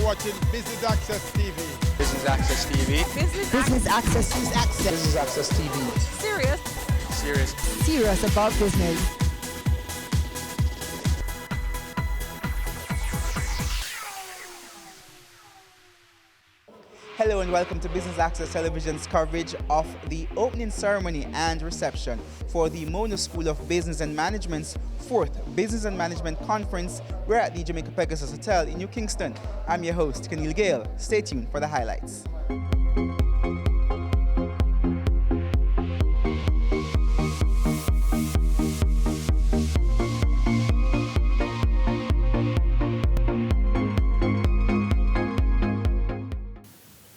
You're watching Business Access TV. Business Access TV. Business Access. Business Access TV. Serious. Serious about business. Hello and welcome to Business Access Television's coverage of the opening ceremony and reception for the Mona School of Business and Management's 4th Business and Management Conference. We're at the Jamaica Pegasus Hotel in New Kingston. I'm your host, Keneal Gale. Stay tuned for the highlights.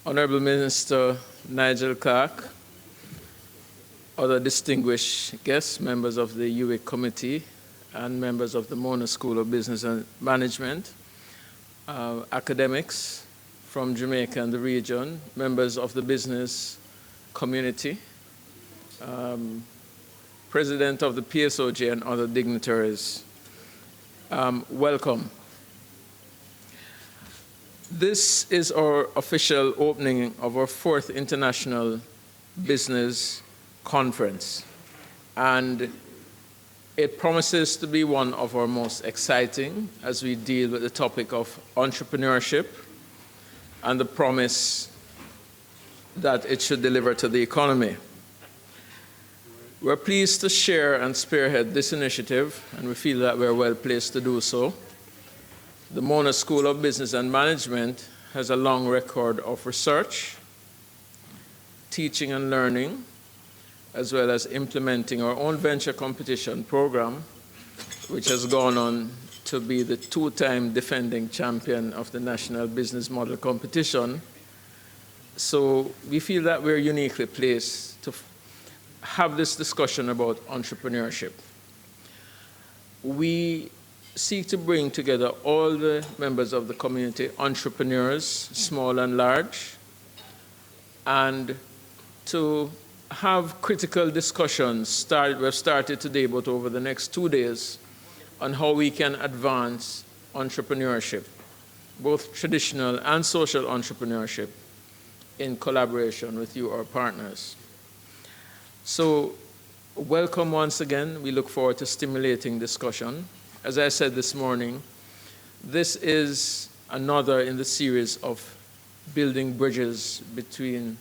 Honorable Minister Nigel Clarke, other distinguished guests, members of the UWIC Committee, and members of the Mona School of Business and Management, academics from Jamaica and the region, members of the business community, President of the PSOJ and other dignitaries. Welcome. This is our official opening of our 4th International Business Conference, and it promises to be one of our most exciting as we deal with the topic of entrepreneurship and the promise that it should deliver to the economy. We're pleased to share and spearhead this initiative, and we feel that we're well placed to do so. The Mona School of Business and Management has a long record of research, teaching and learning, as well as implementing our own venture competition program, which has gone on to be the 2-time defending champion of the National Business Model Competition. So we feel that we're uniquely placed to have this discussion about entrepreneurship. We seek to bring together all the members of the community, entrepreneurs, small and large, and to have critical discussions. We've started today, but over the next 2 days, on how we can advance entrepreneurship, both traditional and social entrepreneurship, in collaboration with you, our partners. So, welcome once again. We look forward to stimulating discussion. As I said this morning, this is another in the series of building bridges between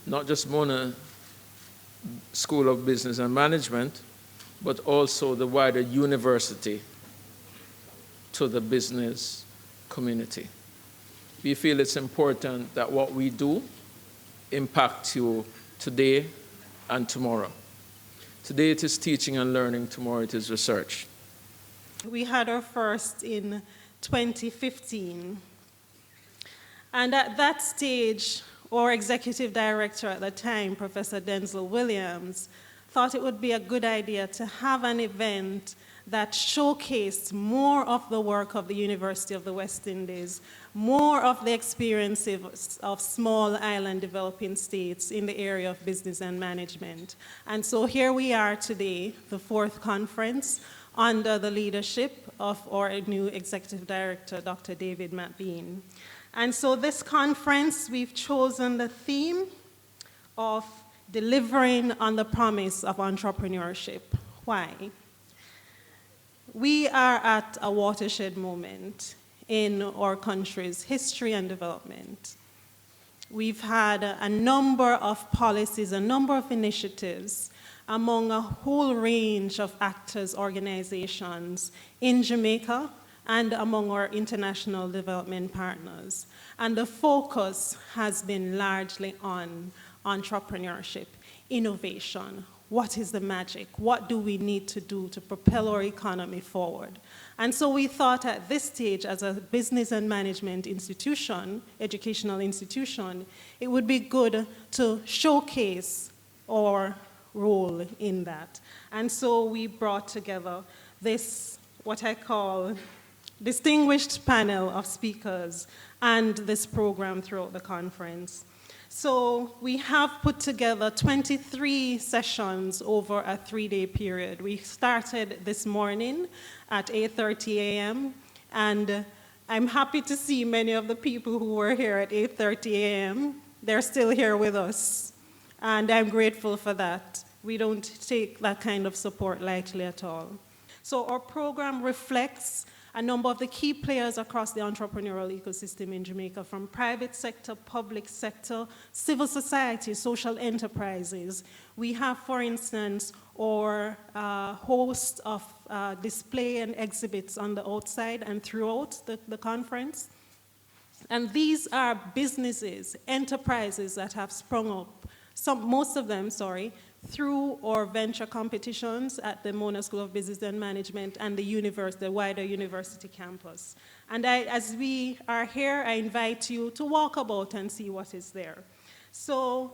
not just Mona School of Business and Management, but also the wider university to the business community. We feel it's important that what we do impacts you today and tomorrow. Today it is teaching and learning, tomorrow it is research. We had our first in 2015. And at that stage, our executive director at the time, Professor Denzil Williams, thought it would be a good idea to have an event that showcased more of the work of the University of the West Indies, more of the experiences of small island developing states in the area of business and management. And so here we are today, the 4th conference, under the leadership of our new executive director, Dr. David McBean. And so this conference, we've chosen the theme of delivering on the promise of entrepreneurship. Why? We are at a watershed moment in our country's history and development. We've had a number of policies, a number of initiatives among a whole range of actors, organizations in Jamaica and among our international development partners. And the focus has been largely on entrepreneurship, innovation. What is the magic? What do we need to do to propel our economy forward? And so we thought at this stage, as a business and management institution, educational institution, it would be good to showcase our role in that. And so we brought together this, what I call, distinguished panel of speakers and this program throughout the conference. So we have put together 23 sessions over a 3-day period. We started this morning at 8:30 a.m. and I'm happy to see many of the people who were here at 8:30 a.m. They're still here with us, and I'm grateful for that. We don't take that kind of support lightly at all. So our program reflects a number of the key players across the entrepreneurial ecosystem in Jamaica, from private sector, public sector, civil society, social enterprises. We have, for instance, our host of display and exhibits on the outside and throughout the conference. And these are businesses, enterprises that have sprung up, most of them, through our venture competitions at the Mona School of Business and Management and the wider university campus. And as we are here, I invite you to walk about and see what is there. So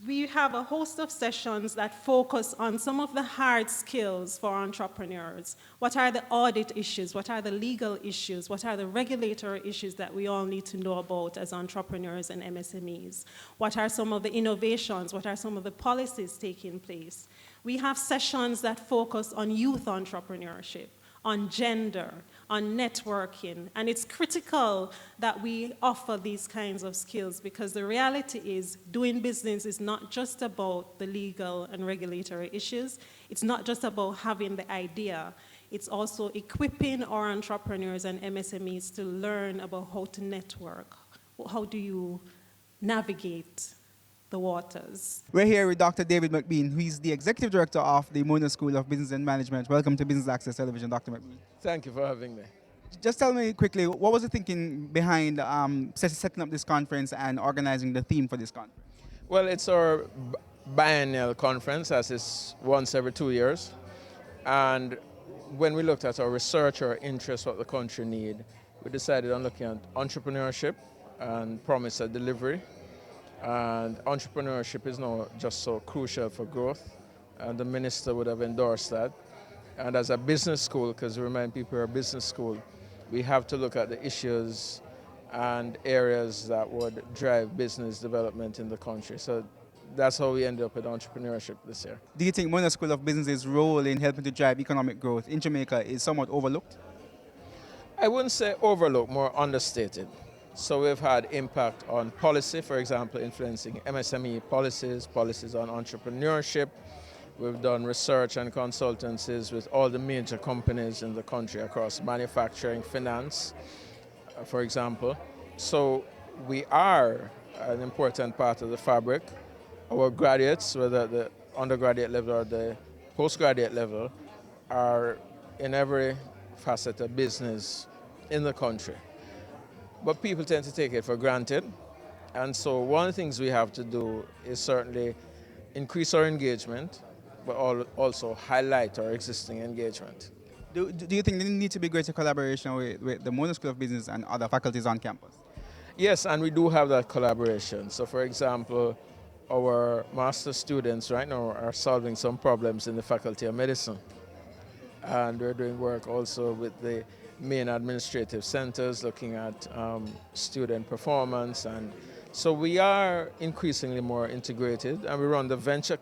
we have a host of sessions that focus on some of the hard skills for entrepreneurs. What are the audit issues? What are the legal issues? What are the regulatory issues that we all need to know about as entrepreneurs and MSMEs? What are some of the innovations? What are some of the policies taking place? We have sessions that focus on youth entrepreneurship, on gender, on networking, and it's critical that we offer these kinds of skills, because the reality is doing business is not just about the legal and regulatory issues. It's not just about having the idea. It's also equipping our entrepreneurs and MSMEs to learn about how to network. How do you navigate the waters? We're here with Dr. David McBean, who is the Executive Director of the Mona School of Business and Management. Welcome to Business Access Television, Dr. McBean. Thank you for having me. Just tell me quickly, what was the thinking behind setting up this conference and organizing the theme for this conference? Well, it's our biennial conference, as is once every 2 years. And when we looked at our research, our interest, what the country need, we decided on looking at entrepreneurship and promise of delivery. And entrepreneurship is now just so crucial for growth, and the minister would have endorsed that. And as a business school, because we remind people we're a business school, we have to look at the issues and areas that would drive business development in the country. So that's how we ended up with entrepreneurship this year. Do you think Mona School of Business's role in helping to drive economic growth in Jamaica is somewhat overlooked? I wouldn't say overlooked, more understated. So we've had impact on policy, for example, influencing MSME policies, policies on entrepreneurship. We've done research and consultancies with all the major companies in the country across manufacturing, finance, for example. So we are an important part of the fabric. Our graduates, whether at the undergraduate level or the postgraduate level, are in every facet of business in the country. But people tend to take it for granted. And so one of the things we have to do is certainly increase our engagement, but also highlight our existing engagement. Do you think there needs to be greater collaboration with the Mona School of Business and other faculties on campus? Yes, and we do have that collaboration. So for example, our master's students right now are solving some problems in the Faculty of Medicine. And we're doing work also with the main administrative centers, looking at student performance. And so we are increasingly more integrated, and we run the venture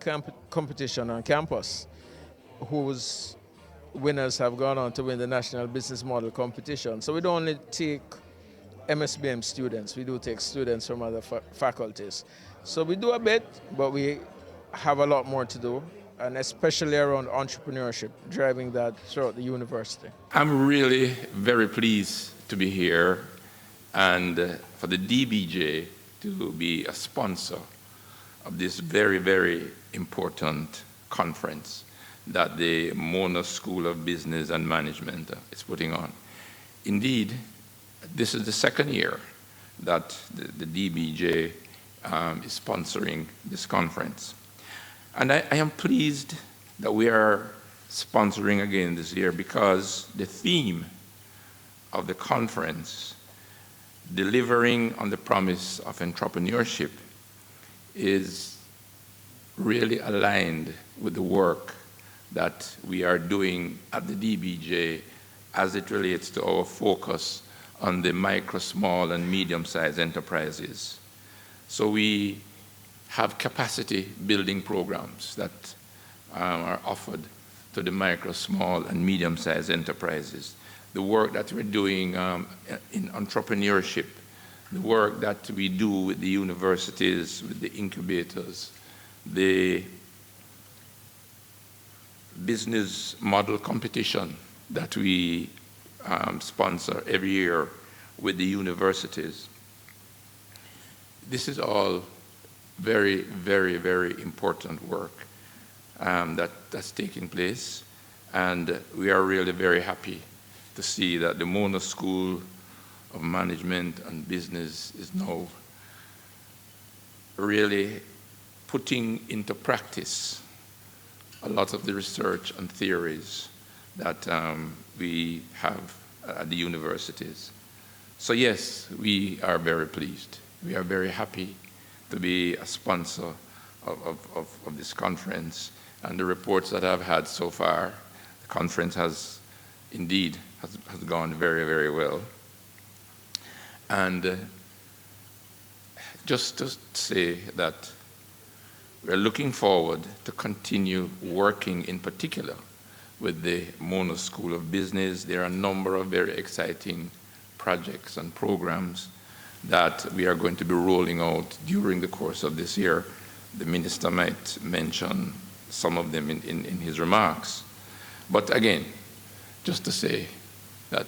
competition on campus, whose winners have gone on to win the National Business Model Competition. So we don't only take MSBM students, we do take students from other faculties. So we do a bit, but we have a lot more to do, and especially around entrepreneurship, driving that throughout the university. I'm really very pleased to be here and for the DBJ to be a sponsor of this very, very important conference that the Mona School of Business and Management is putting on. Indeed, this is the second year that the DBJ is sponsoring this conference. And I am pleased that we are sponsoring again this year, because the theme of the conference, delivering on the promise of entrepreneurship, is really aligned with the work that we are doing at the DBJ as it relates to our focus on the micro, small, and medium-sized enterprises. So we have capacity building programs that are offered to the micro, small, and medium-sized enterprises the work that we're doing in entrepreneurship, the work that we do with the universities, with the incubators, the business model competition that we sponsor every year with the universities. This is all very, very, very important work that's taking place, and we are really very happy to see that the Mona School of Management and Business is now really putting into practice a lot of the research and theories that we have at the universities. So yes, we are very pleased. We are very happy to be a sponsor of this conference, and the reports that I've had so far, the conference has indeed has gone very, very well. And just to say that we're looking forward to continue working in particular with the Mona School of Business. There are a number of very exciting projects and programs that we are going to be rolling out during the course of this year. The minister might mention some of them in his remarks. But again, just to say that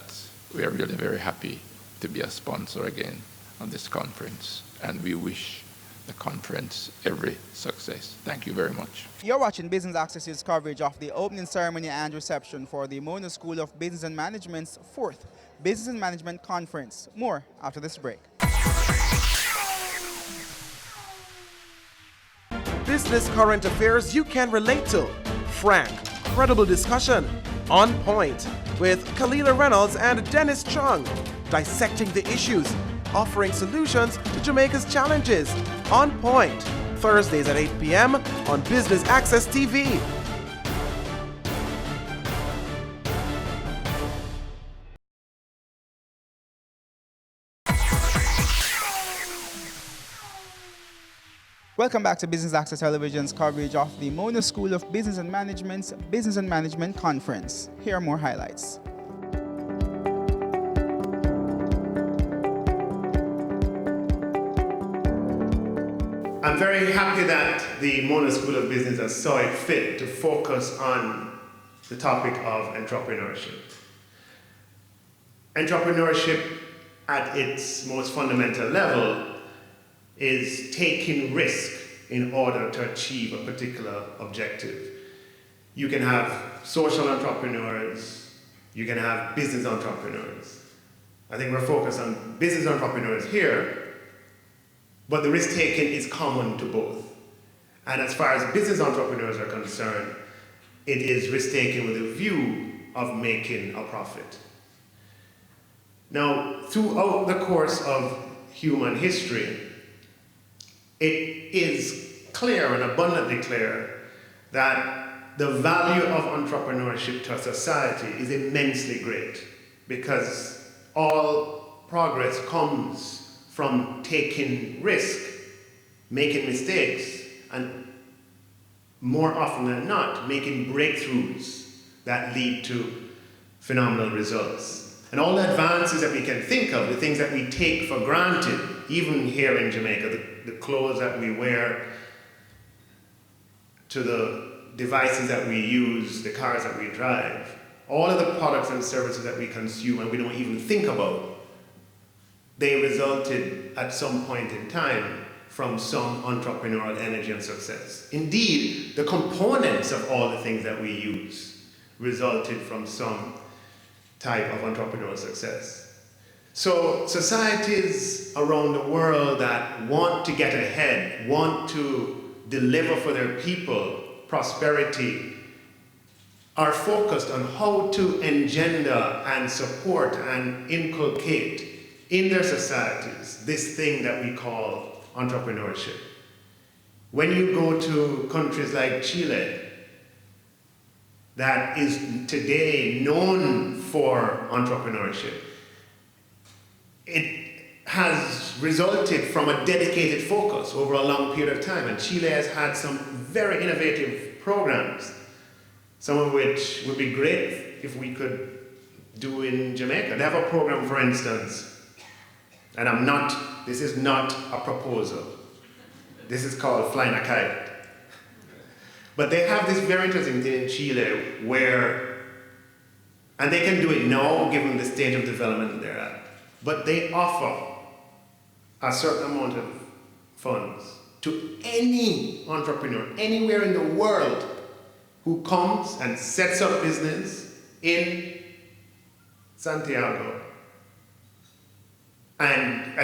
we are really very happy to be a sponsor again of this conference, and we wish the conference every success. Thank you very much. You're watching Business Access's coverage of the opening ceremony and reception for the Mona School of Business and Management's 4th Business and Management Conference. More after this break. Business current affairs you can relate to. Frank, credible discussion. On point with Kalila Reynolds and Dennis Chung. Dissecting the issues, offering solutions to Jamaica's challenges. On Point, Thursdays at 8 p.m. on Business Access TV. Welcome back to Business Access Television's coverage of the Mona School of Business and Management's Business and Management Conference. Here are more highlights. I'm very happy that the Mona School of Business has saw it fit to focus on the topic of entrepreneurship. Entrepreneurship at its most fundamental level is taking risk in order to achieve a particular objective. You can have social entrepreneurs, you can have business entrepreneurs. I think we're focused on business entrepreneurs here, but the risk taking is common to both. And as far as business entrepreneurs are concerned, it is risk taking with a view of making a profit. Now, throughout the course of human history, it is clear and abundantly clear that the value of entrepreneurship to a society is immensely great, because all progress comes from taking risk, making mistakes, and more often than not, making breakthroughs that lead to phenomenal results. And all the advances that we can think of, the things that we take for granted, even here in Jamaica, the clothes that we wear, to the devices that we use, the cars that we drive, all of the products and services that we consume and we don't even think about, they resulted at some point in time from some entrepreneurial energy and success. Indeed, the components of all the things that we use resulted from some type of entrepreneurial success. So societies around the world that want to get ahead, want to deliver for their people prosperity, are focused on how to engender and support and inculcate in their societies this thing that we call entrepreneurship. When you go to countries like Chile, that is today known for entrepreneurship, it has resulted from a dedicated focus over a long period of time, and Chile has had some very innovative programs, some of which would be great if we could do in Jamaica. They have a program, for instance, and this is not a proposal. This is called flying a kite. But they have this very interesting thing in Chile where, and they can do it now given the stage of development they're at, but they offer a certain amount of funds to any entrepreneur anywhere in the world who comes and sets up business in Santiago. And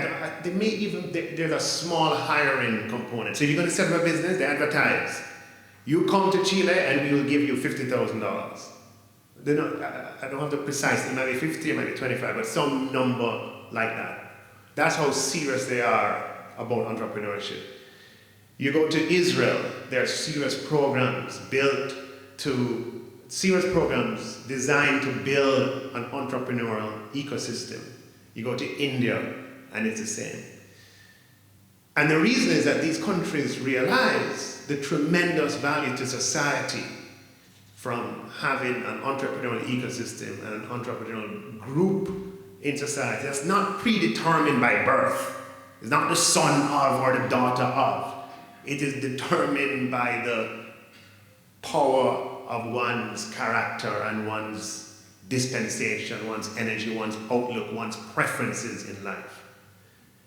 they may even, there's a small hiring component. So if you're going to set up a business, they advertise. You come to Chile and we will give you $50,000. I don't have the precise, it might be 50, it might be 25, but some number like that. That's how serious they are about entrepreneurship. You go to Israel, there are serious programs designed to build an entrepreneurial ecosystem. You go to India, and it's the same. And the reason is that these countries realize the tremendous value to society from having an entrepreneurial ecosystem and an entrepreneurial group in society that's not predetermined by birth. It's not the son of or the daughter of. It is determined by the power of one's character and one's dispensation, one's energy, one's outlook, one's preferences in life.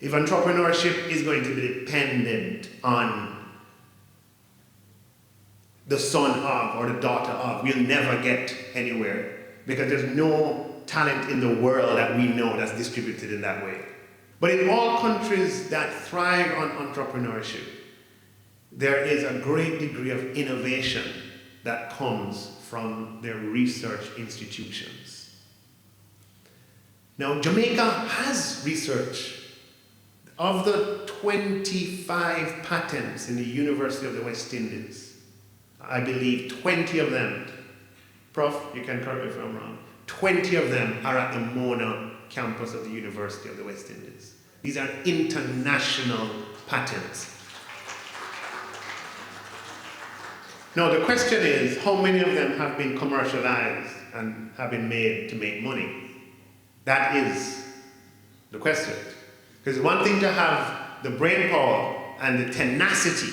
If entrepreneurship is going to be dependent on the son of or the daughter of, we'll never get anywhere because there's no talent in the world that we know that's distributed in that way. But in all countries that thrive on entrepreneurship, there is a great degree of innovation that comes from their research institutions. Now, Jamaica has research. Of the 25 patents in the University of the West Indies, I believe 20 of them, Prof, you can correct me if I'm wrong, 20 of them are at the Mona campus of the University of the West Indies. These are international patents. Now the question is, how many of them have been commercialized and have been made to make money? That is the question. Because one thing to have the brain power and the tenacity,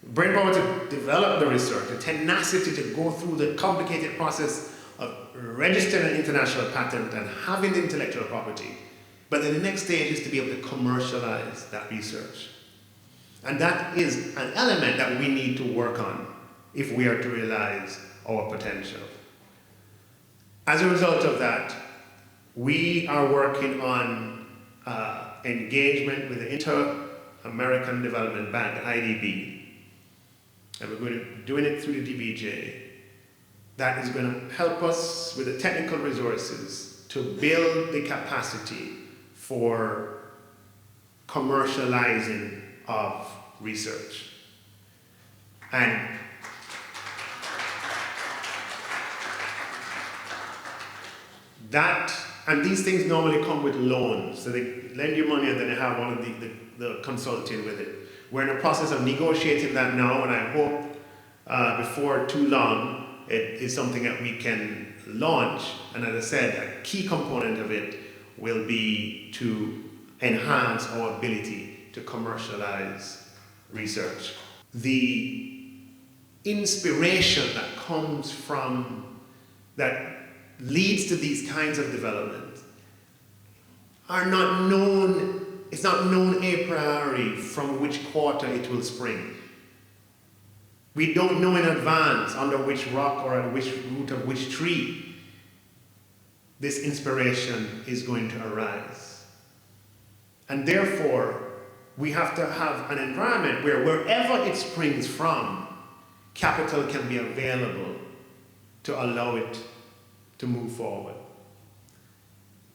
brain power to develop the research, the tenacity to go through the complicated process of registering an international patent and having the intellectual property. But then the next stage is to be able to commercialize that research. And that is an element that we need to work on if we are to realize our potential. As a result of that, we are working on engagement with the Inter-American Development Bank, IDB, and we're going to doing it through the DBJ. That is going to help us with the technical resources to build the capacity for commercializing of research. And these things normally come with loans. So they lend you money and then they have one of the consulting with it. We're in the process of negotiating that now, and I hope before too long it is something that we can launch. And as I said, a key component of it will be to enhance our ability to commercialize research. The inspiration that comes from, that leads to these kinds of development are not known, it's not known a priori from which quarter it will spring. We don't know in advance under which rock or at which root of which tree this inspiration is going to arise. And therefore, we have to have an environment where wherever it springs from, capital can be available to allow it to move forward.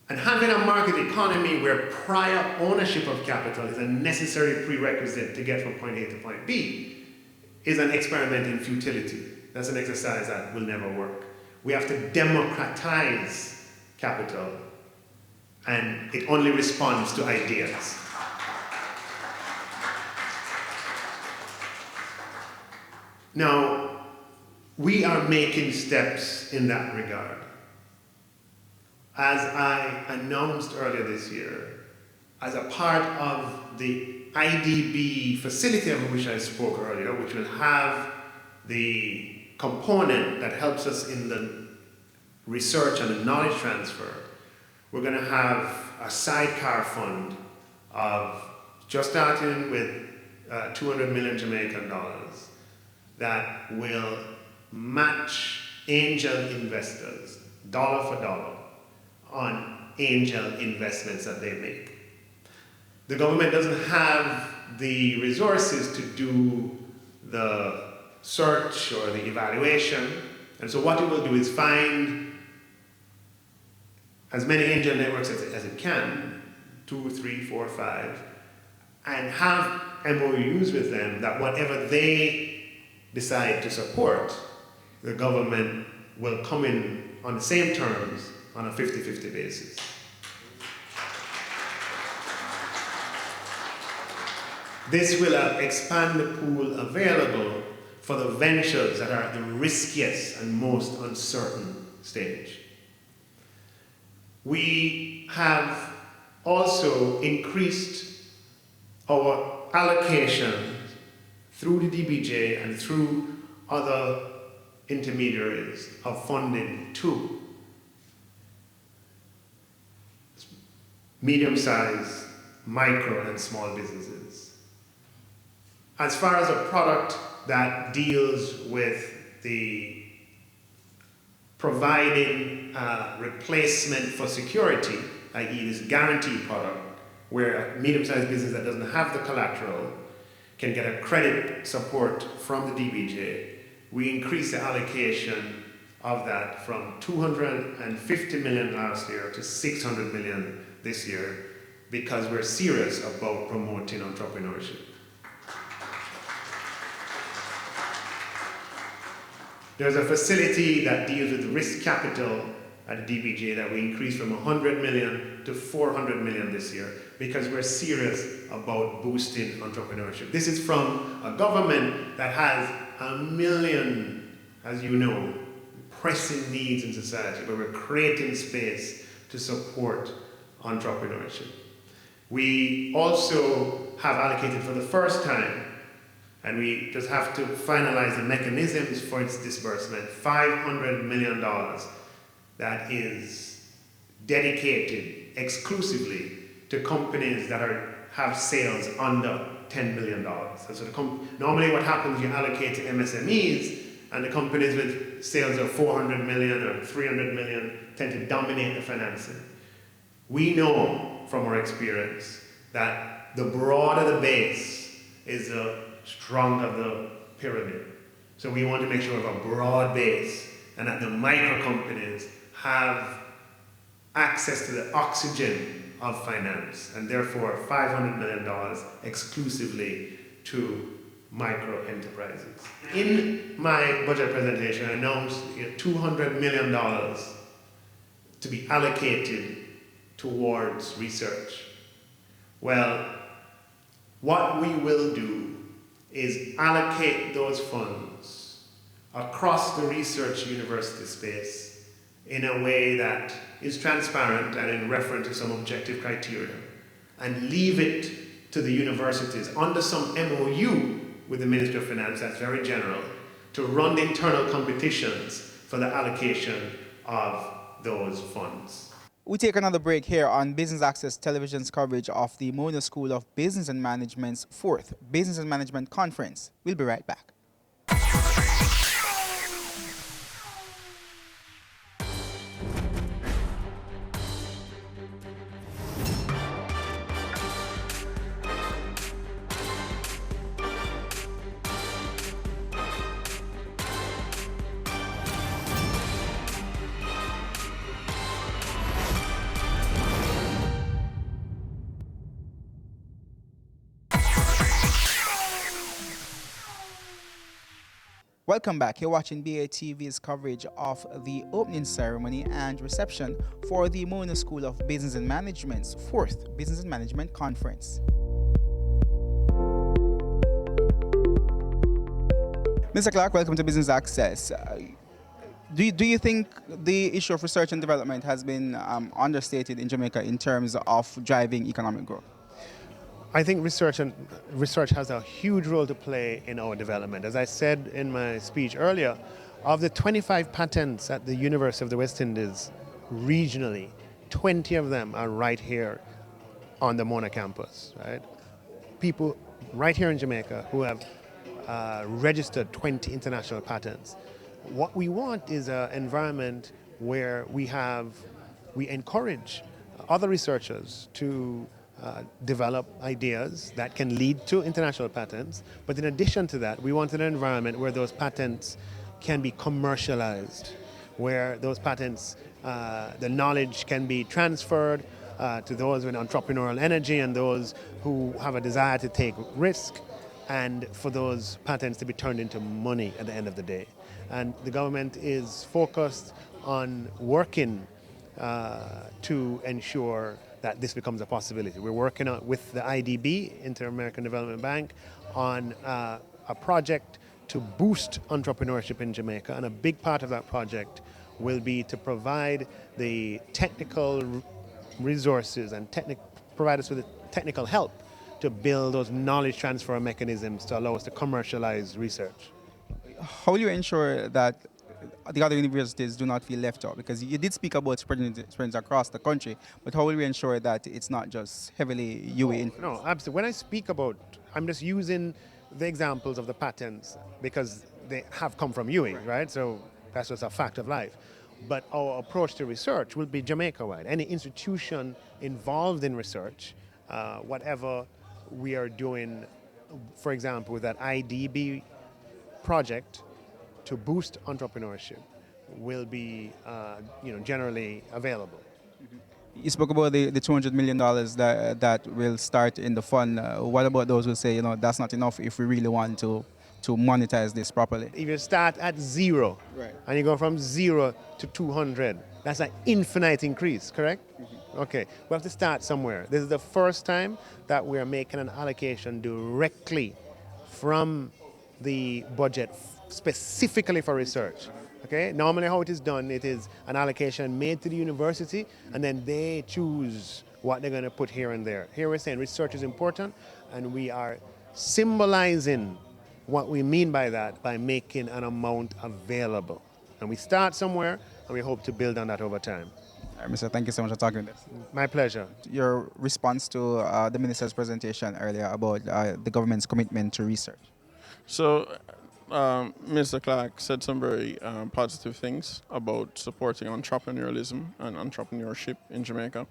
And having a market economy where prior ownership of capital is a necessary prerequisite to get from point A to point B is an experiment in futility. That's an exercise that will never work. We have to democratize capital, and it only responds to ideas. Now, we are making steps in that regard. as I announced earlier this year, as a part of the IDB facility of which I spoke earlier, which will have the component that helps us in the research and the knowledge transfer, we're going to have a sidecar fund of just starting with 200 million Jamaican dollars that will match angel investors, dollar for dollar, on angel investments that they make. The government doesn't have the resources to do the search or the evaluation, and so what it will do is find as many angel networks as it can, 2, 3, 4, 5, and have MOUs with them that whatever they decide to support, the government will come in on the same terms on a 50-50 basis. This will expand the pool available for the ventures that are at the riskiest and most uncertain stage. We have also increased our allocations through the DBJ and through other intermediaries of funding to medium-sized, micro and small businesses. As far as a product that deals with the providing replacement for security, i.e. this guaranteed product, where a medium-sized business that doesn't have the collateral can get a credit support from the DBJ, we increased the allocation of that from 250 million last year to 600 million this year, because we're serious about promoting entrepreneurship. There's a facility that deals with risk capital at the DBJ that we increased from 100 million to 400 million this year, because we're serious about boosting entrepreneurship. This is from a government that has 1 million, as you know, pressing needs in society, but we're creating space to support entrepreneurship. We also have allocated for the first time, and we just have to finalize the mechanisms for its disbursement, $500 million that is dedicated exclusively to companies that have sales under $10 million. So normally what happens, you allocate to MSMEs, and the companies with sales of 400 million or 300 million tend to dominate the financing. We know from our experience that the broader the base is the stronger the pyramid. So we want to make sure we have a broad base and that the micro companies have access to the oxygen of finance, and therefore $500 million exclusively to micro enterprises. In my budget presentation, I announced $200 million to be allocated towards research. Well, what we will do is allocate those funds across the research university space in a way that is transparent and in reference to some objective criteria, and leave it to the universities under some MOU with the Ministry of Finance, that's very general, to run the internal competitions for the allocation of those funds. We take another break here on Business Access Television's coverage of the Mona School of Business and Management's 4th Business and Management Conference. We'll be right back. Welcome back. You're watching BATV's coverage of the opening ceremony and reception for the Mona School of Business and Management's 4th Business and Management Conference. Mr. Clark, welcome to Business Access. Do you think the issue of research and development has been understated in Jamaica in terms of driving economic growth? I think research has a huge role to play in our development. As I said in my speech earlier, of the 25 patents at the University of the West Indies regionally, 20 of them are right here on the Mona campus, right? People right here in Jamaica who have registered 20 international patents. What we want is an environment where we encourage other researchers to develop ideas that can lead to international patents. But in addition to that, we want an environment where those patents can be commercialized, where those patents, the knowledge can be transferred to those with entrepreneurial energy and those who have a desire to take risk, and for those patents to be turned into money at the end of the day. And the government is focused on working to ensure that this becomes a possibility. We're working with the IDB, Inter-American Development Bank, on a project to boost entrepreneurship in Jamaica, and a big part of that project will be to provide the technical resources and provide us with the technical help to build those knowledge transfer mechanisms to allow us to commercialize research. How will you ensure that the other universities do not feel left out? Because you did speak about spreading across the country, but how will we ensure that it's not just heavily UWI? No, absolutely. When I speak about, I'm just using the examples of the patents because they have come from UWI, right? So that's just a fact of life. But our approach to research will be Jamaica-wide. Any institution involved in research, whatever we are doing, for example, with that IDB project to boost entrepreneurship, will be generally available. You spoke about the $200 million that will start in the fund. What about those who say, that's not enough if we really want to monetize this properly? If you start at zero, right, and you go from 0 to 200, that's an infinite increase, correct? Mm-hmm. Okay, we have to start somewhere. This is the first time that we are making an allocation directly from the budget specifically for research. Okay, normally how it is done, it is an allocation made to the university and then they choose what they're going to put here and there. Here we're saying research is important, and we are symbolizing what we mean by that by making an amount available. And we start somewhere and we hope to build on that over time. All right, Mr. Thank you so much for talking with us. My pleasure. Your response to the minister's presentation earlier about the government's commitment to research. So, Mr. Clark said some very positive things about supporting entrepreneurialism and entrepreneurship in Jamaica.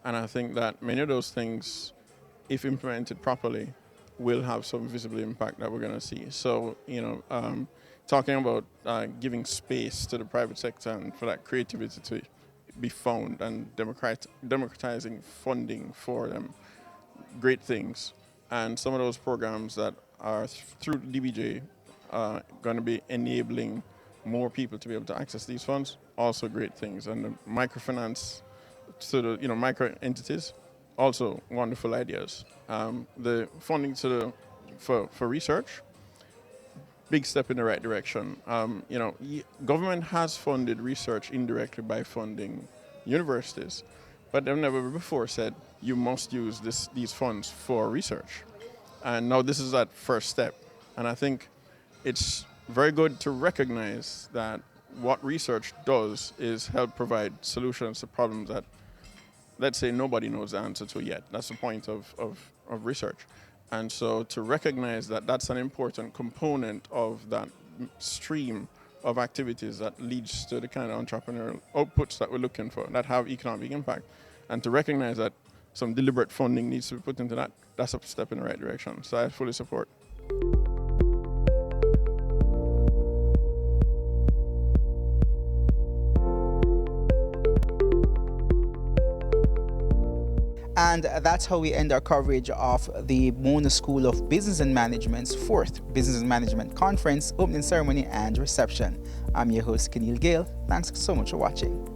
And I think that many of those things, if implemented properly, will have some visible impact that we're going to see. So, talking about giving space to the private sector and for that creativity to be found and democratizing funding for them, great things. And some of those programs that are through the DBJ going to be enabling more people to be able to access these funds, also great things. And the microfinance to the micro entities, also wonderful ideas. The funding for research, big step in the right direction. Government has funded research indirectly by funding universities, but they've never before said you must use these funds for research. And now this is that first step. And I think it's very good to recognize that what research does is help provide solutions to problems that, let's say, nobody knows the answer to yet. That's the point of research. And so to recognize that that's an important component of that stream of activities that leads to the kind of entrepreneurial outputs that we're looking for, that have economic impact. And to recognize that some deliberate funding needs to be put into that, that's a step in the right direction. So I fully support. And that's how we end our coverage of the Mona School of Business and Management's 4th Business and Management Conference, opening ceremony and reception. I'm your host, Keneal Gale. Thanks so much for watching.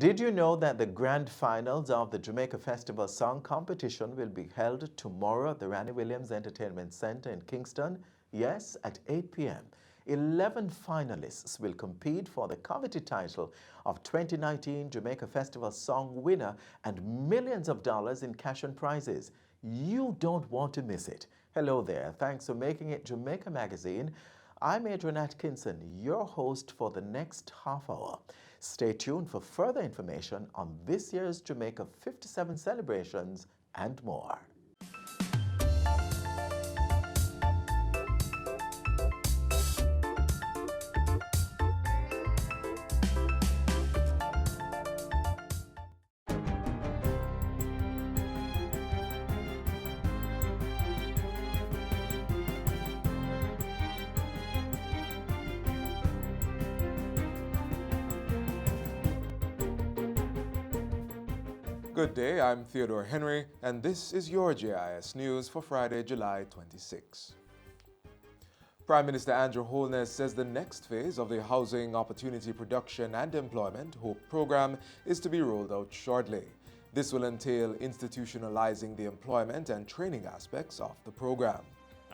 Did you know that the grand finals of the Jamaica Festival Song Competition will be held tomorrow at the Randy Williams Entertainment Center in Kingston? Yes, at 8 p.m. 11 finalists will compete for the coveted title of 2019 Jamaica Festival Song winner and millions of dollars in cash and prizes. You don't want to miss it. Hello there. Thanks for making it Jamaica Magazine. I'm Adrian Atkinson, your host for the next half hour. Stay tuned for further information on this year's Jamaica 57 celebrations and more. Good day, I'm Theodore Henry, and this is your JIS News for Friday, July 26. Prime Minister Andrew Holness says the next phase of the Housing Opportunity Production and Employment HOPE program is to be rolled out shortly. This will entail institutionalizing the employment and training aspects of the program.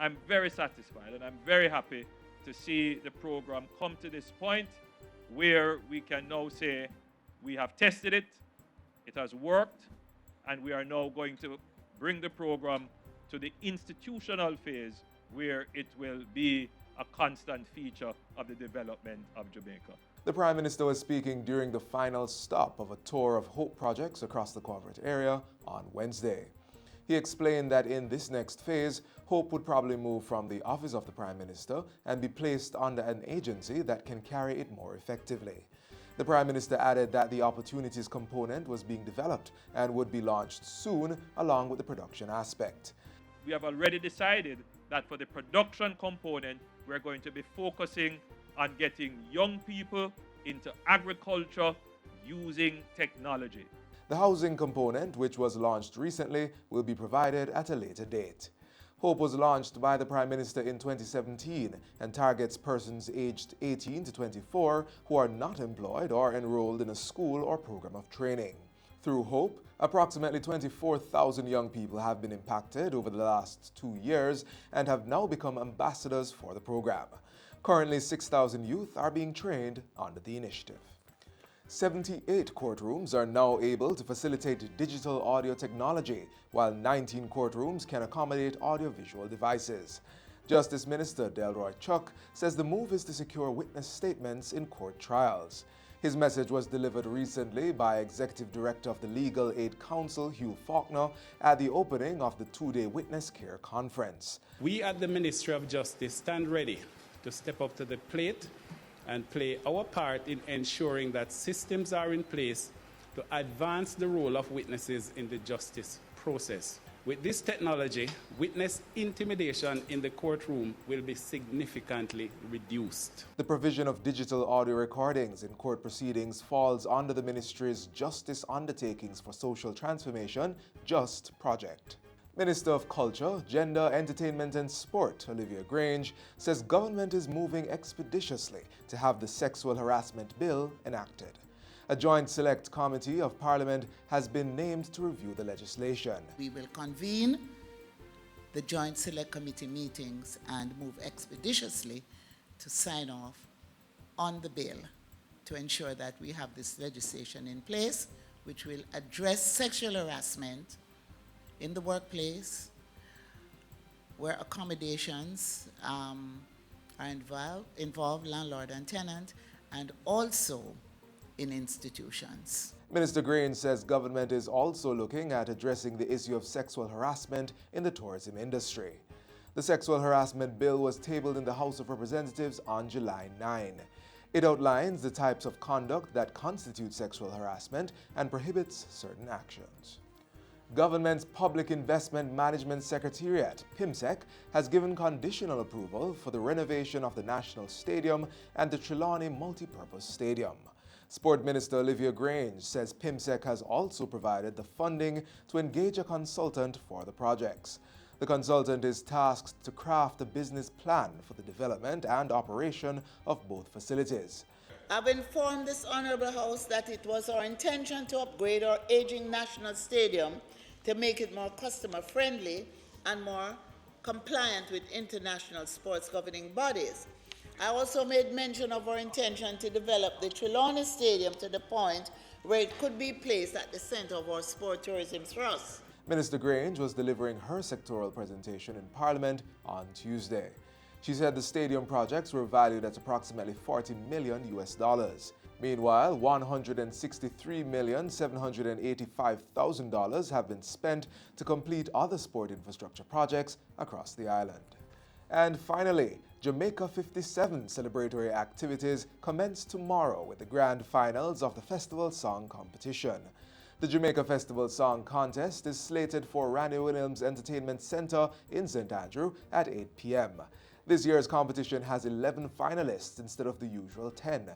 I'm very satisfied and I'm very happy to see the program come to this point where we can now say we have tested it, it has worked, and we are now going to bring the program to the institutional phase where it will be a constant feature of the development of Jamaica. The Prime Minister was speaking during the final stop of a tour of HOPE projects across the Covert area on Wednesday. He explained that in this next phase, HOPE would probably move from the office of the Prime Minister and be placed under an agency that can carry it more effectively. The Prime Minister added that the opportunities component was being developed and would be launched soon along with the production aspect. We have already decided that for the production component, we're going to be focusing on getting young people into agriculture using technology. The housing component, which was launched recently, will be provided at a later date. HOPE was launched by the Prime Minister in 2017 and targets persons aged 18 to 24 who are not employed or enrolled in a school or program of training. Through HOPE, approximately 24,000 young people have been impacted over the last 2 years and have now become ambassadors for the program. Currently, 6,000 youth are being trained under the initiative. 78 courtrooms are now able to facilitate digital audio technology, while 19 courtrooms can accommodate audiovisual devices. Justice Minister Delroy Chuck says the move is to secure witness statements in court trials. His message was delivered recently by Executive Director of the Legal Aid Council, Hugh Faulkner, at the opening of the two-day Witness Care Conference. We at the Ministry of Justice stand ready to step up to the plate and play our part in ensuring that systems are in place to advance the role of witnesses in the justice process. With this technology, witness intimidation in the courtroom will be significantly reduced. The provision of digital audio recordings in court proceedings falls under the Ministry's Justice Undertakings for Social Transformation, JUST project. Minister of Culture, Gender, Entertainment and Sport, Olivia Grange, says government is moving expeditiously to have the Sexual Harassment Bill enacted. A joint select committee of Parliament has been named to review the legislation. We will convene the joint select committee meetings and move expeditiously to sign off on the bill to ensure that we have this legislation in place which will address sexual harassment in the workplace, where accommodations are involved, landlord and tenant, and also in institutions. Minister Grange says government is also looking at addressing the issue of sexual harassment in the tourism industry. The Sexual Harassment Bill was tabled in the House of Representatives on July 9. It outlines the types of conduct that constitute sexual harassment and prohibits certain actions. Government's Public Investment Management Secretariat, PIMSEC, has given conditional approval for the renovation of the National Stadium and the Trelawney Multipurpose Stadium. Sport Minister Olivia Grange says PIMSEC has also provided the funding to engage a consultant for the projects. The consultant is tasked to craft a business plan for the development and operation of both facilities. I've informed this Honourable House that it was our intention to upgrade our aging National Stadium to make it more customer-friendly and more compliant with international sports governing bodies. I also made mention of our intention to develop the Trelawney Stadium to the point where it could be placed at the centre of our sport tourism thrust. Minister Grange was delivering her sectoral presentation in Parliament on Tuesday. She said the stadium projects were valued at approximately $40 million. Meanwhile, $163,785,000 have been spent to complete other sport infrastructure projects across the island. And finally, Jamaica 57 celebratory activities commence tomorrow with the grand finals of the Festival Song Competition. The Jamaica Festival Song Contest is slated for Randy Williams Entertainment Center in St. Andrew at 8 p.m. This year's competition has 11 finalists instead of the usual 10.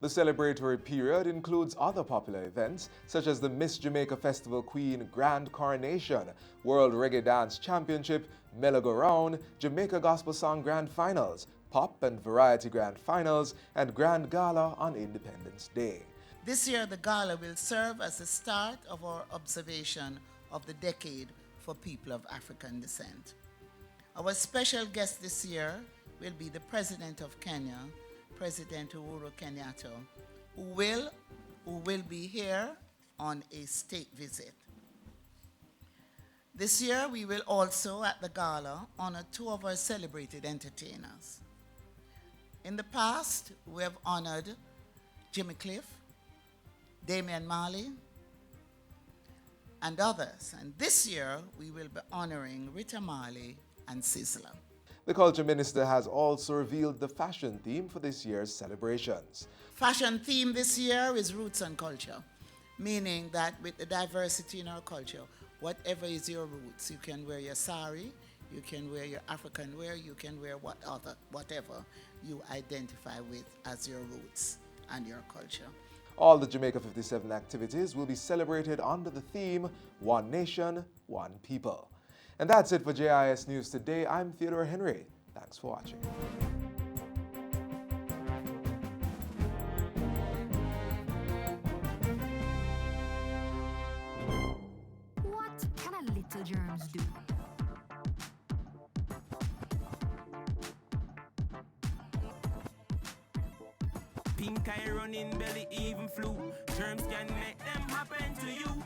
The celebratory period includes other popular events such as the Miss Jamaica Festival Queen Grand Coronation, World Reggae Dance Championship, Mellow-Go-Round, Jamaica Gospel Song Grand Finals, Pop and Variety Grand Finals, and Grand Gala on Independence Day. This year, the gala will serve as the start of our observation of the decade for people of African descent. Our special guest this year will be the President of Kenya, President Uhuru Kenyatta, who will be here on a state visit. This year, we will also, at the gala, honor two of our celebrated entertainers. In the past, we have honored Jimmy Cliff, Damian Marley, and others. And this year, we will be honoring Rita Marley and Sizzla. The Culture Minister has also revealed the fashion theme for this year's celebrations. Fashion theme this year is roots and culture, meaning that with the diversity in our culture, whatever is your roots, you can wear your sari, you can wear your African wear, you can wear whatever you identify with as your roots and your culture. All the Jamaica 57 activities will be celebrated under the theme, One Nation, One People. And that's it for JIS News Today. I'm Theodore Henry. Thanks for watching. What can a little germs do? Pink eye running belly, even flu. Germs can make them happen to you.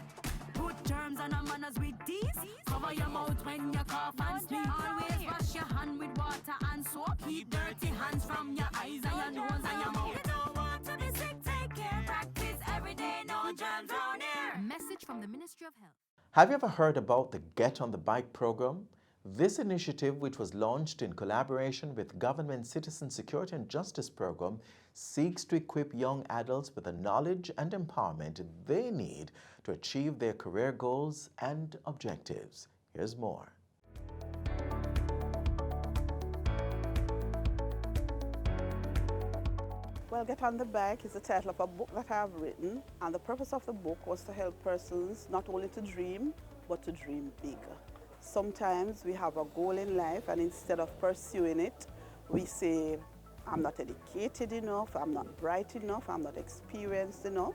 Put germs on our manners with these. Cover your mouth when you cough and sneeze. Always wash your hand with water and soap. Keep dirty hands from your eyes and your nose and your mouth. You don't want to be sick, take care. Practice every day, no germs on here. Message from the Ministry of Health. Have you ever heard about the Get on the Bike program? This initiative, which was launched in collaboration with Government Citizen Security and Justice Program, seeks to equip young adults with the knowledge and empowerment they need to achieve their career goals and objectives. Here's more. Well, Get on the Bike is the title of a book that I have written, and the purpose of the book was to help persons not only to dream, but to dream bigger. Sometimes we have a goal in life, and instead of pursuing it, we say, I'm not educated enough, I'm not bright enough, I'm not experienced enough.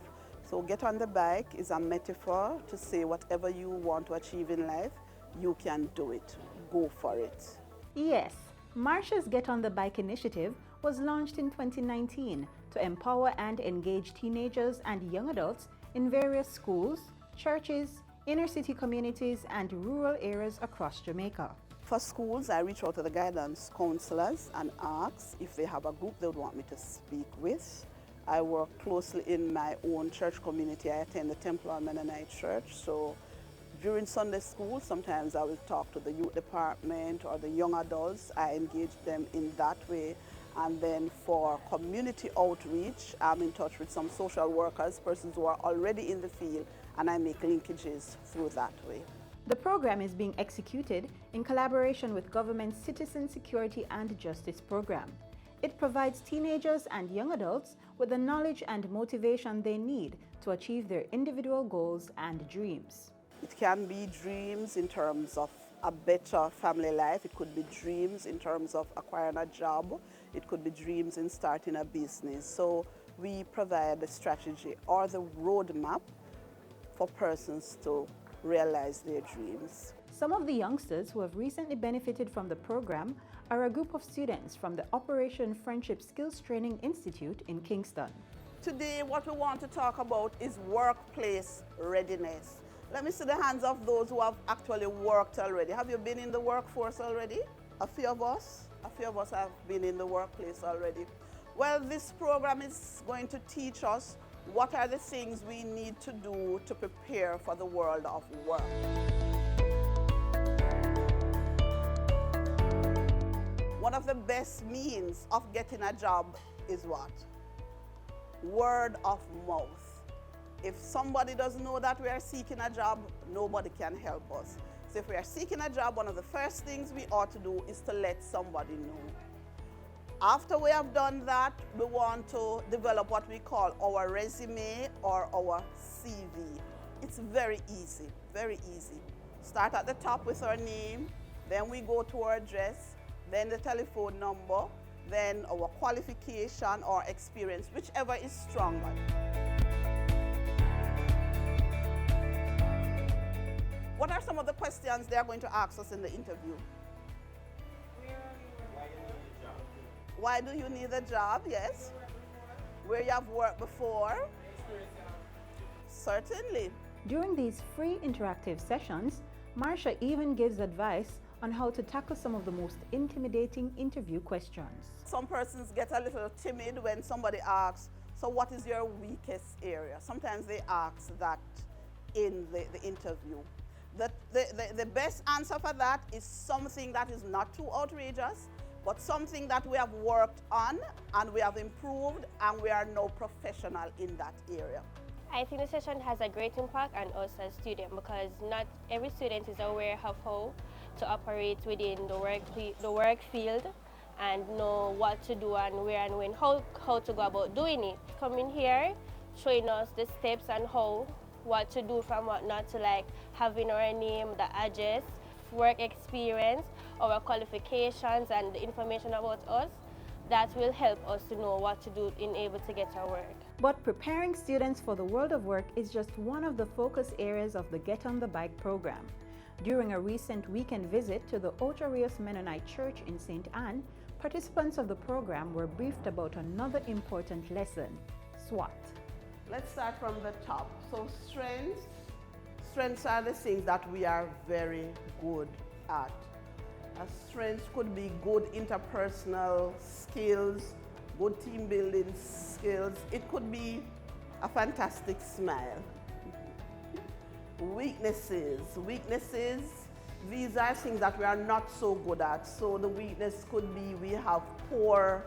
So Get on the Bike is a metaphor to say whatever you want to achieve in life, you can do it. Go for it. Yes, Marsha's Get on the Bike initiative was launched in 2019 to empower and engage teenagers and young adults in various schools, churches, inner city communities, and rural areas across Jamaica. For schools, I reach out to the guidance counselors and ask if they have a group they would want me to speak with. I work closely in my own church community. I attend the Temple Mennonite Church, so during Sunday school, sometimes I will talk to the youth department or the young adults. I engage them in that way. And then for community outreach, I'm in touch with some social workers, persons who are already in the field, and I make linkages through that way. The program is being executed in collaboration with Government Citizen Security and Justice Program. It provides teenagers and young adults with the knowledge and motivation they need to achieve their individual goals and dreams. It can be dreams in terms of a better family life. It could be dreams in terms of acquiring a job. It could be dreams in starting a business. So we provide the strategy or the roadmap for persons to realize their dreams. Some of the youngsters who have recently benefited from the program are a group of students from the Operation Friendship Skills Training Institute in Kingston. Today, what we want to talk about is workplace readiness. Let me see the hands of those who have actually worked already. Have you been in the workforce already? A few of us have been in the workplace already. Well, this program is going to teach us what are the things we need to do to prepare for the world of work. One of the best means of getting a job is what? Word of mouth. If somebody doesn't know that we are seeking a job, nobody can help us. So if we are seeking a job, one of the first things we ought to do is to let somebody know. After we have done that, we want to develop what we call our resume or our CV. It's very easy, very easy. Start at the top with our name, then we go to our address, then the telephone number, then our qualification or experience, whichever is stronger. What are some of the questions they are going to ask us in the interview? Why do you need a job? Yes. Where you have worked before? Certainly. During these free interactive sessions, Marsha even gives advice on how to tackle some of the most intimidating interview questions. Some persons get a little timid when somebody asks, so what is your weakest area? Sometimes they ask that in the interview. The best answer for that is something that is not too outrageous, but something that we have worked on and we have improved and we are now professional in that area. I think the session has a great impact on us as students because not every student is aware of how to operate within the work field and know what to do and where and when, how to go about doing it. Coming here, showing us the steps and what to do from what not to, like having our name, the address, work experience, our qualifications and the information about us, that will help us to know what to do in able to get our work. But preparing students for the world of work is just one of the focus areas of the Get on the Bike program. During a recent weekend visit to the Ocho Rios Mennonite Church in St. Anne, participants of the program were briefed about another important lesson, SWOT. Let's start from the top. So strengths. Strengths are the things that we are very good at. A strength could be good interpersonal skills, good team building skills. It could be a fantastic smile. Weaknesses. Weaknesses, these are things that we are not so good at. So the weakness could be we have poor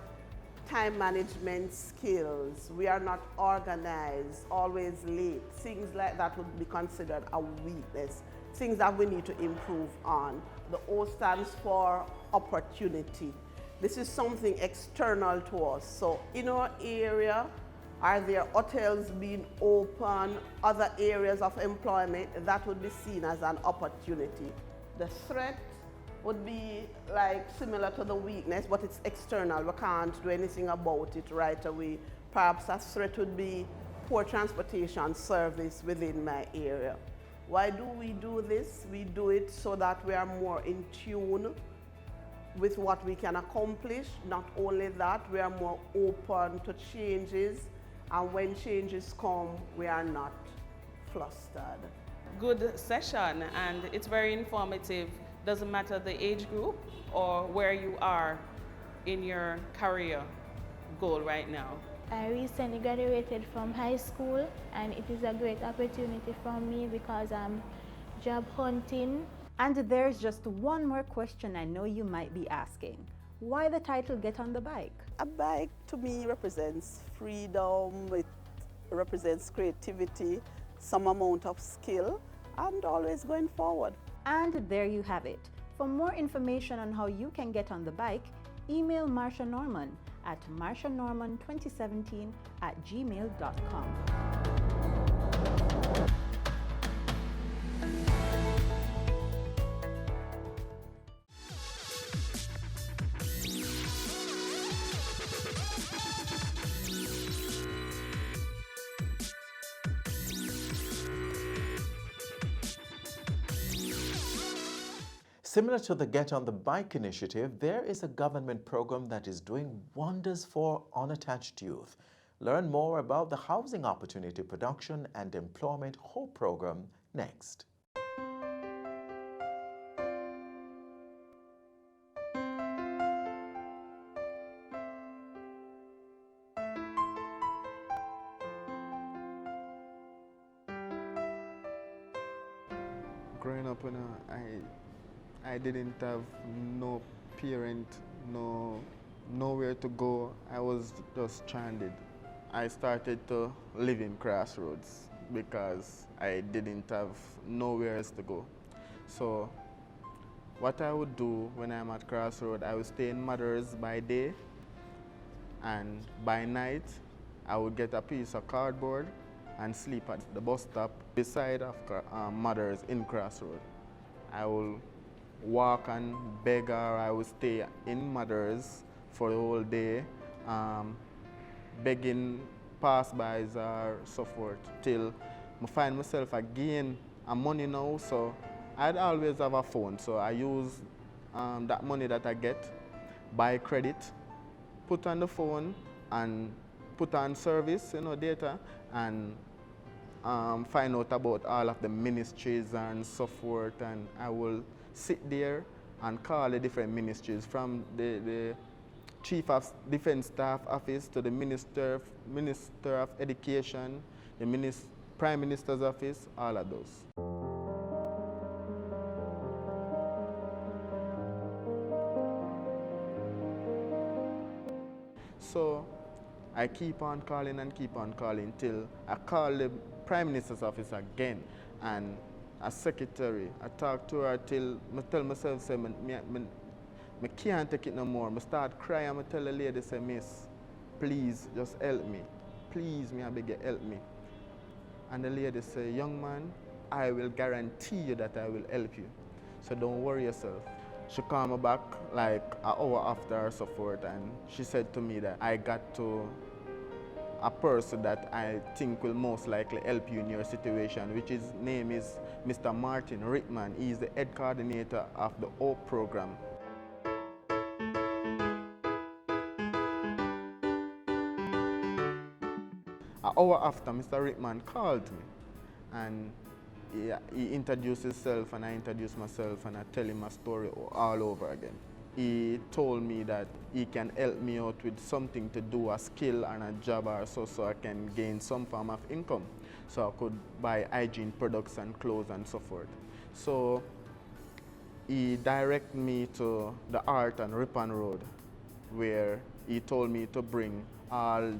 time management skills. We are not organized, always late. Things like that would be considered a weakness. Things that we need to improve on. The O stands for opportunity. This is something external to us. So in our area, are there hotels being open, other areas of employment? That would be seen as an opportunity. The threat would be like similar to the weakness, but it's external. We can't do anything about it right away. Perhaps a threat would be poor transportation service within my area. Why do we do this? We do it so that we are more in tune with what we can accomplish. Not only that, we are more open to changes, and when changes come, we are not flustered. Good session, and it's very informative. Doesn't matter the age group or where you are in your career goal right now. I recently graduated from high school, and it is a great opportunity for me because I'm job hunting. And there's just one more question I know you might be asking. Why the title Get on the Bike? A bike to me represents freedom, it represents creativity, some amount of skill, and always going forward. And there you have it. For more information on how you can get on the bike, email Marsha Norman at marshanorman2017@gmail.com. Similar to the Get on the Bike initiative, there is a government program that is doing wonders for unattached youth. Learn more about the Housing Opportunity Production and Employment HOPE program next. Growing up, I didn't have no parent, nowhere to go. I was just stranded. I started to live in Crossroads because I didn't have nowhere else to go. So what I would do when I'm at Crossroads, I would stay in Mothers by day, and by night I would get a piece of cardboard and sleep at the bus stop beside of Mothers in Crossroads. I will walk and beg, or I will stay in Mothers for the whole day, begging passbys or so forth, till I find myself again money now. So I'd always have a phone, so I use that money that I get, buy credit, put on the phone and put on service, data, and find out about all of the ministries and so forth. And I will sit there and call the different ministries, from the Chief of Defense Staff Office to the Minister of Education, the Prime Minister's Office, all of those. So I keep on calling and keep on calling till I call the Prime Minister's Office again, and a secretary, I talk to her till I tell myself, say, I can't take it no more. I start crying, I tell the lady, say, Miss, please just help me. Please, I beg you, help me. And the lady say, young man, I will guarantee you that I will help you. So don't worry yourself. She called me back like an hour after or so forth, and she said to me that I got to a person that I think will most likely help you in your situation, which his name is Mr. Martin Rittman. He is the head coordinator of the HOPE program. An hour after, Mr. Rittman called me, and he introduced himself, and I introduced myself, and I tell him my story all over again. He told me that he can help me out with something to do, a skill and a job or so I can gain some form of income, so I could buy hygiene products and clothes and so forth. So he directed me to the Art and Ripon Road, where he told me to bring all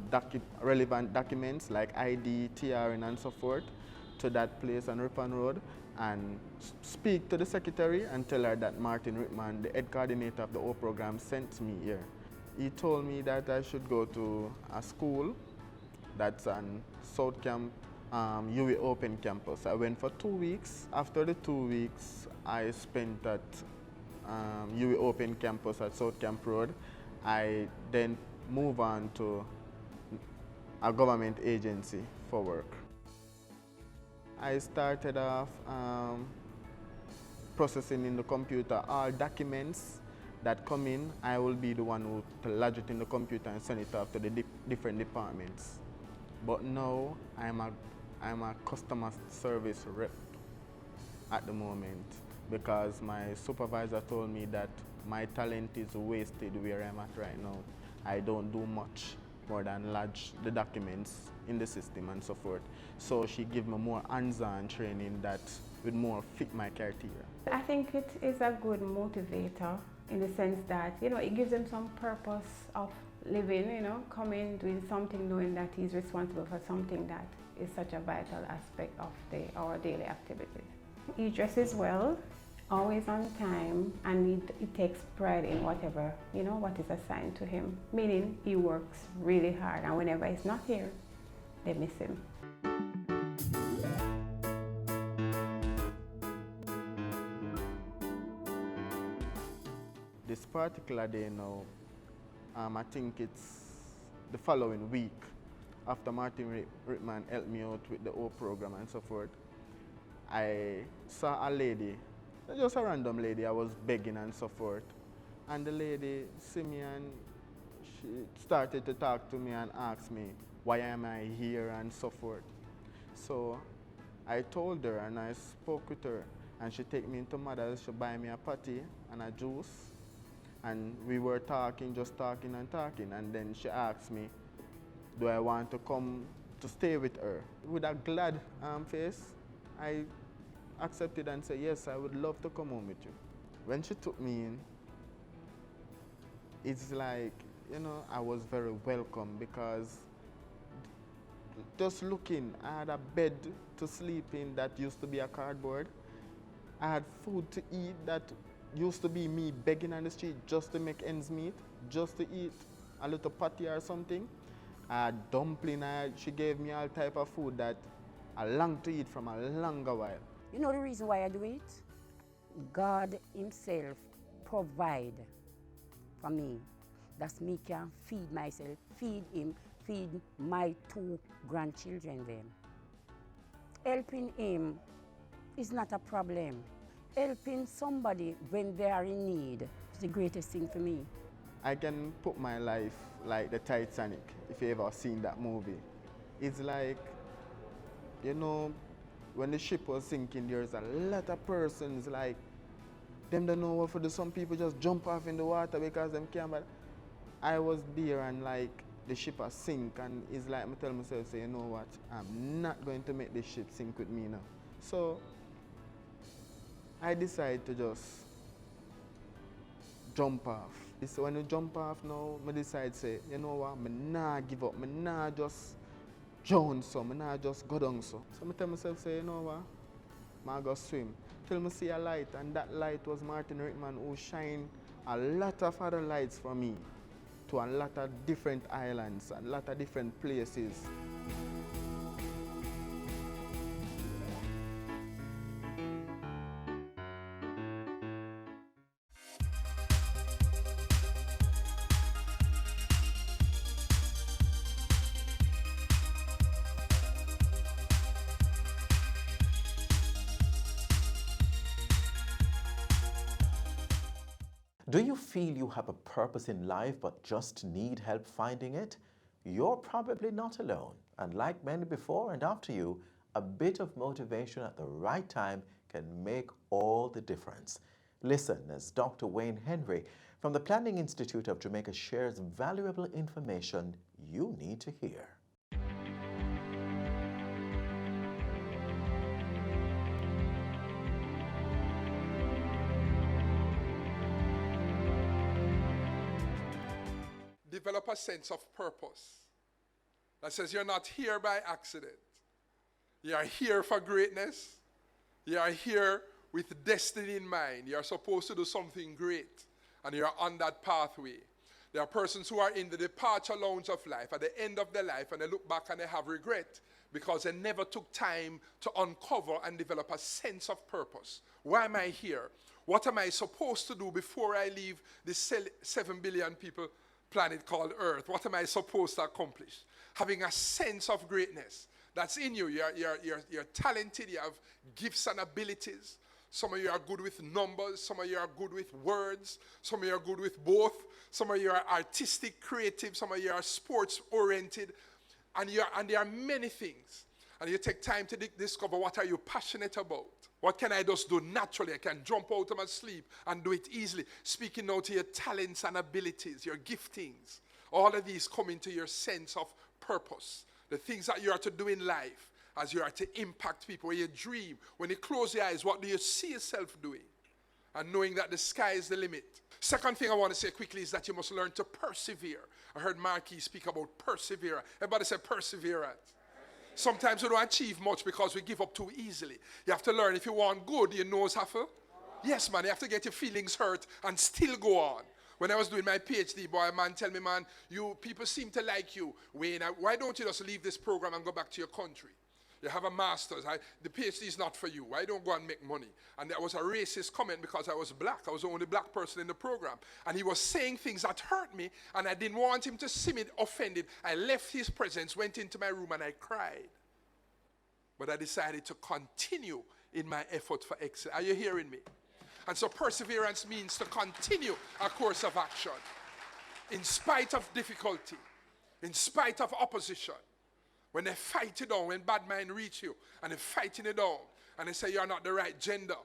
relevant documents like ID, TRN and so forth to that place on Ripon Road, and speak to the secretary and tell her that Martin Rittman, the head coordinator of the HOPE program, sent me here. He told me that I should go to a school that's on South Camp, UWI Open Campus. I went for 2 weeks. After the 2 weeks I spent at UWI Open Campus at South Camp Road, I then moved on to a government agency for work. I started off processing in the computer all documents that come in. I will be the one who to lodge it in the computer and send it off to the different departments. But now I'm a customer service rep at the moment, because my supervisor told me that my talent is wasted where I'm at right now. I don't do much more than lodge the documents in the system and so forth. So she gave me more hands-on training that would more fit my criteria. I think it is a good motivator in the sense that, it gives him some purpose of living, coming, doing something, knowing that he's responsible for something that is such a vital aspect of our daily activities. He dresses well, always on time, and he takes pride in whatever, what is assigned to him, meaning he works really hard, and whenever he's not here, they miss him. This particular day now, I think it's the following week, after Martin Rittman helped me out with the HOPE program and so forth. I saw a lady Just a random lady, I was begging and so forth. And the lady see me and she started to talk to me and ask me, why am I here and so forth. So I told her and I spoke with her and she take me into Mother's, she buy me a patty and a juice. And we were talking, just talking and talking. And then she asked me, do I want to come to stay with her? With a glad face, I accepted and said, yes, I would love to come home with you. When she took me in, it's like, you know, I was very welcome because just looking, I had a bed to sleep in that used to be a cardboard. I had food to eat that used to be me begging on the street just to make ends meet, just to eat a little patty or something. I had dumpling, she gave me all type of food that I longed to eat from a longer while. You know the reason why I do it? God himself provide for me. That's me can feed myself, feed him, feed my 2 grandchildren then. Helping him is not a problem. Helping somebody when they are in need is the greatest thing for me. I can put my life like the Titanic, if you ever seen that movie. It's like, you know, when the ship was sinking, there's a lot of persons like, them don't know what to do. Some people just jump off in the water because them can't, but I was there and like, the ship has sink and it's like, I tell myself, say, you know what, I'm not going to make this ship sink with me now. So, I decided to just jump off. So when you jump off now, I decide say, you know what, I nah give up, I nah just drown so, I nah just go down so. So I tell myself, say, you know what, I go swim. Till I see a light, and that light was Martin Rickman who shine a lot of other lights for me to a lot of different islands, a lot of different places. Do you feel you have a purpose in life but just need help finding it? You're probably not alone. And like many before and after you, a bit of motivation at the right time can make all the difference. Listen as Dr. Wayne Henry from the Planning Institute of Jamaica shares valuable information you need to hear. Develop a sense of purpose that says you're not here by accident. You are here for greatness. You are here with destiny in mind. You are supposed to do something great, and you're on that pathway. There are persons who are in the departure lounge of life, at the end of their life, and they look back and they have regret because they never took time to uncover and develop a sense of purpose. Why am I here? What am I supposed to do before I leave this 7 billion people planet called Earth? What am I supposed to accomplish? Having a sense of greatness that's in you. You're talented, you have gifts and abilities. Some of you are good with numbers, some of you are good with words, some of you are good with both, some of you are artistic, creative, some of you are sports oriented, and there are many things. And you take time to discover what are you passionate about. What can I just do naturally? I can jump out of my sleep and do it easily. Speaking now to your talents and abilities, your giftings. All of these come into your sense of purpose. The things that you are to do in life as you are to impact people. When you dream, when you close your eyes, what do you see yourself doing? And knowing that the sky is the limit. Second thing I want to say quickly is that you must learn to persevere. I heard Marquis speak about perseverance. Everybody say perseverance. Sometimes we don't achieve much because we give up too easily. You have to learn, if you want good, your nose have to. Yes, man, you have to get your feelings hurt and still go on. When I was doing my PhD, boy, a man tell me, man, people seem to like you. Wayne, why don't you just leave this program and go back to your country? You have a master's. The PhD is not for you. Why don't go and make money? And that was a racist comment because I was black. I was the only black person in the program. And he was saying things that hurt me, and I didn't want him to see me offended. I left his presence, went into my room, and I cried. But I decided to continue in my effort for excellence. Are you hearing me? And so perseverance means to continue a course of action in spite of difficulty, in spite of opposition. When they fight it down, when bad mind reach you, and they're fighting it down, and they say you're not the right gender,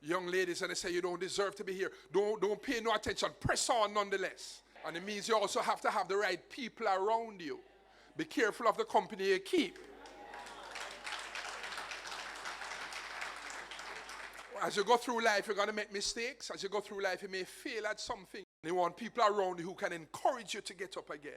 young ladies, and they say you don't deserve to be here, don't pay no attention, press on nonetheless. And it means you also have to have the right people around you. Be careful of the company you keep. As you go through life, you're going to make mistakes. As you go through life, you may fail at something. You want people around you who can encourage you to get up again.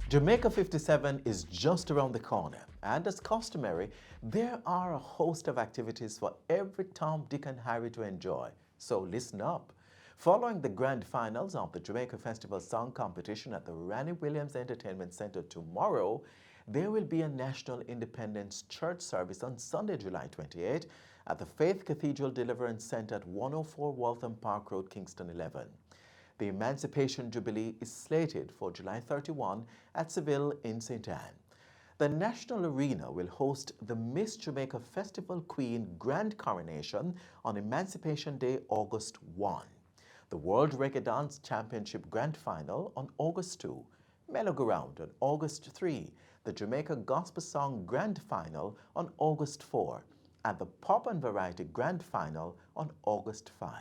Jamaica 57 is just around the corner, and as customary, there are a host of activities for every Tom, Dick and Harry to enjoy. So listen up. Following the grand finals of the Jamaica Festival Song Competition at the Ranny Williams Entertainment Center tomorrow, there will be a National Independence Church service on Sunday, July 28 at the Faith Cathedral Deliverance Center at 104 Waltham Park Road, Kingston 11. The Emancipation Jubilee is slated for July 31 at Seville in St. Anne. The National Arena will host the Miss Jamaica Festival Queen Grand Coronation on Emancipation Day, August 1. The World Reggae Dance Championship Grand Final on August 2. Mellow Go Round on August 3. The Jamaica Gospel Song Grand Final on August 4. And the Pop and Variety Grand Final on August 5.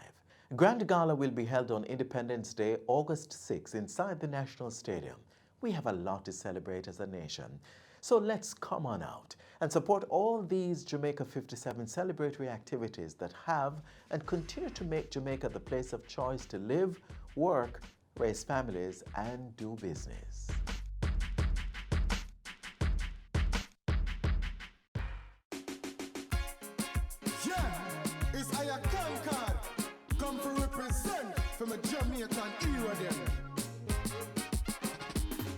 Grand Gala will be held on Independence Day, August 6, inside the National Stadium. We have a lot to celebrate as a nation. So let's come on out and support all these Jamaica 57 celebratory activities that have and continue to make Jamaica the place of choice to live, work, raise families, and do business. From a Jamaican era them.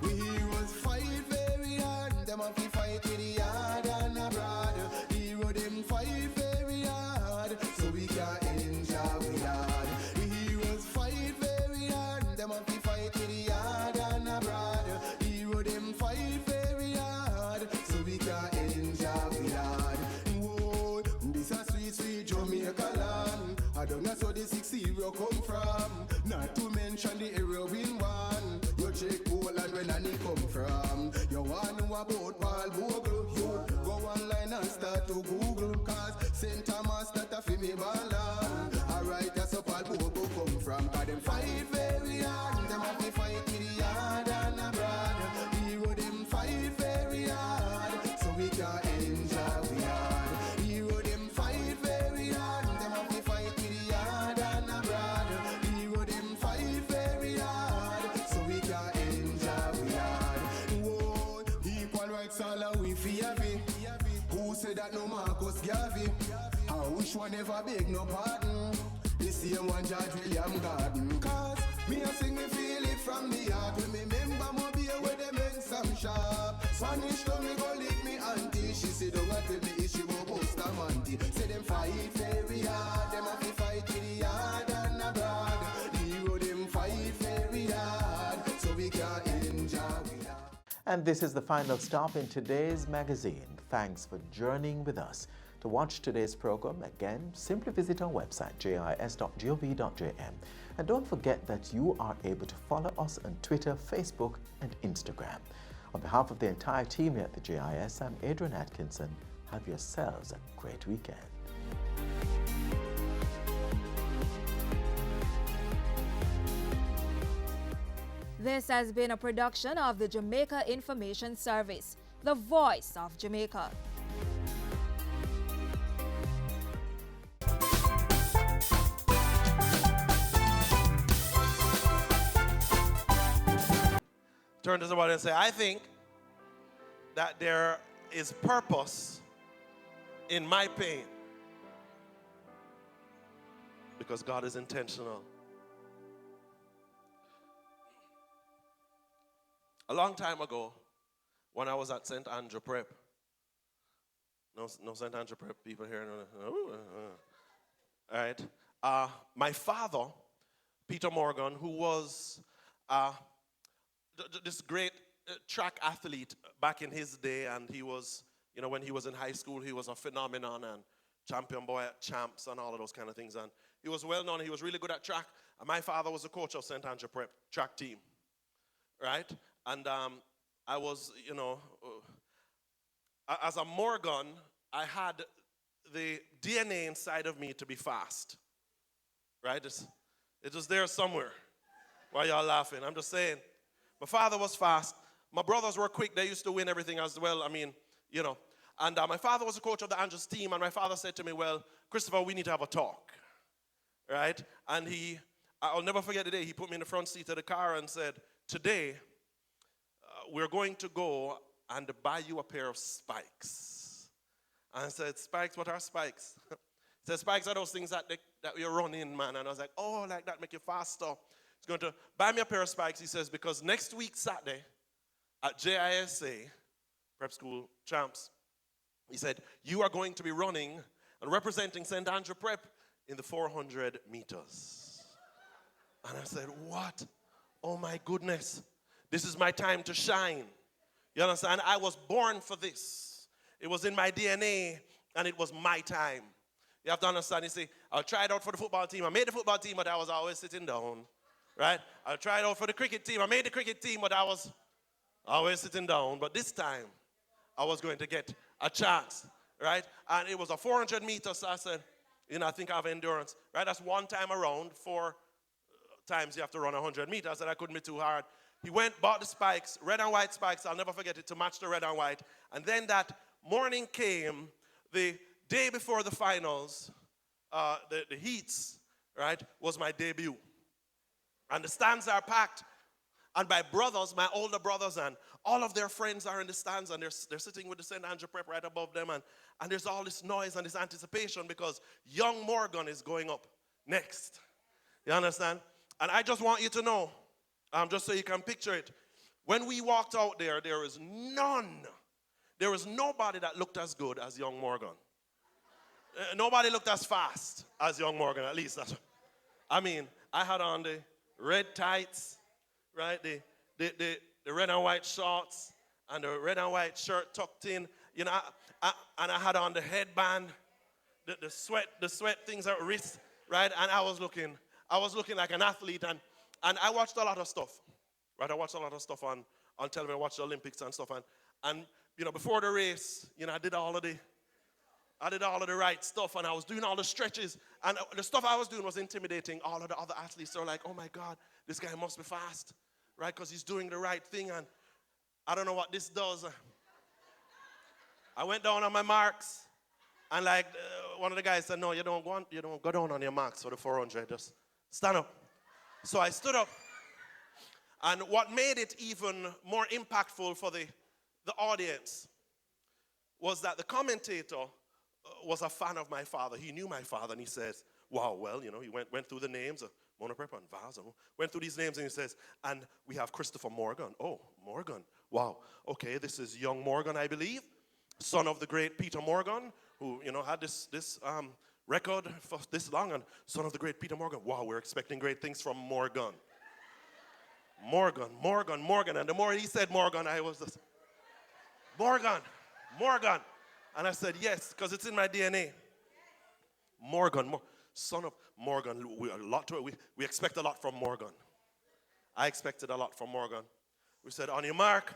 We heroes fight very hard. Them have to fight with the hard and abroad. Hero them fight very hard, so we can enjoy with hard. We heroes fight very hard. Them have to fight with the hard and abroad. Hero them fight very hard, so we can enjoy with hard. Whoa, this a sweet, sweet Jamaica land. I don't know so the 60 come from. Not to mention the heroin one. You check Poland when Annie come from. You want to know about Paul Bogle? You go online and start to Google. Cause St. Thomas not a female ballad. Alright, that's a Paul Bogle come from. Cause them fight very hard. Them have to fight with the hard and abroad. Hero them fight very hard, so we can enjoy we hard. Hero them fight very hard. Them have to fight with the hard and abroad. Hero them fight very hard, so we can enjoy we hard. Whoa, equal rights all are we fear. Who said that no Marcus Garvey? I wish one never beg no pardon. The same one George William Garden. Cause me a sing me feel it from the heart. When me remember my beer where they make some sharp. Spanish to me go lick me auntie. She said don't want to me issue go post a manty. Say them fight very hard. Them have to fight with the hard and abroad. Hero them fight very hard, so we can enjoy with that. And this is the final stop in today's magazine. Thanks for journeying with us. To watch today's program, again, simply visit our website, jis.gov.jm. And don't forget that you are able to follow us on Twitter, Facebook, and Instagram. On behalf of the entire team here at the JIS, I'm Adrian Atkinson. Have yourselves a great weekend. This has been a production of the Jamaica Information Service, the voice of Jamaica. Turn to somebody and say, I think that there is purpose in my pain because God is intentional. A long time ago, when I was at St. Andrew Prep, no St. Andrew Prep people here. No. All right. My father, Peter Morgan, who was this great track athlete back in his day, and he was, you know, when he was in high school, he was a phenomenon and champion boy at champs and all of those kind of things. And he was well known. He was really good at track. And my father was the coach of St. Andrew Prep track team, right? And I was, you know, as a Morgan, I had the DNA inside of me to be fast, right? It was there somewhere. Why y'all laughing? I'm just saying. My father was fast. My brothers were quick. They used to win everything as well. I mean, you know. And my father was the coach of the Andrews team, and my father said to me, well, Christopher, we need to have a talk, right? And I'll never forget the day, he put me in the front seat of the car and said, today, we're going to go and buy you a pair of spikes. And I said, spikes? What are spikes? He said, spikes are those things that you're running, man. And I was like, oh, like that, make you faster. He's going to buy me a pair of spikes. He says, because next week, Saturday, at JISA, Prep School Champs, he said, you are going to be running and representing St. Andrew Prep in the 400 meters. And I said, what? Oh my goodness. This is my time to shine. You understand? I was born for this. It was in my DNA, and it was my time. You have to understand. You see, I tried out for the football team. I made the football team, but I was always sitting down. Right? I tried out for the cricket team. I made the cricket team, but I was always sitting down. But this time, I was going to get a chance. Right? And it was a 400 meters. So I said, you know, I think I have endurance. Right? That's one time around. 4 times you have to run 100 meters. I said I couldn't be too hard. He went, bought the spikes, red and white spikes. I'll never forget it, to match the red and white. And then that morning came, the day before the finals, the heats, right, was my debut. And the stands are packed. And my brothers, my older brothers, and all of their friends are in the stands, and they're sitting with the St. Andrew Prep right above them. And there's all this noise and this anticipation because young Morgan is going up next. You understand? And I just want you to know, just so you can picture it, when we walked out there, there was nobody that looked as good as young Morgan. Nobody looked as fast as young Morgan, at least. I mean, I had on the red tights, right? The red and white shorts and the red and white shirt tucked in. You know, and I had on the headband, the sweat things at wrist, right? And I was looking like an athlete, and I watched a lot of stuff, right? I watched a lot of stuff on television. I watched the Olympics and stuff, and you know, before the race, you know, I did all of the right stuff, and I was doing all the stretches, and the stuff I was doing was intimidating all of the other athletes. They're like, oh my God, this guy must be fast, right? Because he's doing the right thing, and I don't know what this does. I went down on my marks, and like one of the guys said, no, you don't go down on your marks for the 400, just stand up. So I stood up, and what made it even more impactful for the audience was that the commentator was a fan of my father. He knew my father, and he says, wow, well, you know, he went through the names of Mona Prep and Vaz, and went through these names, and he says, and we have Christopher Morgan. Oh, Morgan. Wow. Okay, this is young Morgan, I believe, son of the great Peter Morgan, who, you know, had this record for this long, and son of the great Peter Morgan. Wow, we're expecting great things from Morgan. Morgan. And the more he said Morgan, I was just, Morgan. And I said, yes, because it's in my DNA. Morgan, son of Morgan. We expect a lot from Morgan. I expected a lot from Morgan. We said, on your mark,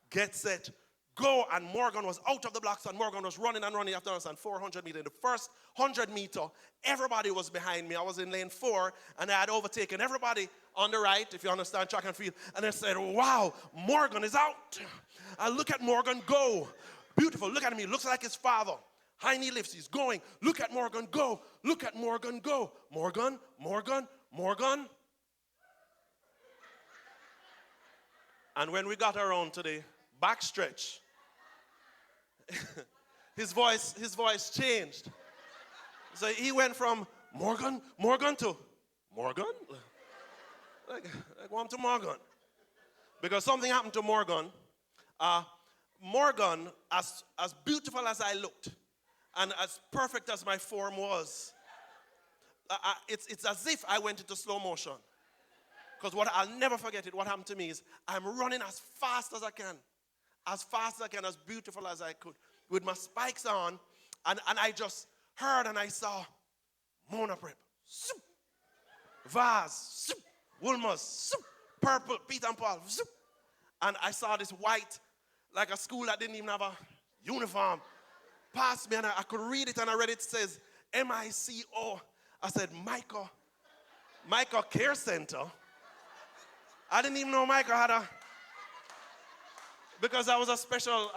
get set, go. And Morgan was out of the blocks, and Morgan was running and running after us on 400 meters. In the first 100 meter, everybody was behind me. I was in lane 4, and I had overtaken everybody on the right, if you understand track and field. And I said, wow, Morgan is out. And look at Morgan go. Beautiful. Look at him. He looks like his father. High knee lifts. He's going. Look at Morgan go. Look at Morgan go. Morgan. And when we got around to the backstretch, his voice changed. So he went from Morgan to Morgan? Like one to Morgan. Because something happened to Morgan. Morgan, as beautiful as I looked, and as perfect as my form was, it's as if I went into slow motion. Because what I'll never forget it, what happened to me is I'm running as fast as I can. As fast as I can, as beautiful as I could. With my spikes on. And I just heard and I saw Mona Prep. Zoop. Vaz. Zoop. Woolmers. Zoop. Purple. Peter and Paul. Zoop. And I saw this white, like a school that didn't even have a uniform, past me, and I could read it, and I read it says MICO. I said, Micah Care Center. I didn't even know Micah had a, because I was a special,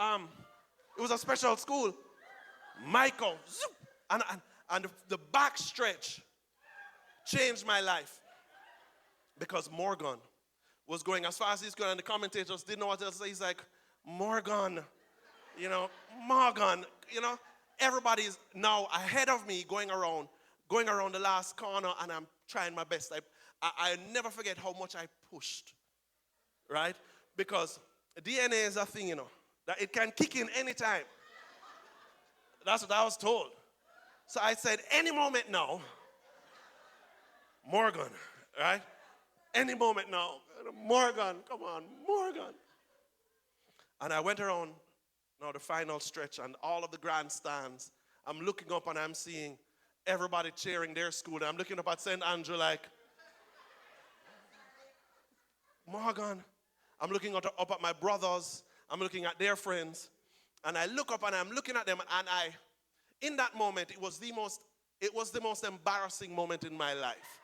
it was a special school. Micah, and the back stretch changed my life because Morgan was going as fast as he's going, and the commentators didn't know what else to say. He's like, Morgan, Morgan, everybody's now ahead of me going around the last corner, and I'm trying my best. I never forget how much I pushed, right? Because DNA is a thing, that it can kick in any time. That's what I was told. So I said, any moment now, Morgan, right? Any moment now, Morgan, come on, Morgan. And I went around the final stretch and all of the grandstands. I'm looking up and I'm seeing everybody cheering their school. And I'm looking up at St. Andrew like, Morgan. I'm looking up at my brothers. I'm looking at their friends. And I look up and I'm looking at them, and in that moment, it was the most embarrassing moment in my life.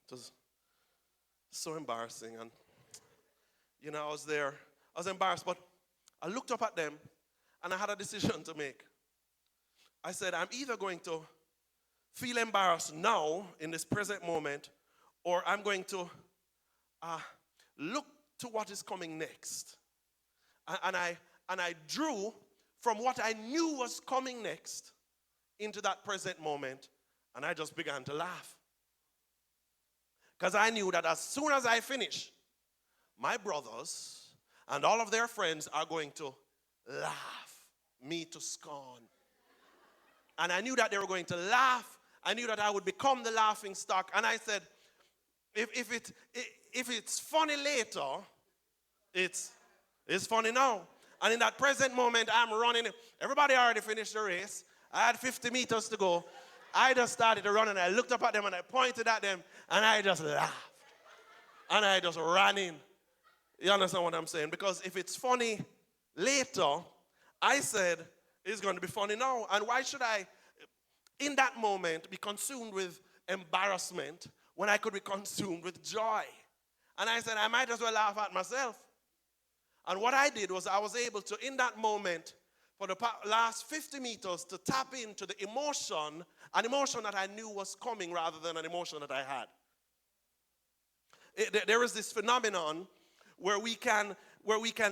It was so embarrassing. And, I was there. I was embarrassed, but I looked up at them, and I had a decision to make. I said, I'm either going to feel embarrassed now, in this present moment, or I'm going to look to what is coming next. And I drew from what I knew was coming next into that present moment, and I just began to laugh. Because I knew that as soon as I finish, my brothers and all of their friends are going to laugh me to scorn. And I knew that they were going to laugh. I knew that I would become the laughing stock. And I said, if it's funny later, it's funny now. And in that present moment, I'm running. Everybody already finished the race. I had 50 meters to go. I just started to run, and I looked up at them, and I pointed at them, and I just laughed. And I just ran in. You understand what I'm saying? Because if it's funny later, I said, it's going to be funny now. And why should I, in that moment, be consumed with embarrassment when I could be consumed with joy? And I said, I might as well laugh at myself. And what I did was I was able to, in that moment, for the last 50 meters, to tap into the emotion, an emotion that I knew was coming rather than an emotion that I had. There is this phenomenon where we can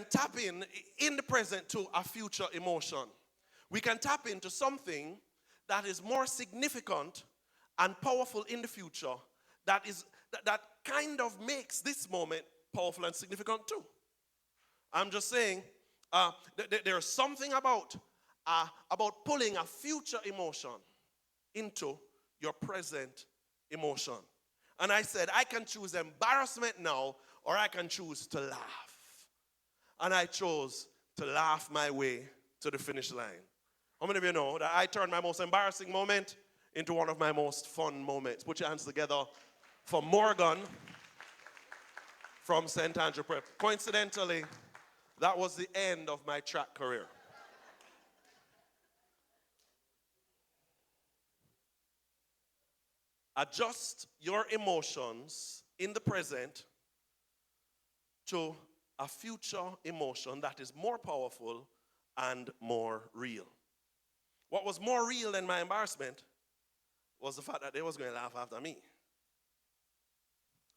tap in the present to a future emotion. We can tap into something that is more significant and powerful in the future, that kind of makes this moment powerful and significant too. I'm just saying, there's something about pulling a future emotion into your present emotion. And I said, I can choose embarrassment now, or I can choose to laugh. And I chose to laugh my way to the finish line. How many of you know that I turned my most embarrassing moment into one of my most fun moments? Put your hands together for Morgan from St. Andrew Prep. Coincidentally, that was the end of my track career. Adjust your emotions in the present to a future emotion that is more powerful and more real. What was more real than my embarrassment was the fact that they was going to laugh after me.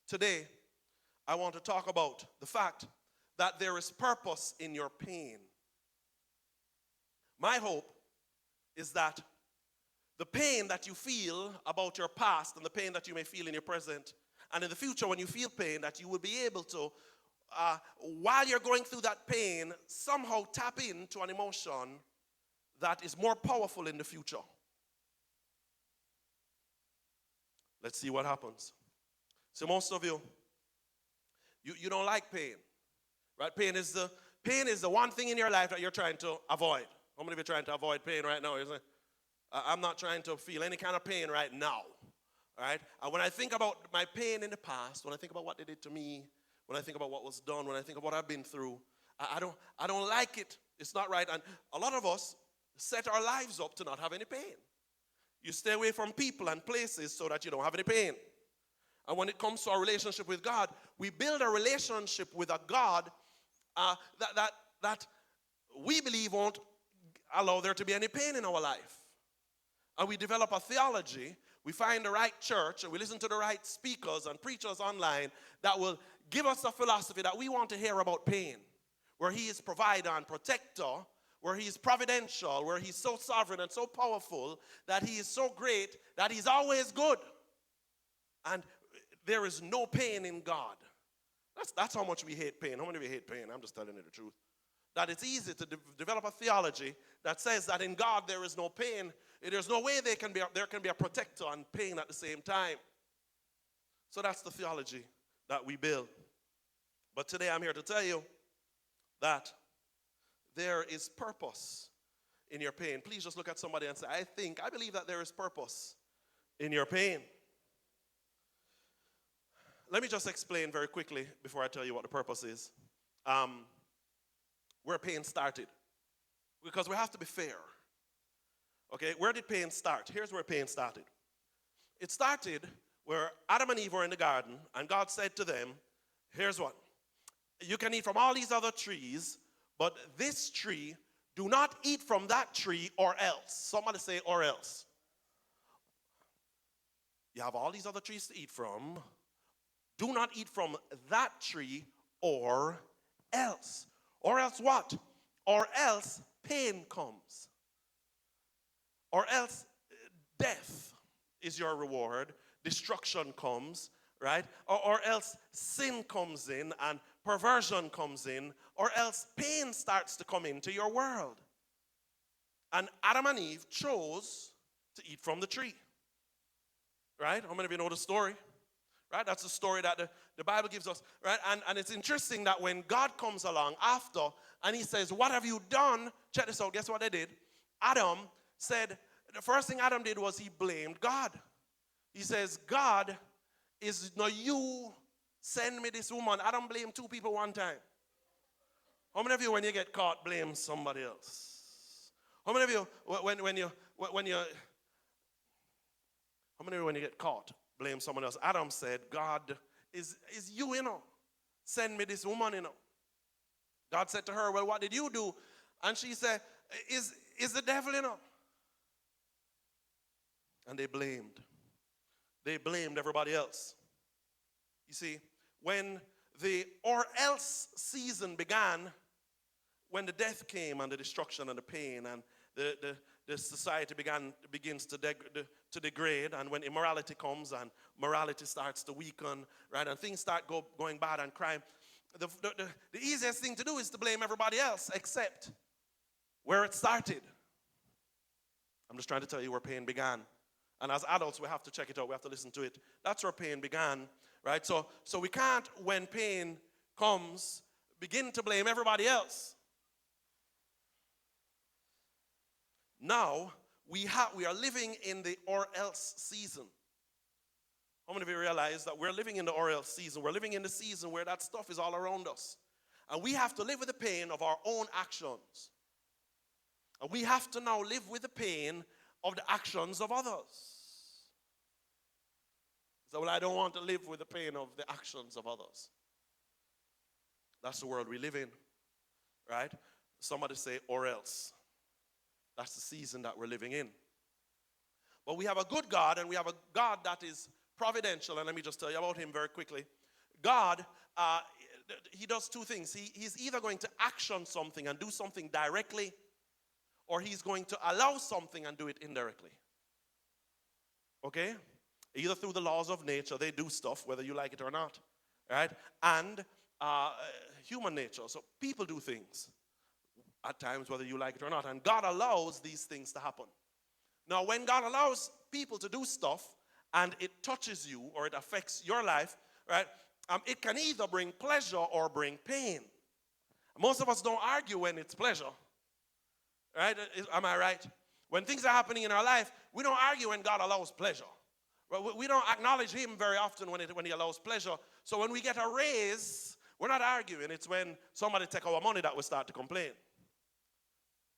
Today, I want to talk about the fact that there is purpose in your pain. My hope is that the pain that you feel about your past and the pain that you may feel in your present and in the future when you feel pain, that you will be able to, while you're going through that pain, somehow tap into an emotion that is more powerful in the future. Let's see what happens. So most of you don't like pain, right? Pain is the one thing in your life that you're trying to avoid. How many of you are trying to avoid pain right now? I'm not trying to feel any kind of pain right now, all right? And when I think about my pain in the past, when I think about what they did to me, when I think about what was done, when I think of what I've been through, I don't like it. It's not right. And a lot of us set our lives up to not have any pain. You stay away from people and places so that you don't have any pain. And when it comes to our relationship with God, we build a relationship with a God that we believe won't allow there to be any pain in our life. And we develop a theology, we find the right church, and we listen to the right speakers and preachers online that will give us a philosophy that we want to hear about pain, where he is provider and protector, where he is providential, where he's so sovereign and so powerful, that he is so great, that he's always good. And there is no pain in God. That's how much we hate pain. How many of you hate pain? I'm just telling you the truth. That it's easy to develop a theology that says that in God there is no pain. There's no way there can be a protector and pain at the same time. So that's the theology that we build. But today I'm here to tell you that there is purpose in your pain. Please just look at somebody and say, I believe that there is purpose in your pain. Let me just explain very quickly before I tell you what the purpose is. Where pain started. Because we have to be fair. Okay, where did pain start? Here's where pain started. It started where Adam and Eve were in the garden, and God said to them, here's what. You can eat from all these other trees, but this tree, do not eat from that tree or else. Somebody say or else. You have all these other trees to eat from. Do not eat from that tree or else. Or else what? Or else pain comes. Or else death is your reward. Destruction comes, right? Or else sin comes in and perversion comes in. Or else pain starts to come into your world. And Adam and Eve chose to eat from the tree. Right? How many of you know the story? Right? That's the story that the Bible gives us. Right? And it's interesting that when God comes along after and he says, what have you done? Check this out. Guess what they did? Adam said, the first thing Adam did was he blamed God. He says, God, is not you send me this woman. Adam blamed two people one time. How many of you, when you get caught, blame somebody else? How many of you, when you get caught, blame someone else? Adam said, God, is you, send me this woman, God said to her, well, what did you do? And she said, is the devil, And they blamed. They blamed everybody else. You see, when the or else season began, when the death came and the destruction and the pain and the society begins to degrade, and when immorality comes and morality starts to weaken, right, and things start going bad and crime, the easiest thing to do is to blame everybody else except where it started. I'm just trying to tell you where pain began. And as adults, we have to check it out. We have to listen to it. That's where pain began, right? So we can't, when pain comes, begin to blame everybody else. Now, we are living in the or else season. How many of you realize that we're living in the or else season? We're living in the season where that stuff is all around us. And we have to live with the pain of our own actions. And we have to now live with the pain of the actions of others. So, well, I don't want to live with the pain of the actions of others. That's the world we live in, right? Somebody say, or else. That's the season that we're living in. But we have a good God, and we have a God that is providential, and let me just tell you about him very quickly. God, he does two things. He's either going to action something and do something directly, or he's going to allow something and do it indirectly. Okay? Either through the laws of nature, they do stuff, whether you like it or not. Right? And human nature. So people do things at times, whether you like it or not. And God allows these things to happen. Now, when God allows people to do stuff, and it touches you or it affects your life, right, it can either bring pleasure or bring pain. Most of us don't argue when it's pleasure, right? Am I right? When things are happening in our life, we don't argue when God allows pleasure. We don't acknowledge him very often when he allows pleasure. So when we get a raise, we're not arguing. It's when somebody take our money that we start to complain,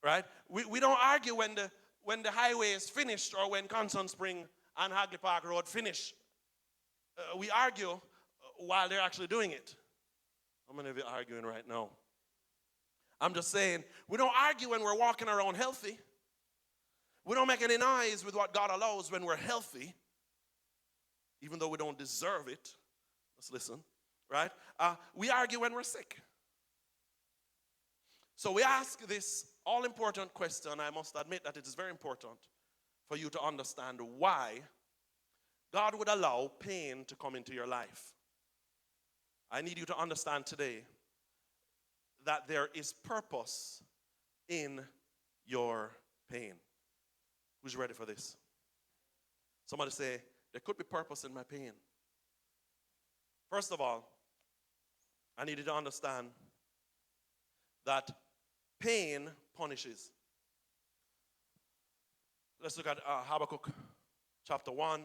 right? We don't argue when the highway is finished or when Constant Spring and Hagley Park Road finish. We argue while they're actually doing it. How many of you are arguing right now? I'm just saying, we don't argue when we're walking around healthy. We don't make any noise with what God allows when we're healthy, even though we don't deserve it. Let's listen, right? We argue when we're sick. So we ask this all-important question. I must admit that it is very important for you to understand why God would allow pain to come into your life. I need you to understand today that there is purpose in your pain. Who's ready for this? Somebody say, there could be purpose in my pain. First of all, I need you to understand that pain punishes. Let's look at Habakkuk chapter 1.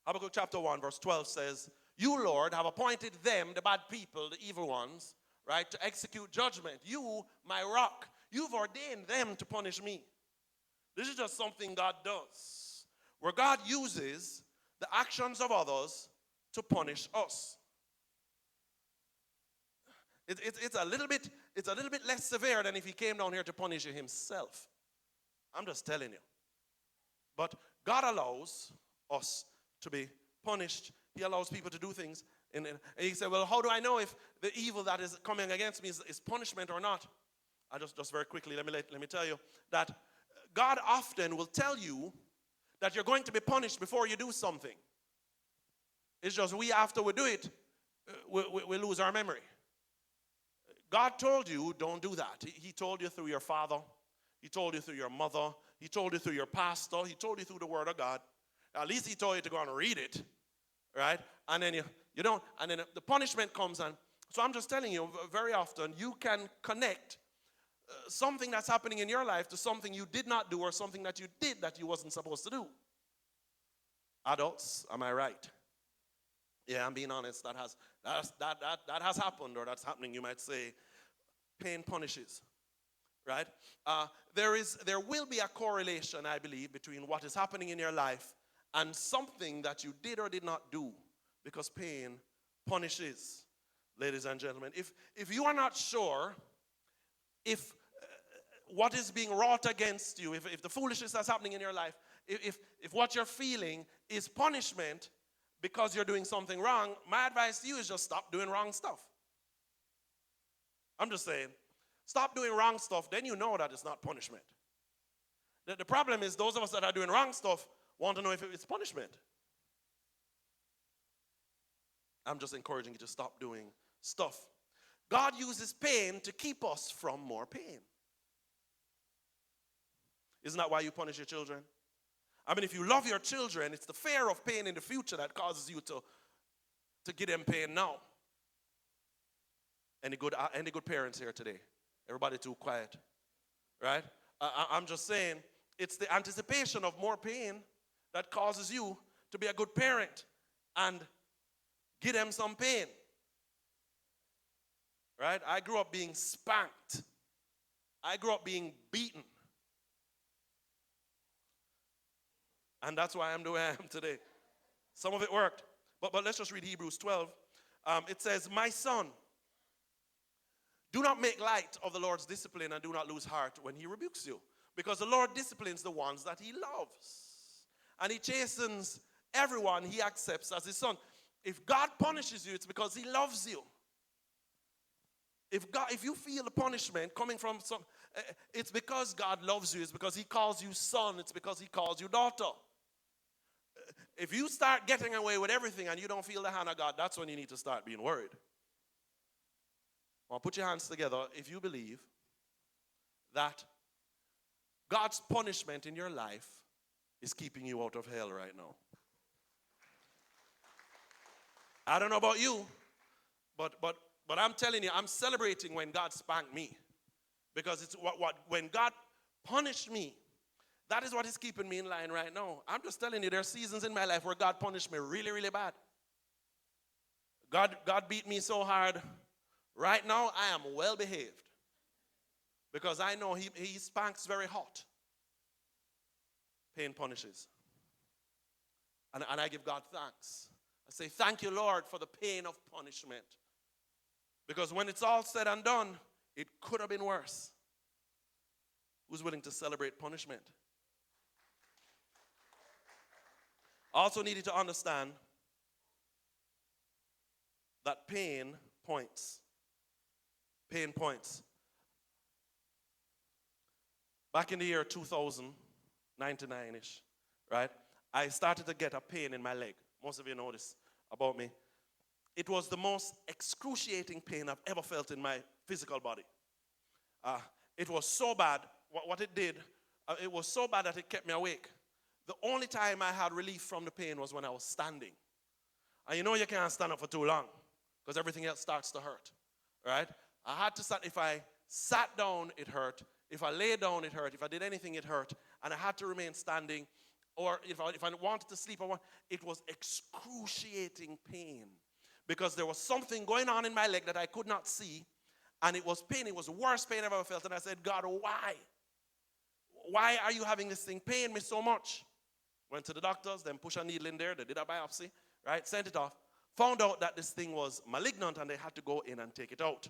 Habakkuk chapter 1 verse 12 says, you, Lord, have appointed them, the bad people, the evil ones, right, to execute judgment. You, my rock, you've ordained them to punish me. This is just something God does, where God uses the actions of others to punish us. It's a little bit less severe than if he came down here to punish you himself. I'm just telling you. But God allows us to be punished. He allows people to do things. And he said, well, how do I know if the evil that is coming against me is punishment or not? I just very quickly, let me tell you that God often will tell you that you're going to be punished before you do something. It's just after we do it, we lose our memory. God told you, don't do that. He told you through your father. He told you through your mother. He told you through your pastor. He told you through the word of God. At least he told you to go and read it, right? And then you don't, and then the punishment comes. And so I'm just telling you, very often you can connect something that's happening in your life to something you did not do or something that you did that you wasn't supposed to do. Adults, am I right? Yeah, I'm being honest. That has happened, or that's happening, you might say. Pain punishes, right? There will be a correlation, I believe, between what is happening in your life and something that you did or did not do, because pain punishes, ladies and gentlemen. If you are not sure if what is being wrought against you, if the foolishness that's happening in your life, if what you're feeling is punishment because you're doing something wrong, my advice to you is just stop doing wrong stuff. I'm just saying, stop doing wrong stuff, then you know that it's not punishment. The problem is those of us that are doing wrong stuff want to know if it's punishment. I'm just encouraging you to stop doing stuff. God uses pain to keep us from more pain. Isn't that why you punish your children? I mean, if you love your children, it's the fear of pain in the future that causes you to give them pain now. Any good parents here today? Everybody too quiet, right? I'm just saying, it's the anticipation of more pain that causes you to be a good parent and give them some pain, right? I grew up being spanked. I grew up being beaten. And that's why I'm the way I am today. Some of it worked. But let's just read Hebrews 12. It says, my son, do not make light of the Lord's discipline and do not lose heart when he rebukes you. Because the Lord disciplines the ones that he loves. And he chastens everyone he accepts as his son. If God punishes you, it's because he loves you. If you feel the punishment coming from it's because God loves you. It's because he calls you son. It's because he calls you daughter. If you start getting away with everything and you don't feel the hand of God, that's when you need to start being worried. Well, put your hands together if you believe that God's punishment in your life is keeping you out of hell right now. I don't know about you, but I'm telling you, I'm celebrating when God spanked me. Because it's when God punished me, that is what is keeping me in line right now. I'm just telling you, there are seasons in my life where God punished me really, really bad. God beat me so hard. Right now, I am well behaved. Because I know he spanks very hot. Pain punishes. And I give God thanks. I say, thank you, Lord, for the pain of punishment. Because when it's all said and done, it could have been worse. Who's willing to celebrate punishment? Also needed to understand that pain points. Pain points. Back in the year 2099-ish, right? I started to get a pain in my leg. Most of you know this about me. It was the most excruciating pain I've ever felt in my physical body. It was so bad, what it did, it was so bad that it kept me awake. The only time I had relief from the pain was when I was standing. And you know you can't stand up for too long because everything else starts to hurt, right? I had to stand. If I sat down, it hurt. If I lay down, it hurt. If I did anything, it hurt. And I had to remain standing. Or if I wanted to sleep, it was excruciating pain. Because there was something going on in my leg that I could not see. And it was pain. It was the worst pain I've ever felt. And I said, God, why? Why are you having this thing pain me so much? Went to the doctors, then pushed a needle in there. They did a biopsy, right? Sent it off. Found out that this thing was malignant and they had to go in and take it out.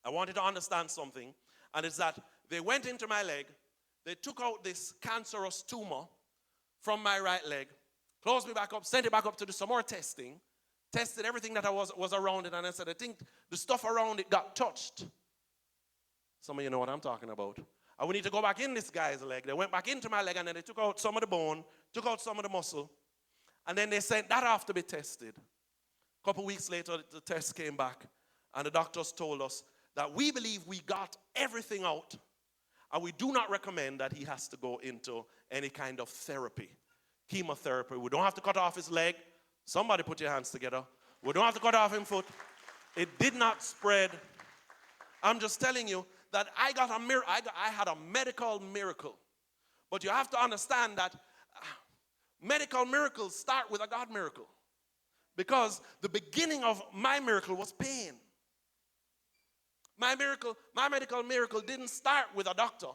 I wanted to understand something. And it's that they went into my leg. They took out this cancerous tumor from my right leg. Closed me back up. Sent it back up to do some more testing. Tested everything that was around it. And I said, I think the stuff around it got touched. Some of you know what I'm talking about. And we need to go back in this guy's leg. They went back into my leg and then they took out some of the bone, took out some of the muscle. And then they sent that off to be tested. A couple weeks later, the test came back. And the doctors told us that we believe we got everything out. And we do not recommend that he has to go into any kind of therapy. Chemotherapy. We don't have to cut off his leg. Somebody put your hands together. We don't have to cut off his foot. It did not spread. I'm just telling you that I had a medical miracle. But you have to understand that medical miracles start with a God miracle. Because the beginning of my miracle was pain. My medical miracle didn't start with a doctor.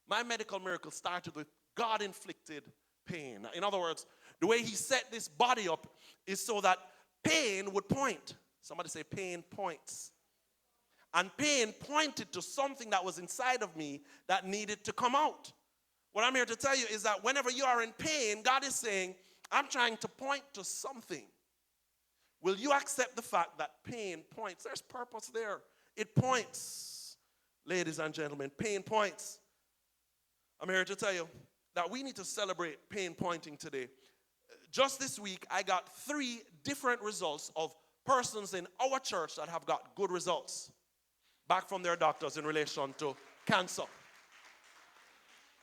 My medical miracle started with God-inflicted pain. In other words, the way he set this body up is so that pain would point. Somebody say pain points. And pain pointed to something that was inside of me that needed to come out. What I'm here to tell you is that whenever you are in pain, God is saying, I'm trying to point to something. Will you accept the fact that pain points? There's purpose there. It points. Ladies and gentlemen, pain points. I'm here to tell you that we need to celebrate pain pointing today. Just this week, I got 3 different results of persons in our church that have got good results back from their doctors in relation to cancer.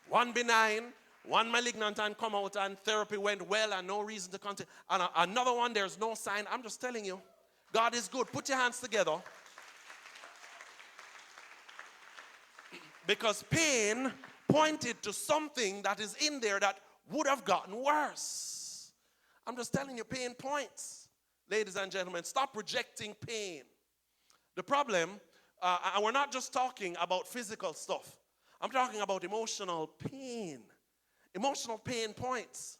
One benign, one malignant and come out and therapy went well and no reason to continue. And another one, there's no sign. I'm just telling you, God is good. Put your hands together. Because pain pointed to something that is in there that would have gotten worse. I'm just telling you, pain points. Ladies and gentlemen, stop rejecting pain. The problem, and we're not just talking about physical stuff. I'm talking about emotional pain. Emotional pain points.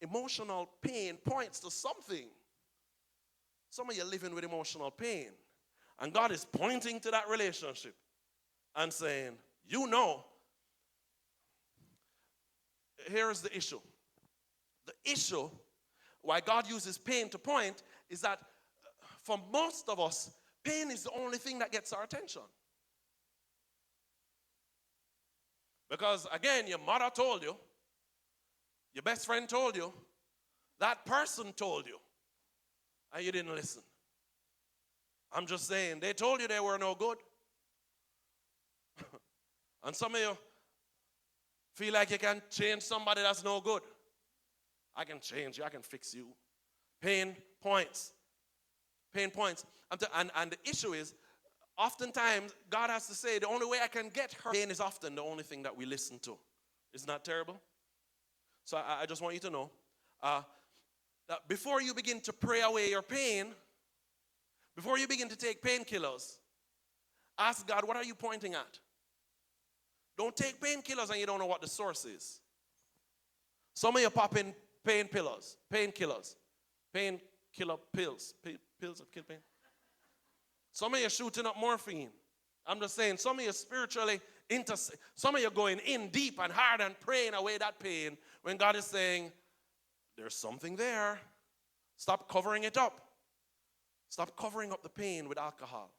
Emotional pain points to something. Some of you are living with emotional pain. And God is pointing to that relationship and saying, you know, here's the issue. The issue, why God uses pain to point, is that for most of us, pain is the only thing that gets our attention. Because, again, your mother told you, your best friend told you, that person told you, and you didn't listen. I'm just saying, they told you they were no good. And some of you feel like you can change somebody that's no good. I can change you, I can fix you. Pain points. Pain points. And the issue is, oftentimes, God has to say, the only way I can get her pain is often the only thing that we listen to. Isn't that terrible? So I just want you to know that before you begin to pray away your pain, before you begin to take painkillers, ask God, what are you pointing at? Don't take painkillers and you don't know what the source is. Some of you popping painkillers, painkiller pills, pills that kill pain. Some of you shooting up morphine. I'm just saying, some of you spiritually, some of you going in deep and hard and praying away that pain when God is saying, there's something there. Stop covering it up. Stop covering up the pain with alcohol.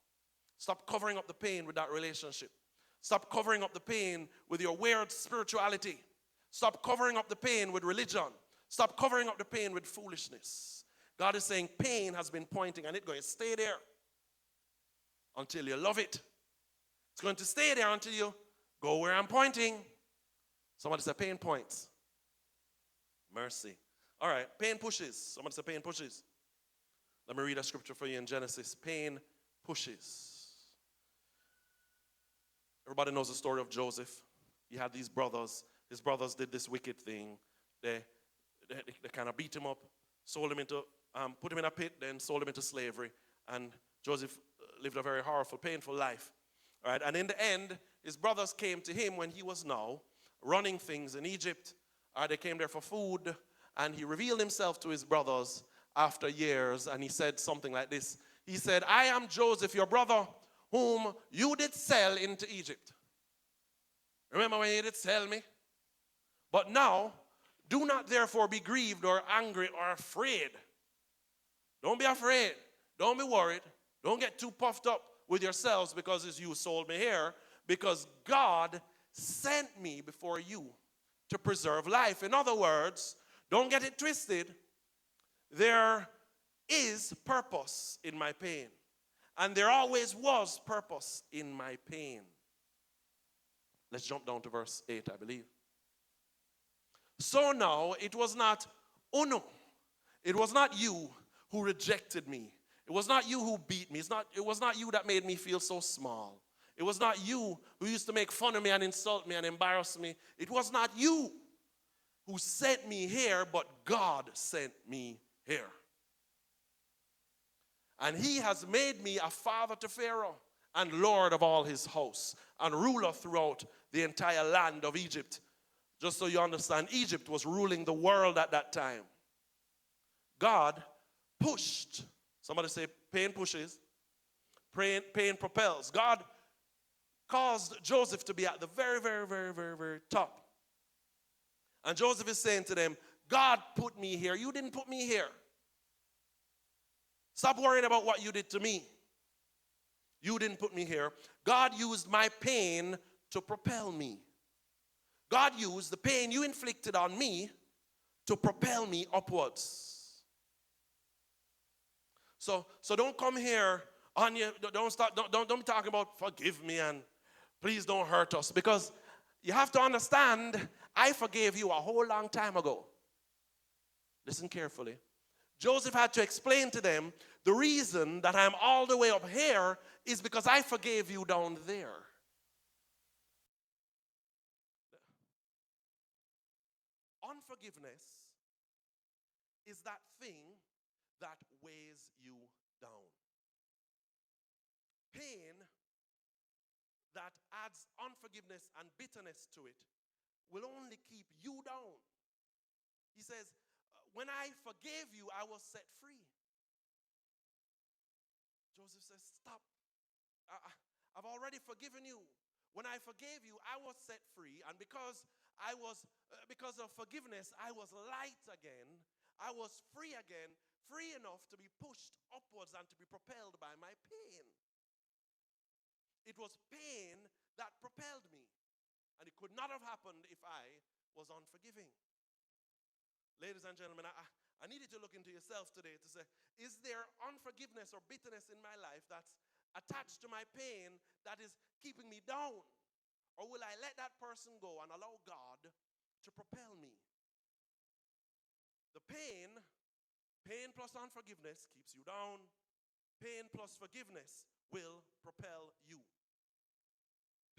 Stop covering up the pain with that relationship. Stop covering up the pain with your weird spirituality. Stop covering up the pain with religion. Stop covering up the pain with foolishness. God is saying pain has been pointing and it's going to stay there until you love it. It's going to stay there until you go where I'm pointing. Somebody say pain points. Mercy. All right, pain pushes. Somebody say pain pushes. Let me read a scripture for you in Genesis. Pain pushes. Everybody knows the story of Joseph. He had these brothers. His brothers did this wicked thing. They kind of beat him up, sold him into, put him in a pit, then sold him into slavery. And Joseph lived a very horrible, painful life. All right, and in the end, his brothers came to him when he was now running things in Egypt. They came there for food, and he revealed himself to his brothers after years, and he said something like this. He said, I am Joseph, your brother, whom you did sell into Egypt. Remember when you did sell me? But now, do not therefore be grieved or angry or afraid. Don't be afraid. Don't be worried. Don't get too puffed up with yourselves because it's you sold me here. Because God sent me before you to preserve life. In other words, don't get it twisted. There is purpose in my pain. And there always was purpose in my pain. Let's jump down to verse 8, I believe. So now it was not Uno. It was not you who rejected me. It was not you who beat me. It was not you that made me feel so small. It was not you who used to make fun of me and insult me and embarrass me. It was not you who sent me here, but God sent me here. And he has made me a father to Pharaoh and Lord of all his hosts and ruler throughout the entire land of Egypt. Just so you understand, Egypt was ruling the world at that time. God pushed. Somebody say pain pushes. Pain propels. God caused Joseph to be at the very, very, very, very, very top. And Joseph is saying to them, God put me here. You didn't put me here. Stop worrying about what you did to me. You didn't put me here. God used my pain to propel me. God used the pain you inflicted on me to propel me upwards. So don't come here on you. Don't be talking about forgive me and please don't hurt us, because you have to understand I forgave you a whole long time ago. Listen carefully. Joseph had to explain to them the reason that I'm all the way up here is because I forgave you down there. Unforgiveness is that thing that weighs you down. Pain that adds unforgiveness and bitterness to it will only keep you down. He says, when I forgave you, I was set free. Joseph says, stop. I've already forgiven you. When I forgave you, I was set free. And because of forgiveness, I was light again. I was free again, free enough to be pushed upwards and to be propelled by my pain. It was pain that propelled me. And it could not have happened if I was unforgiving. Ladies and gentlemen, I need you to look into yourself today to say, is there unforgiveness or bitterness in my life that's attached to my pain that is keeping me down? Or will I let that person go and allow God to propel me? The pain Pain plus unforgiveness keeps you down. Pain plus forgiveness will propel you.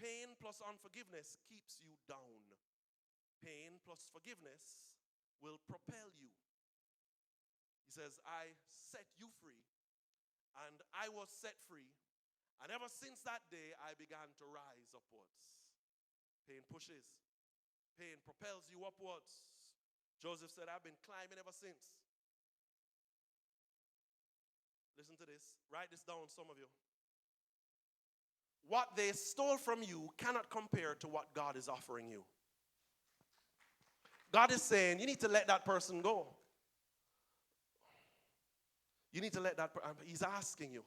Pain plus unforgiveness keeps you down. Pain plus forgiveness will propel you. He says, I set you free, and I was set free. And ever since that day, I began to rise upwards. Pain pushes. Pain propels you upwards. Joseph said, I've been climbing ever since. Listen to this. Write this down, some of you. What they stole from you cannot compare to what God is offering you. God is saying, you need to let that person go. You need to let that person, he's asking you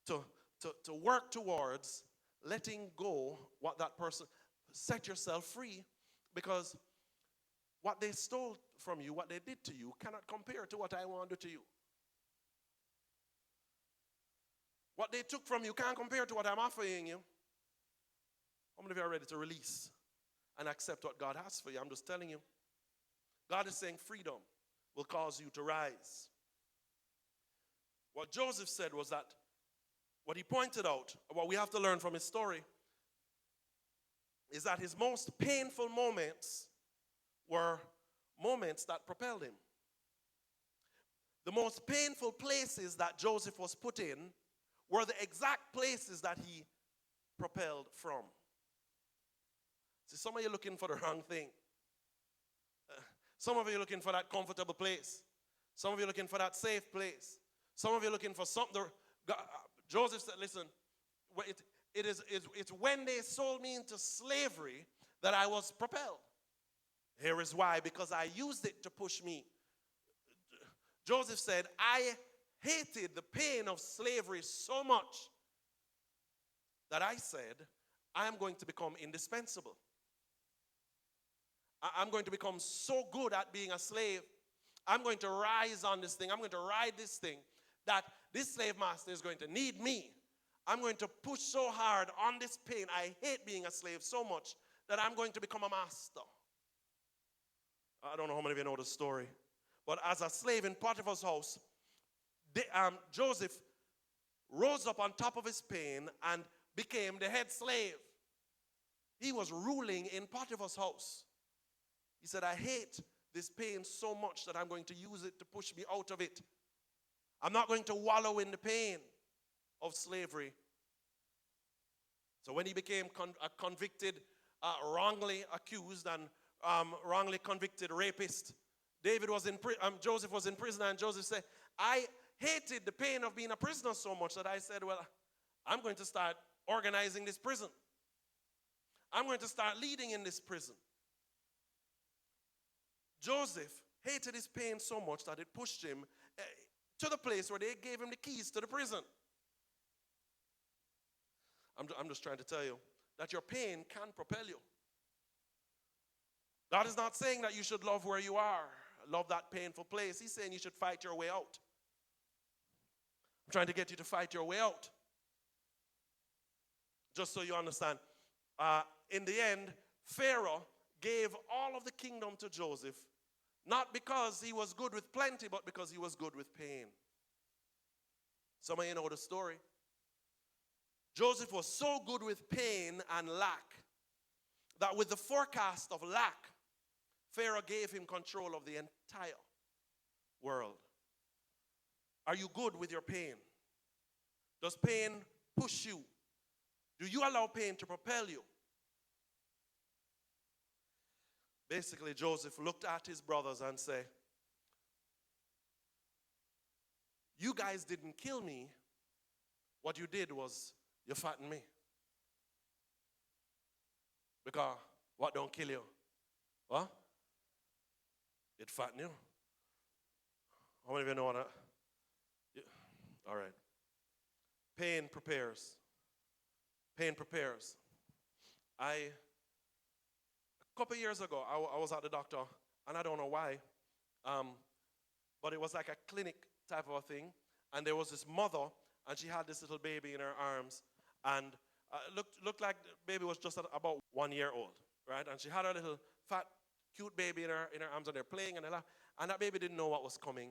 to work towards letting go what that person, set yourself free, because what they stole from you, what they did to you, cannot compare to what I want to do to you. What they took from you can't compare to what I'm offering you. How many of you are ready to release and accept what God has for you? I'm just telling you. God is saying freedom will cause you to rise. What Joseph said was that, what he pointed out, what we have to learn from his story, is that his most painful moments were moments that propelled him. The most painful places that Joseph was put in were the exact places that he propelled from. See, some of you are looking for the wrong thing. Some of you are looking for that comfortable place. Some of you are looking for that safe place. Some of you are looking for something. Joseph said, listen, it's when they sold me into slavery that I was propelled. Here is why, because I used it to push me. Joseph said, I hated the pain of slavery so much that I said, I am going to become indispensable. I'm going to become so good at being a slave. I'm going to rise on this thing. I'm going to ride this thing that this slave master is going to need me. I'm going to push so hard on this pain. I hate being a slave so much that I'm going to become a master. I don't know how many of you know the story. But as a slave in Potiphar's house, Joseph rose up on top of his pain and became the head slave. He was ruling in Potiphar's house. He said, I hate this pain so much that I'm going to use it to push me out of it. I'm not going to wallow in the pain of slavery. So when he became a convicted, wrongly accused and wrongly convicted rapist, Joseph was in prison, and Joseph said, I hated the pain of being a prisoner so much that I said, well, I'm going to start organizing this prison. I'm going to start leading in this prison. Joseph hated his pain so much that it pushed him to the place where they gave him the keys to the prison. I'm just trying to tell you that your pain can propel you. God is not saying that you should love where you are, love that painful place. He's saying you should fight your way out. I'm trying to get you to fight your way out. Just so you understand, in the end, Pharaoh gave all of the kingdom to Joseph, not because he was good with plenty, but because he was good with pain. Some of you know the story. Joseph was so good with pain and lack that with the forecast of lack, Pharaoh gave him control of the entire world. Are you good with your pain? Does pain push you? Do you allow pain to propel you? Basically, Joseph looked at his brothers and said, you guys didn't kill me. What you did was you fattened me. Because what don't kill you? What? It fatten you. How many of you know that? Yeah. All right. Pain prepares. Pain prepares. A couple years ago, I was at the doctor, and I don't know why, but it was like a clinic type of a thing, and there was this mother, and she had this little baby in her arms, and looked like the baby was just about 1 year old, right? And she had a little fat, cute baby in her arms, and they're playing, and that baby didn't know what was coming.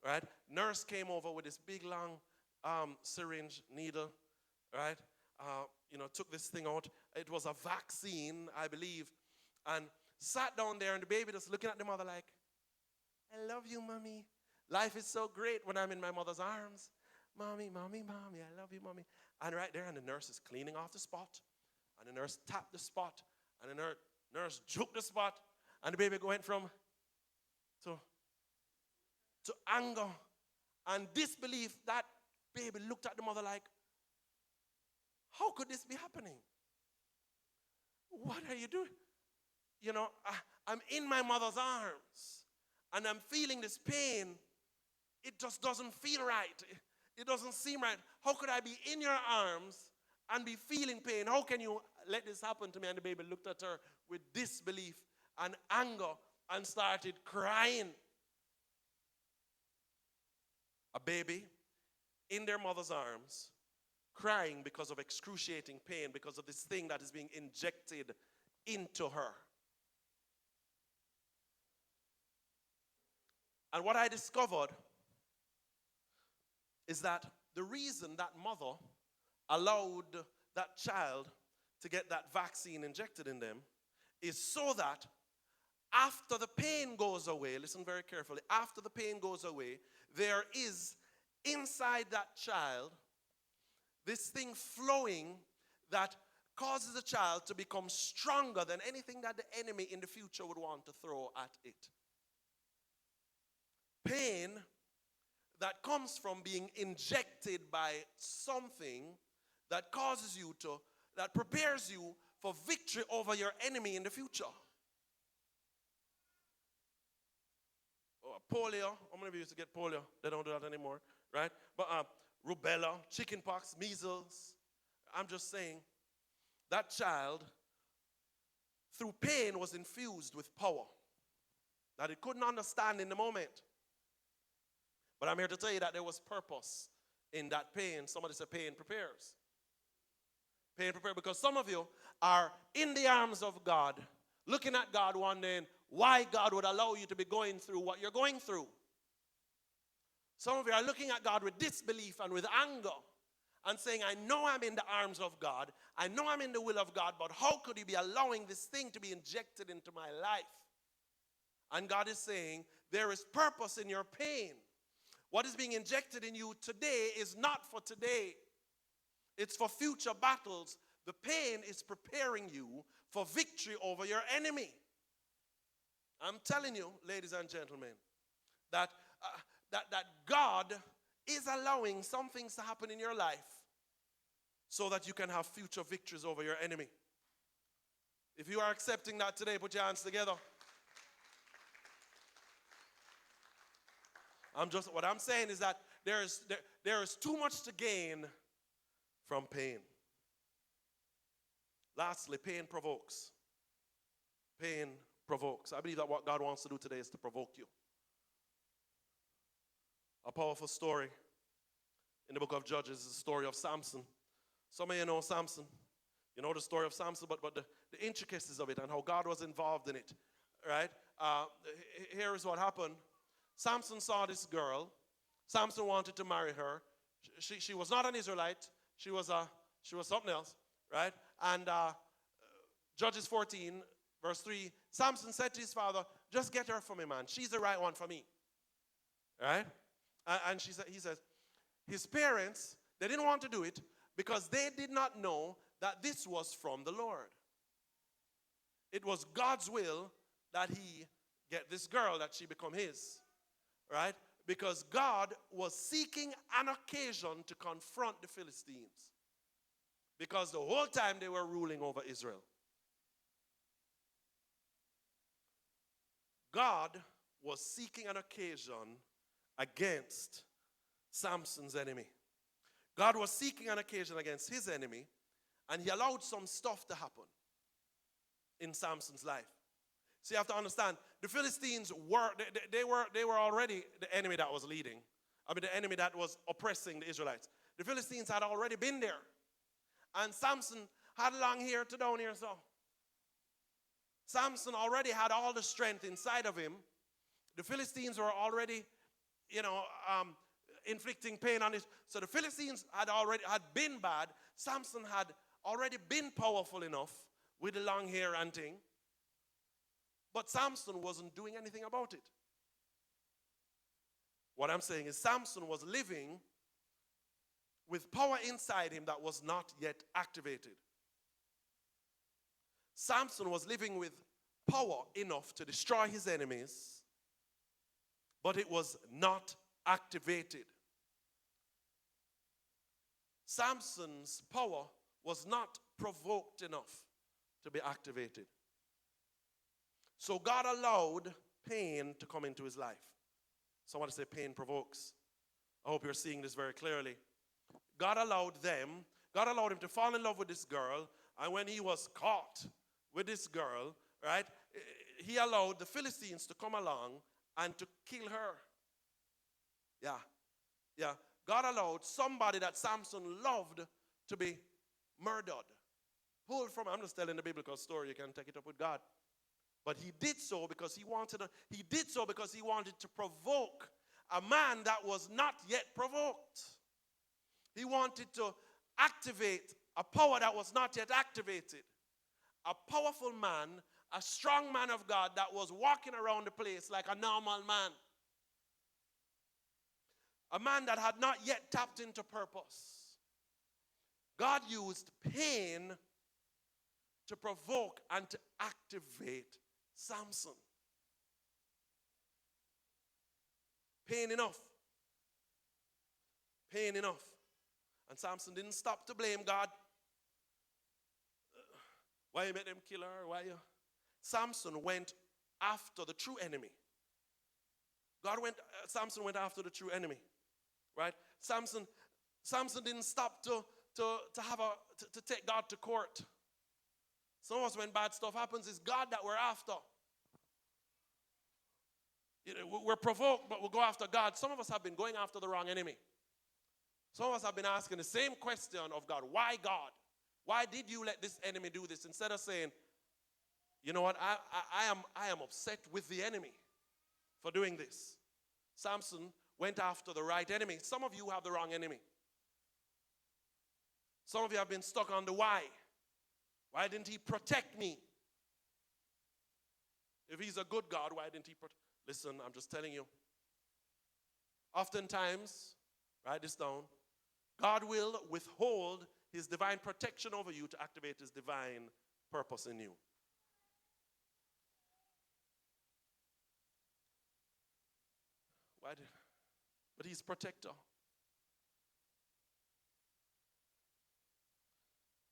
right? Nurse came over with this big long syringe needle, right? Took this thing out. It was a vaccine, I believe, and sat down there, and the baby just looking at the mother like, I love you, mommy. Life is so great when I'm in my mother's arms. Mommy, mommy, mommy, I love you, mommy. And right there, and the nurse is cleaning off the spot, and the nurse tapped the spot, and the nurse juked the spot, and the baby went from to anger and disbelief. That baby looked at the mother like, how could this be happening? What are you doing? I'm in my mother's arms, and I'm feeling this pain. It just doesn't feel right. It doesn't seem right. How could I be in your arms and be feeling pain? How can you let this happen to me? And the baby looked at her with disbelief and anger and started crying. A baby in their mother's arms, crying because of excruciating pain, because of this thing that is being injected into her. And what I discovered is that the reason that mother allowed that child to get that vaccine injected in them is so that after the pain goes away, listen very carefully, after the pain goes away, there is inside that child this thing flowing that causes the child to become stronger than anything that the enemy in the future would want to throw at it. Pain that comes from being injected by something that causes you to, that prepares you for victory over your enemy in the future. Polio, how many of you used to get polio? They don't do that anymore, right? But rubella, chickenpox, measles. I'm just saying, that child, through pain, was infused with power that it couldn't understand in the moment. But I'm here to tell you that there was purpose in that pain. Somebody said pain prepares. Pain prepares, because some of you are in the arms of God, looking at God wondering why God would allow you to be going through what you're going through. Some of you are looking at God with disbelief and with anger and saying, I know I'm in the arms of God. I know I'm in the will of God, but how could he be allowing this thing to be injected into my life? And God is saying, there is purpose in your pain. What is being injected in you today is not for today. It's for future battles. The pain is preparing you for victory over your enemy. I'm telling you, ladies and gentlemen, that God is allowing some things to happen in your life so that you can have future victories over your enemy. If you are accepting that today, put your hands together. What I'm saying is that there is too much to gain from pain. Lastly, pain provokes. Pain provokes. I believe that what God wants to do today is to provoke you. A powerful story in the book of Judges is the story of Samson. Some of you know Samson. You know the story of Samson, but the intricacies of it and how God was involved in it. Right? Here is what happened. Samson saw this girl. Samson wanted to marry her. She was not an Israelite. She was something else, right? And Judges 14, verse 3, Samson said to his father, just get her for me, man. She's the right one for me, right? And he says, his parents, they didn't want to do it because they did not know that this was from the Lord. It was God's will that he get this girl, that she become his. Right? Because God was seeking an occasion to confront the Philistines. Because the whole time they were ruling over Israel. God was seeking an occasion against Samson's enemy. God was seeking an occasion against his enemy, and he allowed some stuff to happen in Samson's life. So you have to understand, the Philistines they were already the enemy that was leading. I mean, the enemy that was oppressing the Israelites. The Philistines had already been there. And Samson had long hair to down here, so. Samson already had all the strength inside of him. The Philistines were already inflicting pain on it. So the Philistines had been bad. Samson had already been powerful enough with the long hair and thing. But Samson wasn't doing anything about it. What I'm saying is Samson was living with power inside him that was not yet activated. Samson was living with power enough to destroy his enemies, but it was not activated. Samson's power was not provoked enough to be activated. So God allowed pain to come into his life. Somebody say pain provokes. I hope you're seeing this very clearly. God allowed him to fall in love with this girl, and when he was caught with this girl, right, he allowed the Philistines to come along and to kill her. Yeah. God allowed somebody that Samson loved to be murdered. Pulled from, I'm just telling the biblical story, you can take it up with God. But he did so because he wanted to provoke a man that was not yet provoked. He wanted to activate a power that was not yet activated. A powerful man, a strong man of God that was walking around the place like a normal man. A man that had not yet tapped into purpose. God used pain to provoke and to activate Samson. Pain enough. Pain enough. And Samson didn't stop to blame God. Why you made them kill her? Why you? Samson went after the true enemy. Samson went after the true enemy. Right? Samson didn't stop to take God to court. Some of us, when bad stuff happens, it's God that we're after. We're provoked, but we'll go after God. Some of us have been going after the wrong enemy. Some of us have been asking the same question of God. Why God? Why did you let this enemy do this? Instead of saying, you know what, I am upset with the enemy for doing this. Samson went after the right enemy. Some of you have the wrong enemy. Some of you have been stuck on the why. Why didn't he protect me? If he's a good God, why didn't he protect? Listen, I'm just telling you. Oftentimes, write this down, God will withhold his divine protection over you to activate his divine purpose in you. But he's protector.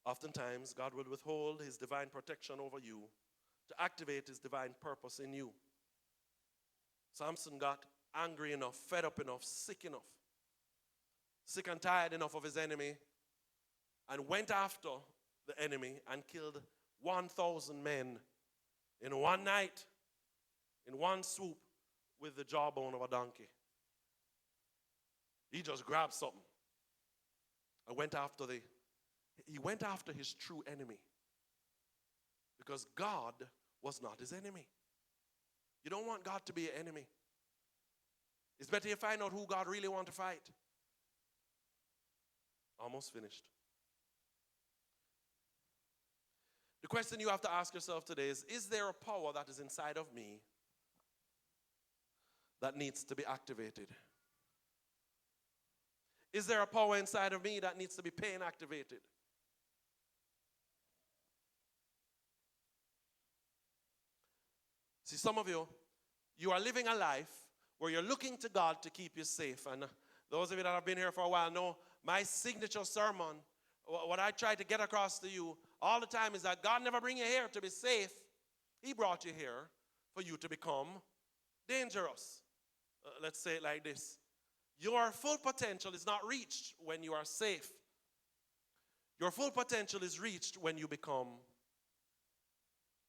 Oftentimes, God will withhold his divine protection over you to activate his divine purpose in you. Samson got angry enough, fed up enough, sick and tired enough of his enemy, and went after the enemy and killed 1,000 men in one night, in one swoop, with the jawbone of a donkey. He just grabbed something and went after his true enemy, because God was not his enemy. You don't want God to be your enemy. It's better you find out who God really wants to fight. Almost finished. The question you have to ask yourself today is there a power that is inside of me that needs to be activated? Is there a power inside of me that needs to be pain activated? See, some of you are living a life where you're looking to God to keep you safe. And those of you that have been here for a while know my signature sermon, what I try to get across to you all the time is that God never bring you here to be safe. He brought you here for you to become dangerous. Let's say it like this. Your full potential is not reached when you are safe. Your full potential is reached when you become.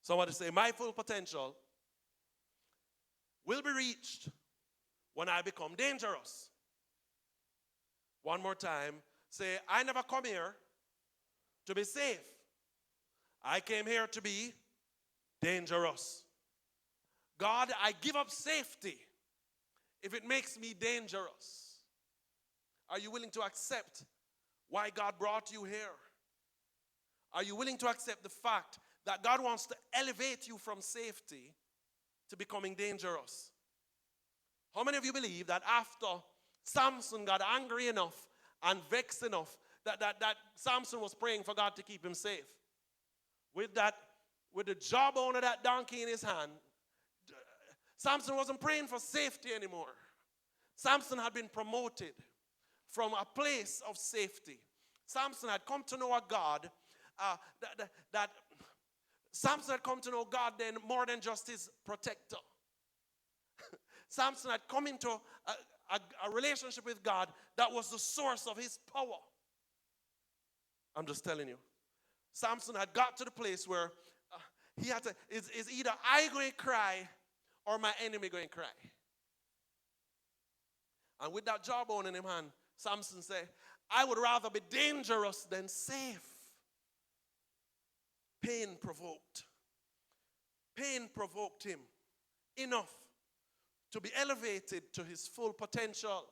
Somebody say, my full potential will be reached when I become dangerous. One more time. Say, I never come here to be safe. I came here to be dangerous. God, I give up safety if it makes me dangerous? Are you willing to accept why God brought you here? Are you willing to accept the fact that God wants to elevate you from safety to becoming dangerous? How many of you believe that after Samson got angry enough and vexed enough that Samson was praying for God to keep him safe? With the jawbone of that donkey in his hand, Samson wasn't praying for safety anymore. Samson had been promoted from a place of safety. Samson had come to know a God Samson had come to know God then more than just his protector. Samson had come into a relationship with God that was the source of his power. I'm just telling you. Samson had got to the place where he had to, is either I going to cry or my enemy going to cry. And with that jawbone in his hand, Samson said, I would rather be dangerous than safe. Pain provoked him enough to be elevated to his full potential.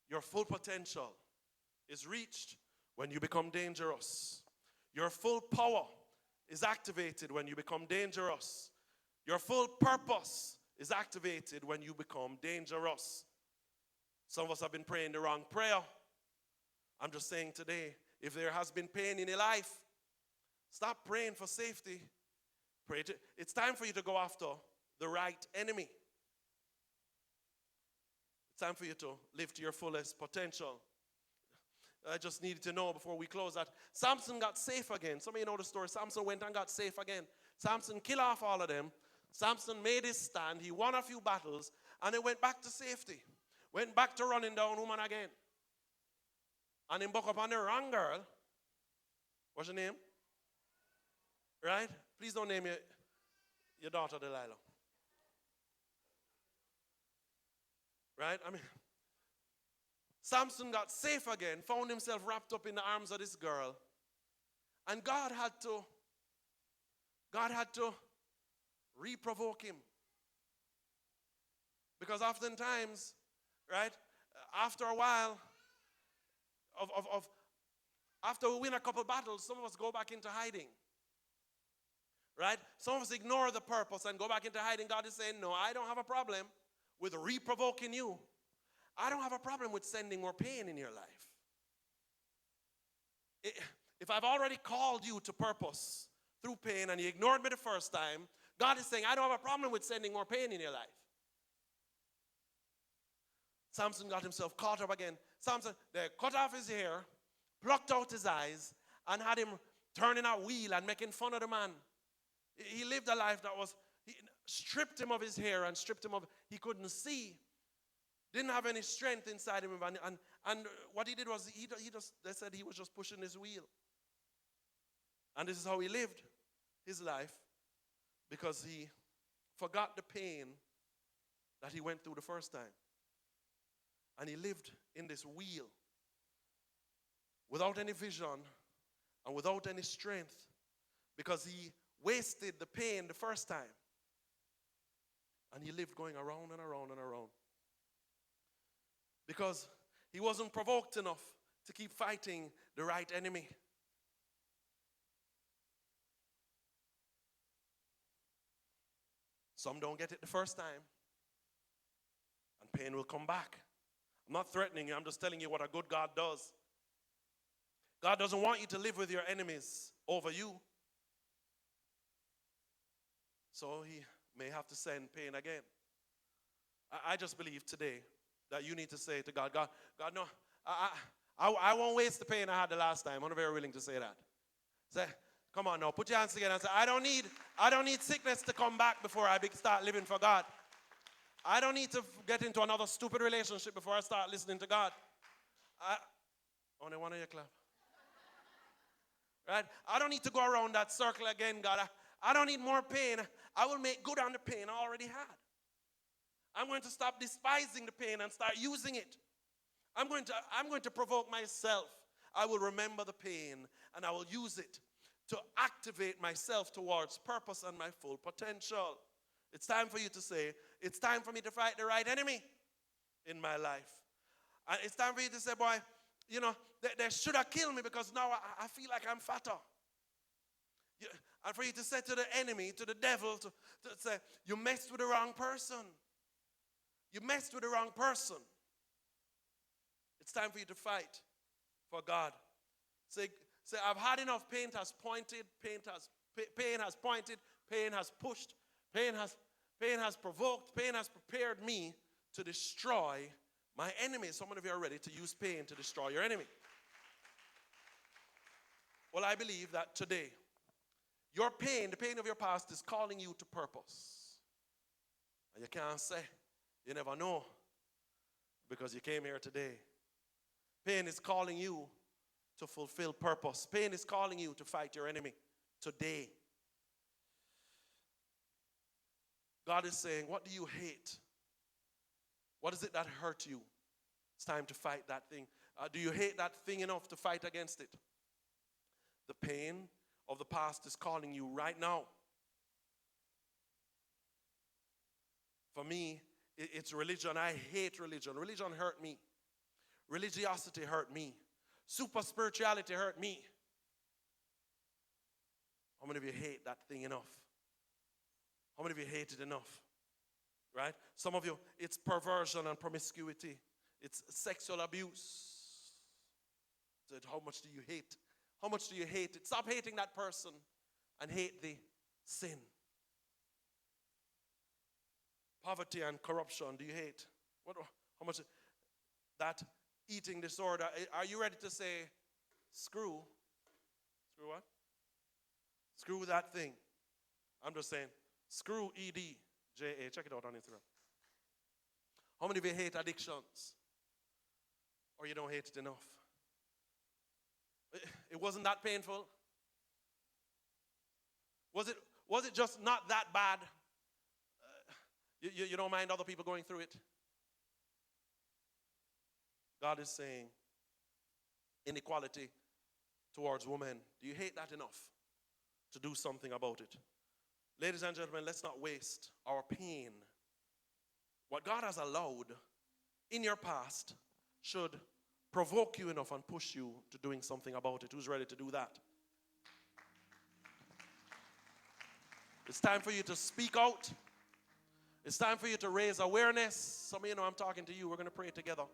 Your full potential is reached when you become dangerous. Your full power is activated when you become dangerous. Your full purpose is activated when you become dangerous. Some of us have been praying the wrong prayer. I'm just saying today, if there has been pain in your life, stop praying for safety. It's time for you to go after the right enemy. It's time for you to live to your fullest potential. I just needed to know before we close that Samson got safe again. Some of you know the story. Samson went and got safe again. Samson killed off all of them. Samson made his stand. He won a few battles. And he went back to safety. Went back to running down woman again. And he buck up on the wrong girl. What's your name? Right? Please don't name your daughter Delilah. Right? I mean, Samson got safe again, found himself wrapped up in the arms of this girl. And God had to reprovoke him. Because oftentimes, right, after a while, after we win a couple battles, some of us go back into hiding. Right? Some of us ignore the purpose and go back into hiding. God is saying, no, I don't have a problem with reprovoking you. I don't have a problem with sending more pain in your life. If I've already called you to purpose through pain and you ignored me the first time, God is saying, I don't have a problem with sending more pain in your life. Samson got himself caught up again. Samson, they cut off his hair, plucked out his eyes, and had him turning a wheel and making fun of the man. He lived a life that was, he stripped him of his hair and stripped him of, he couldn't see. Didn't have any strength inside him. And what he did was, they said he was just pushing his wheel. And this is how he lived his life, because he forgot the pain that he went through the first time. And he lived in this wheel without any vision and without any strength, because he wasted the pain the first time. And he lived going around and around and around. Because he wasn't provoked enough to keep fighting the right enemy. Some don't get it the first time, and pain will come back. I'm not threatening you, I'm just telling you what a good God does. God doesn't want you to live with your enemies over you. So he may have to send pain again. I just believe today that you need to say to God, God, no, I won't waste the pain I had the last time. I'm very willing to say that. Say, come on now, put your hands together and say, I don't need sickness to come back before I start living for God. I don't need to get into another stupid relationship before I start listening to God. Only one of you clap. Right? I don't need to go around that circle again, God. I don't need more pain. I will make good on the pain I already had. I'm going to stop despising the pain and start using it. I'm going to provoke myself. I will remember the pain and I will use it to activate myself towards purpose and my full potential. It's time for you to say, it's time for me to fight the right enemy in my life. And it's time for you to say, boy, you know, they should have killed me because now I feel like I'm fatter. And for you to say to the enemy, to the devil, to say, you messed with the wrong person. You messed with the wrong person. It's time for you to fight for God. Say, I've had enough. Pain has pointed, pain has pointed, pain has pushed, pain has provoked, pain has prepared me to destroy my enemy. Some of you are ready to use pain to destroy your enemy. Well, I believe that today, your pain, the pain of your past, is calling you to purpose. And you can't say, you never know, because you came here today. Pain is calling you to fulfill purpose. Pain is calling you to fight your enemy today. God is saying, what do you hate? What is it that hurt you? It's time to fight that thing. Do you hate that thing enough to fight against it? The pain of the past is calling you right now. For me, it's religion. I hate religion. Religion hurt me. Religiosity hurt me. Super spirituality hurt me. How many of you hate that thing enough? How many of you hate it enough? Right? Some of you, it's perversion and promiscuity. It's sexual abuse. So how much do you hate? How much do you hate it? Stop hating that person and hate the sin. Poverty and corruption, do you hate? How much? That eating disorder, are you ready to say, screw what? Screw that thing. I'm just saying, screw EDJA. Check it out on Instagram. How many of you hate addictions? Or you don't hate it enough? It wasn't that painful? Was it just not that bad? You don't mind other people going through it? God is saying, inequality towards women. Do you hate that enough to do something about it? Ladies and gentlemen, let's not waste our pain. What God has allowed in your past should provoke you enough and push you to doing something about it. Who's ready to do that? It's time for you to speak out. It's time for you to raise awareness. Some of you know I'm talking to you. We're going to pray together.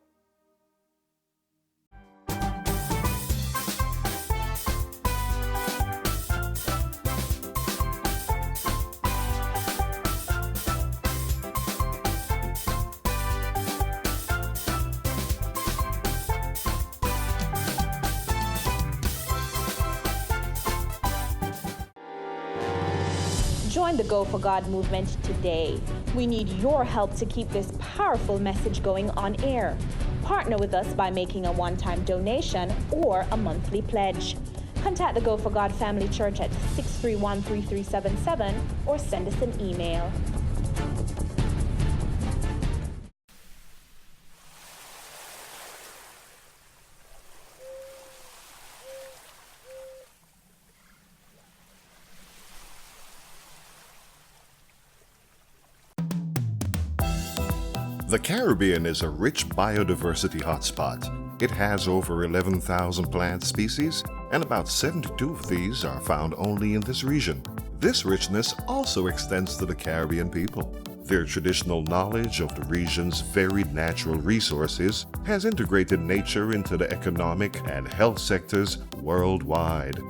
Join the Go for God movement today. We need your help to keep this powerful message going on air. Partner with us by making a one-time donation or a monthly pledge. Contact the Go for God Family Church at 631-3377 or send us an email. The Caribbean is a rich biodiversity hotspot. It has over 11,000 plant species, and about 72 of these are found only in this region. This richness also extends to the Caribbean people. Their traditional knowledge of the region's varied natural resources has integrated nature into the economic and health sectors worldwide.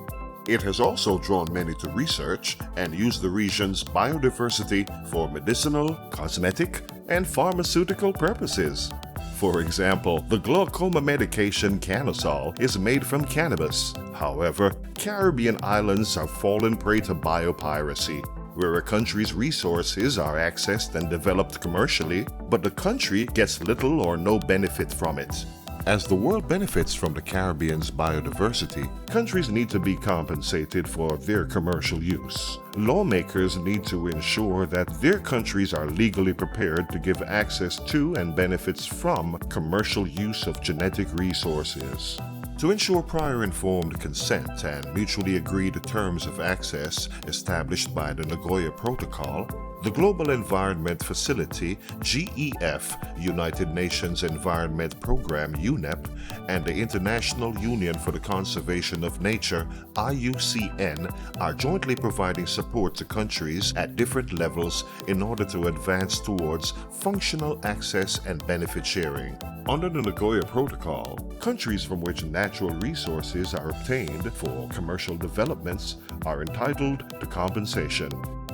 It has also drawn many to research and use the region's biodiversity for medicinal, cosmetic, and pharmaceutical purposes. For example, the glaucoma medication Canasol is made from cannabis. However, Caribbean islands have fallen prey to biopiracy, where a country's resources are accessed and developed commercially, but the country gets little or no benefit from it. As the world benefits from the Caribbean's biodiversity, countries need to be compensated for their commercial use. Lawmakers need to ensure that their countries are legally prepared to give access to and benefits from commercial use of genetic resources. To ensure prior informed consent and mutually agreed terms of access established by the Nagoya Protocol, The Global Environment Facility, GEF, United Nations Environment Program, UNEP, and the International Union for the Conservation of Nature, IUCN, are jointly providing support to countries at different levels in order to advance towards functional access and benefit sharing. Under the Nagoya Protocol, countries from which natural resources are obtained for commercial developments are entitled to compensation.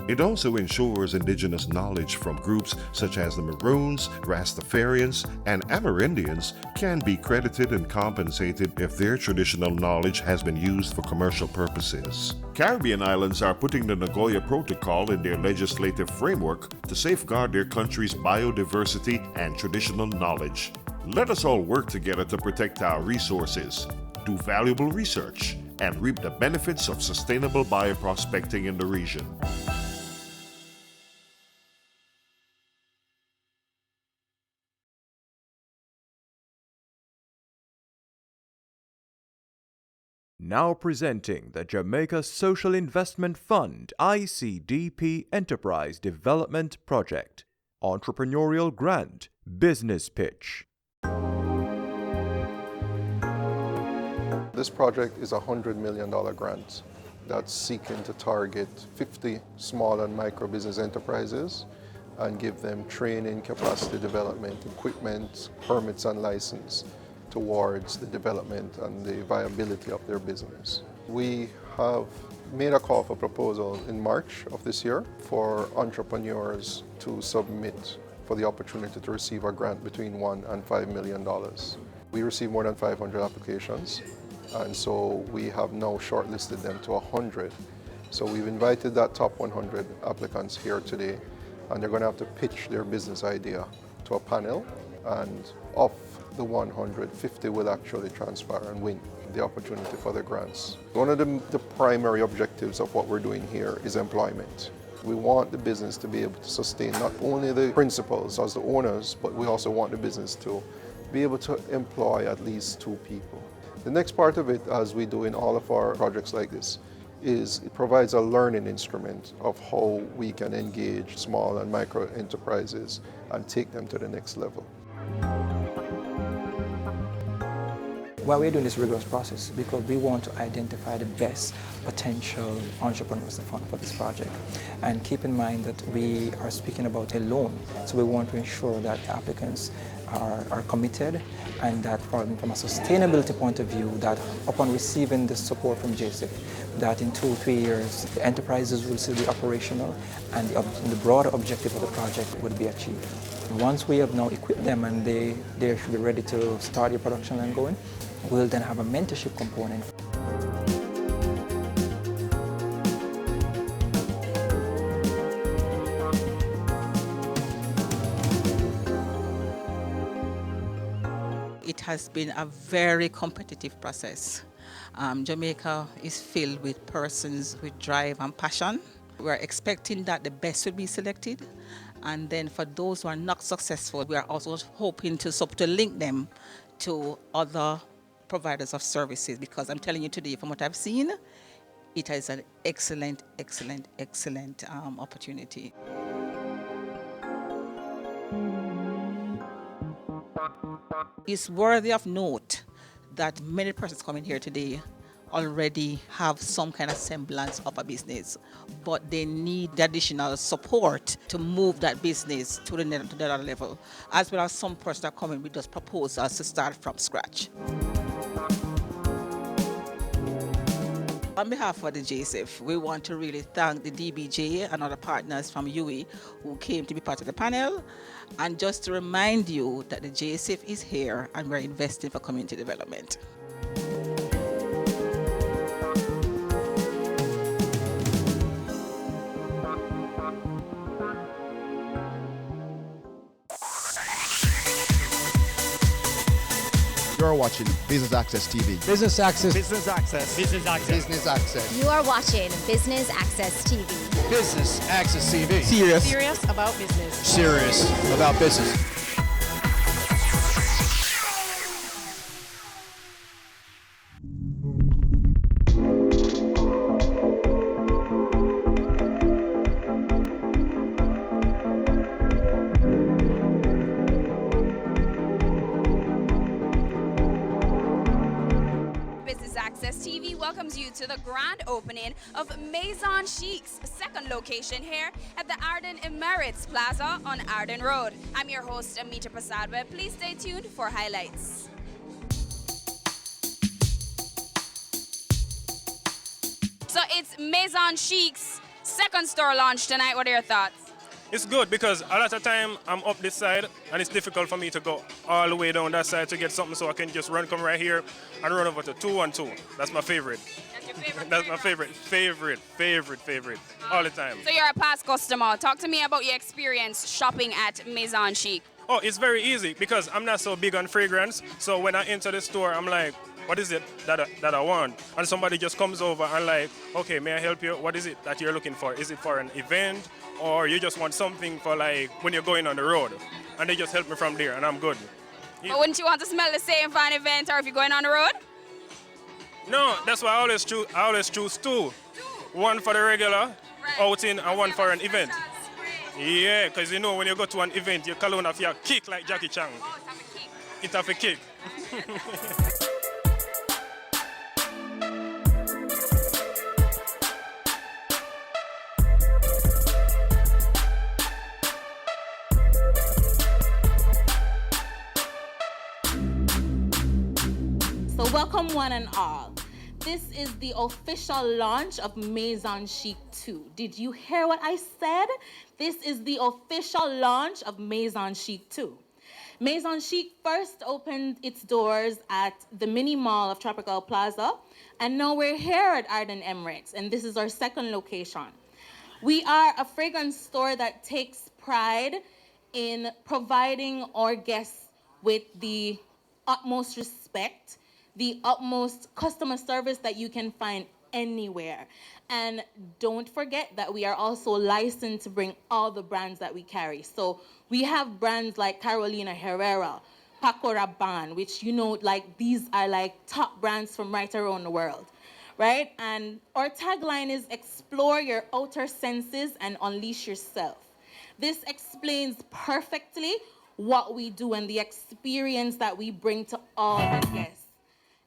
It also ensures indigenous knowledge from groups such as the Maroons, Rastafarians, and Amerindians can be credited and compensated if their traditional knowledge has been used for commercial purposes. Caribbean islands are putting the Nagoya Protocol in their legislative framework to safeguard their country's biodiversity and traditional knowledge. Let us all work together to protect our resources, do valuable research, and reap the benefits of sustainable bioprospecting in the region. Now presenting the Jamaica Social Investment Fund ICDP Enterprise Development Project. Entrepreneurial Grant Business Pitch. This project is a $100 million grant that's seeking to target 50 small and micro business enterprises and give them training, capacity development, equipment, permits and license towards the development and the viability of their business. We have made a call for proposal in March of this year for entrepreneurs to submit for the opportunity to receive a grant between $1 and $5 million. We received more than 500 applications, and so we have now shortlisted them to 100. So we've invited that top 100 applicants here today, and they're going to have to pitch their business idea to a panel, and of the 150 will actually transfer and win the opportunity for the grants. One of the primary objectives of what we're doing here is employment. We want the business to be able to sustain not only the principals as the owners, but we also want the business to be able to employ at least 2 people. The next part of it, as we do in all of our projects like this, is it provides a learning instrument of how we can engage small and micro enterprises and take them to the next level. Why we're doing this rigorous process, because we want to identify the best potential entrepreneurs for this project. And keep in mind that we are speaking about a loan, so we want to ensure that applicants are committed, and that from a sustainability point of view, that upon receiving the support from JSIF, that in 2 or 3 years, the enterprises will still be operational and the broader objective of the project would be achieved. Once we have now equipped them and they should be ready to start their production line going, we'll then have a mentorship component. It has been a very competitive process. Jamaica is filled with persons with drive and passion. We're expecting that the best will be selected, and then for those who are not successful, we are also hoping to link them to other providers of services, because I'm telling you today, from what I've seen, it is an excellent opportunity. It's worthy of note that many persons coming here today already have some kind of semblance of a business, but they need the additional support to move that business to the other level, as well as some persons that come in with those proposals to start from scratch. On behalf of the JSIF, we want to really thank the DBJ and other partners from UWI who came to be part of the panel, and just to remind you that the JSIF is here and we're investing for community development. You're watching Business Access TV. Business Access. Business Access. Business Access. Business Access. You are watching Business Access TV. Business Access TV. Serious about business. Serious about business. Access TV welcomes you to the grand opening of Maison Chic's second location here at the Arden Emirates Plaza on Arden Road. I'm your host, Amita Prasadwe. Please stay tuned for highlights. So it's Maison Chic's second store launch tonight. What are your thoughts? It's good because a lot of time I'm up this side and it's difficult for me to go all the way down that side to get something, so I can just come right here and run over to 212. That's my favorite. That's your favorite? That's my favorite. All the time. So you're a past customer. Talk to me about your experience shopping at Maison Chic. Oh, it's very easy because I'm not so big on fragrance. So when I enter the store, I'm like, what is it that I want? And somebody just comes over and like, okay, may I help you? What is it that you're looking for? Is it for an event? Or you just want something for like when you're going on the road? And they just help me from there and I'm good. But wouldn't you want to smell the same for an event or if you're going on the road? No, that's why I always choose two. One for the regular outing and one for an event. Yeah, because you know when you go to an event, your cologne have your kick like Jackie Chan. Oh, it's have a kick. It have a kick. So welcome one and all. This is the official launch of Maison Chic 2. Did you hear what I said? This is the official launch of Maison Chic 2. Maison Chic first opened its doors at the mini mall of Tropical Plaza, and now we're here at Arden Emirates, and this is our second location. We are a fragrance store that takes pride in providing our guests with the utmost respect, the utmost customer service that you can find anywhere. And don't forget that we are also licensed to bring all the brands that we carry. So we have brands like Carolina Herrera, Paco Rabanne, which like these are like top brands from right around the world, right? And our tagline is explore your outer senses and unleash yourself. This explains perfectly what we do and the experience that we bring to all our guests.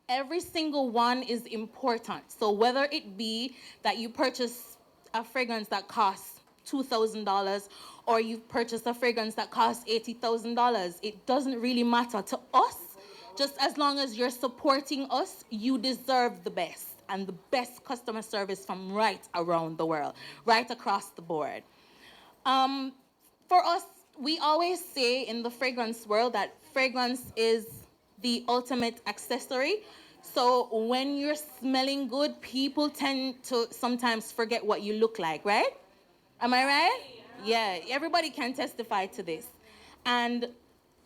Every single one is important. So whether it be that you purchase a fragrance that costs $2,000 or you purchase a fragrance that costs $80,000, it doesn't really matter to us. Just as long as you're supporting us, you deserve the best and the best customer service from right around the world, right across the board. For us, we always say in the fragrance world that fragrance is the ultimate accessory. So when you're smelling good, people tend to sometimes forget what you look like, right? Am I right? Yeah, everybody can testify to this. And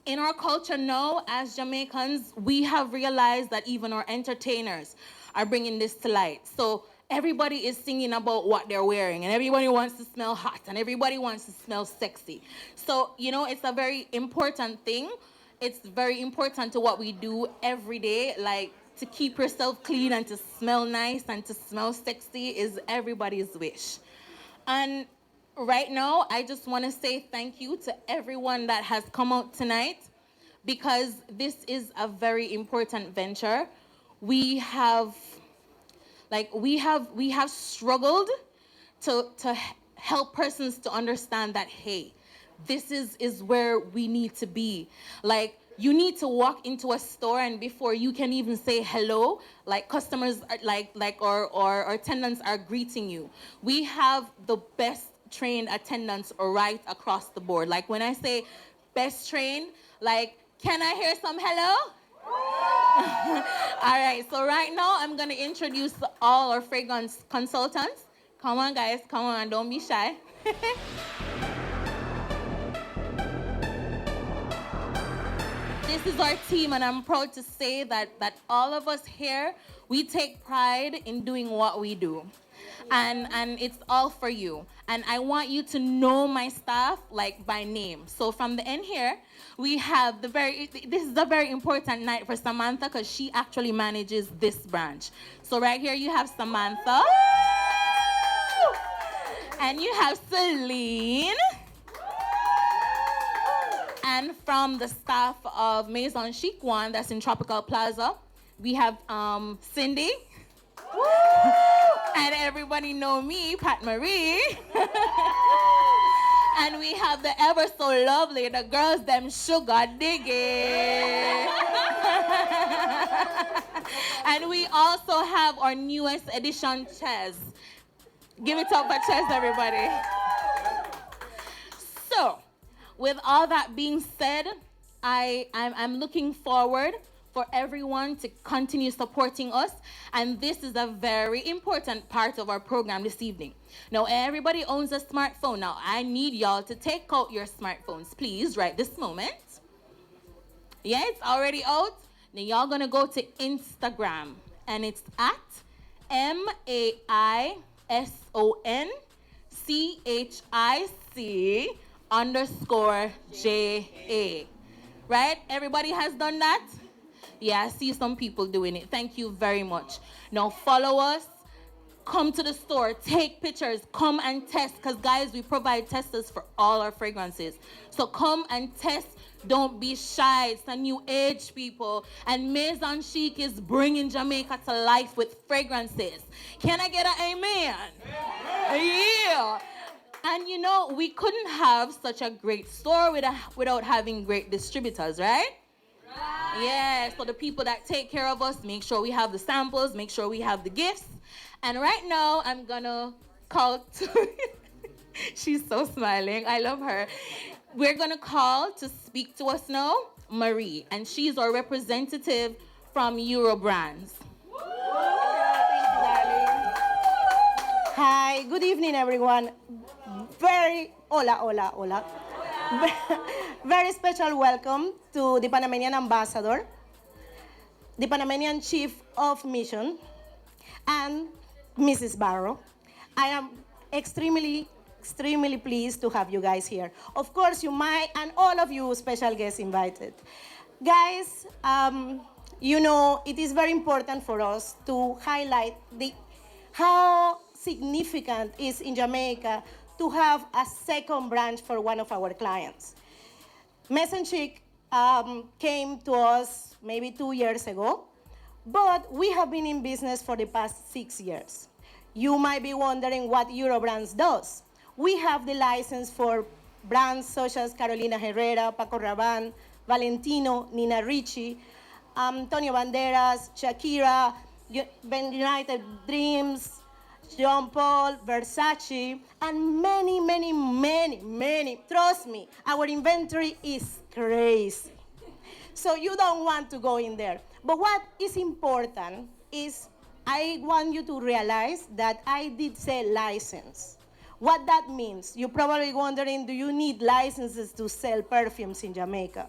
in our culture now, as Jamaicans, we have realized that even our entertainers are bringing this to light. So everybody is singing about what they're wearing, and everybody wants to smell hot, and everybody wants to smell sexy. So, it's a very important thing. It's very important to what we do every day, like to keep yourself clean and to smell nice and to smell sexy is everybody's wish. And right now, I just want to say thank you to everyone that has come out tonight because this is a very important venture. We have struggled to help persons to understand that, hey, this is where we need to be. Like, you need to walk into a store and before you can even say hello, like customers are or attendants are greeting you. We have the best trained attendants right across the board. Like when I say best trained, like, can I hear some hello? All right, so right now I'm gonna introduce all our fragrance consultants. Come on guys, come on, don't be shy. This is our team, and I'm proud to say that all of us here, we take pride in doing what we do. And it's all for you. And I want you to know my staff like by name. So from the end here, we have this is a very important night for Samantha because she actually manages this branch. So right here you have Samantha. And you have Celine. And from the staff of Maison Chic 1, that's in Tropical Plaza, we have Cindy. And everybody know me, Pat Marie. And we have the ever so lovely, the girls them sugar digging. And we also have our newest edition, Ches. Give it up for Ches, everybody. So, with all that being said, I'm looking forward for everyone to continue supporting us, and this is a very important part of our program this evening. Now, everybody owns a smartphone. Now, I need y'all to take out your smartphones, please, right this moment. Yeah, it's already out. Now, y'all gonna go to Instagram, and it's at MAISONCHIC_JA. Right? Everybody has done that? Yeah, I see some people doing it. Thank you very much. Now follow us. Come to the store. Take pictures. Come and test. Because, guys, we provide testers for all our fragrances. So come and test. Don't be shy. It's a new age, people. And Maison Chic is bringing Jamaica to life with fragrances. Can I get an amen? Yeah. And, you know, we couldn't have such a great store without having great distributors, right? Yeah, so the people that take care of us, make sure we have the samples, make sure we have the gifts. And right now, I'm gonna call to she's so smiling, I love her. We're gonna call to speak to us now, Marie, and she's our representative from Eurobrands. Thank you, darling. Hi, good evening, everyone. Hola. Very special welcome to the Panamanian Ambassador, the Panamanian Chief of Mission, and Mrs. Barrow. I am extremely pleased to have you guys here. Of course, you might, and all of you special guests invited. Guys, you know, it is very important for us to highlight how significant it is in Jamaica to have a second branch for one of our clients. Maison Chic came to us maybe 2 years ago, but we have been in business for the past 6 years. You might be wondering what Eurobrands does. We have the license for brands such as Carolina Herrera, Paco Rabanne, Valentino, Nina Ricci, Antonio Banderas, Shakira, United Dreams, Jean Paul, Versace, and many. Trust me, our inventory is crazy. So you don't want to go in there. But what is important is I want you to realize that I did say license. What that means, you're probably wondering, do you need licenses to sell perfumes in Jamaica?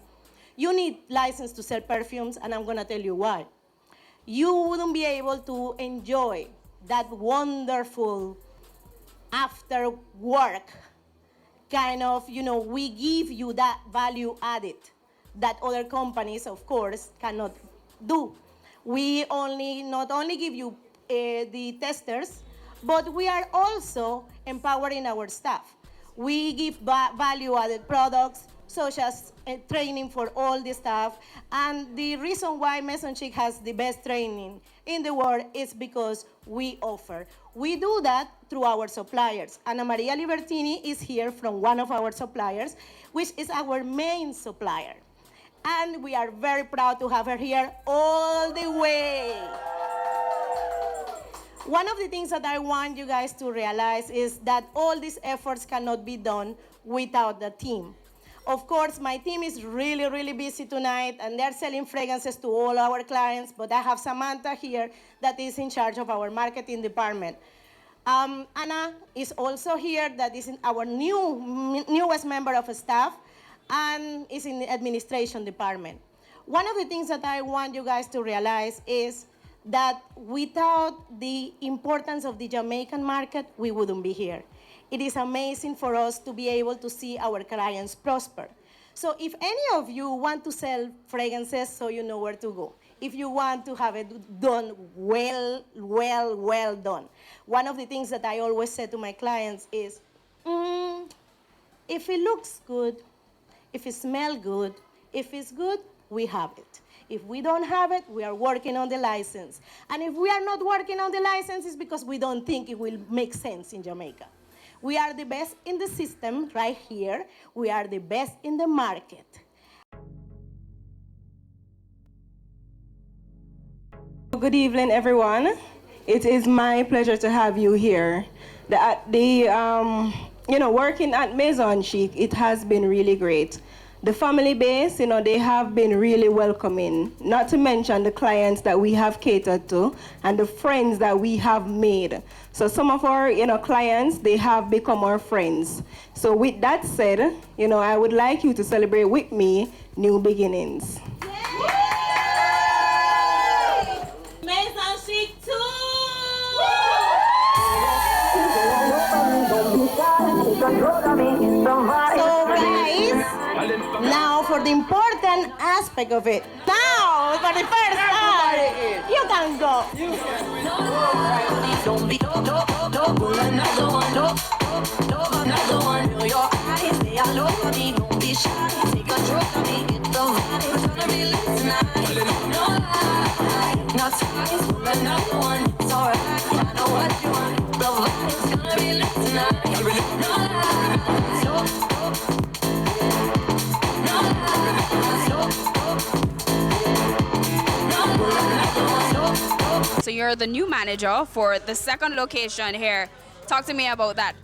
You need license to sell perfumes, and I'm gonna tell you why. You wouldn't be able to enjoy that wonderful after work kind of, you know, we give you that value added that other companies, of course, cannot do. We not only give you the testers, but we are also empowering our staff. We give value added products, such as training for all the staff. And the reason why Maison Chic has the best training in the world is because we offer. We do that through our suppliers. Ana Maria Libertini is here from one of our suppliers, which is our main supplier. And we are very proud to have her here all the way. One of the things that I want you guys to realize is that all these efforts cannot be done without the team. Of course, my team is really busy tonight, and they're selling fragrances to all our clients, but I have Samantha here that is in charge of our marketing department. Anna is also here, that is our newest member of staff, and is in the administration department. One of the things that I want you guys to realize is that without the importance of the Jamaican market, we wouldn't be here. It is amazing for us to be able to see our clients prosper. So if any of you want to sell fragrances, so you know where to go. If you want to have it done well done. One of the things that I always say to my clients is, if it looks good, if it smells good, if it's good, we have it. If we don't have it, we are working on the license. And if we are not working on the license, it's because we don't think it will make sense in Jamaica. We are the best in the system right here. We are the best in the market. Good evening, everyone. It is my pleasure to have you here. Working at Maison Chic, it has been really great. The family base, they have been really welcoming, not to mention the clients that we have catered to and the friends that we have made. So some of our, clients, they have become our friends. So with that said, I would like you to celebrate with me new beginnings. Maison Chic 2! So guys, now for the important aspect of it. Now for the first part, you can go. Don't be pull another one, another one. Your eyes, they all over me. Don't be shy, take control of me. Get the vibe, it's gonna be lit tonight. No lie, not twice, pull another one. It's alright, I know what you want. The vibe is gonna be lit tonight. No lie, So you're the new manager for the second location here. Talk to me about that.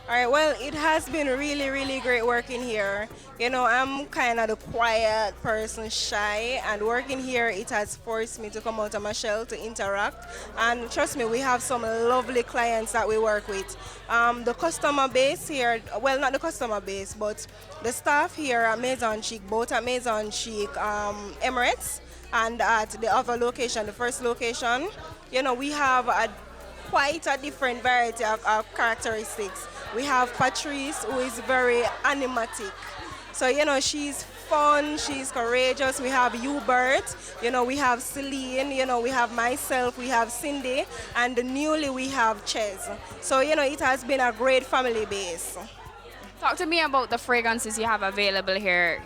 All right, well, it has been really, really great working here. I'm kind of the quiet person, shy, and working here, it has forced me to come out of my shell to interact. And trust me, we have some lovely clients that we work with. The customer base here, well, not the customer base, but the staff here at Maison Chic, both at Maison Chic Emirates and at the other location, the first location, we have quite a different variety of characteristics. We have Patrice, who is very animatic. So, she's fun, she's courageous. We have Hubert, we have Celine, we have myself, we have Cindy, and newly we have Ches. So, it has been a great family base. Talk to me about the fragrances you have available here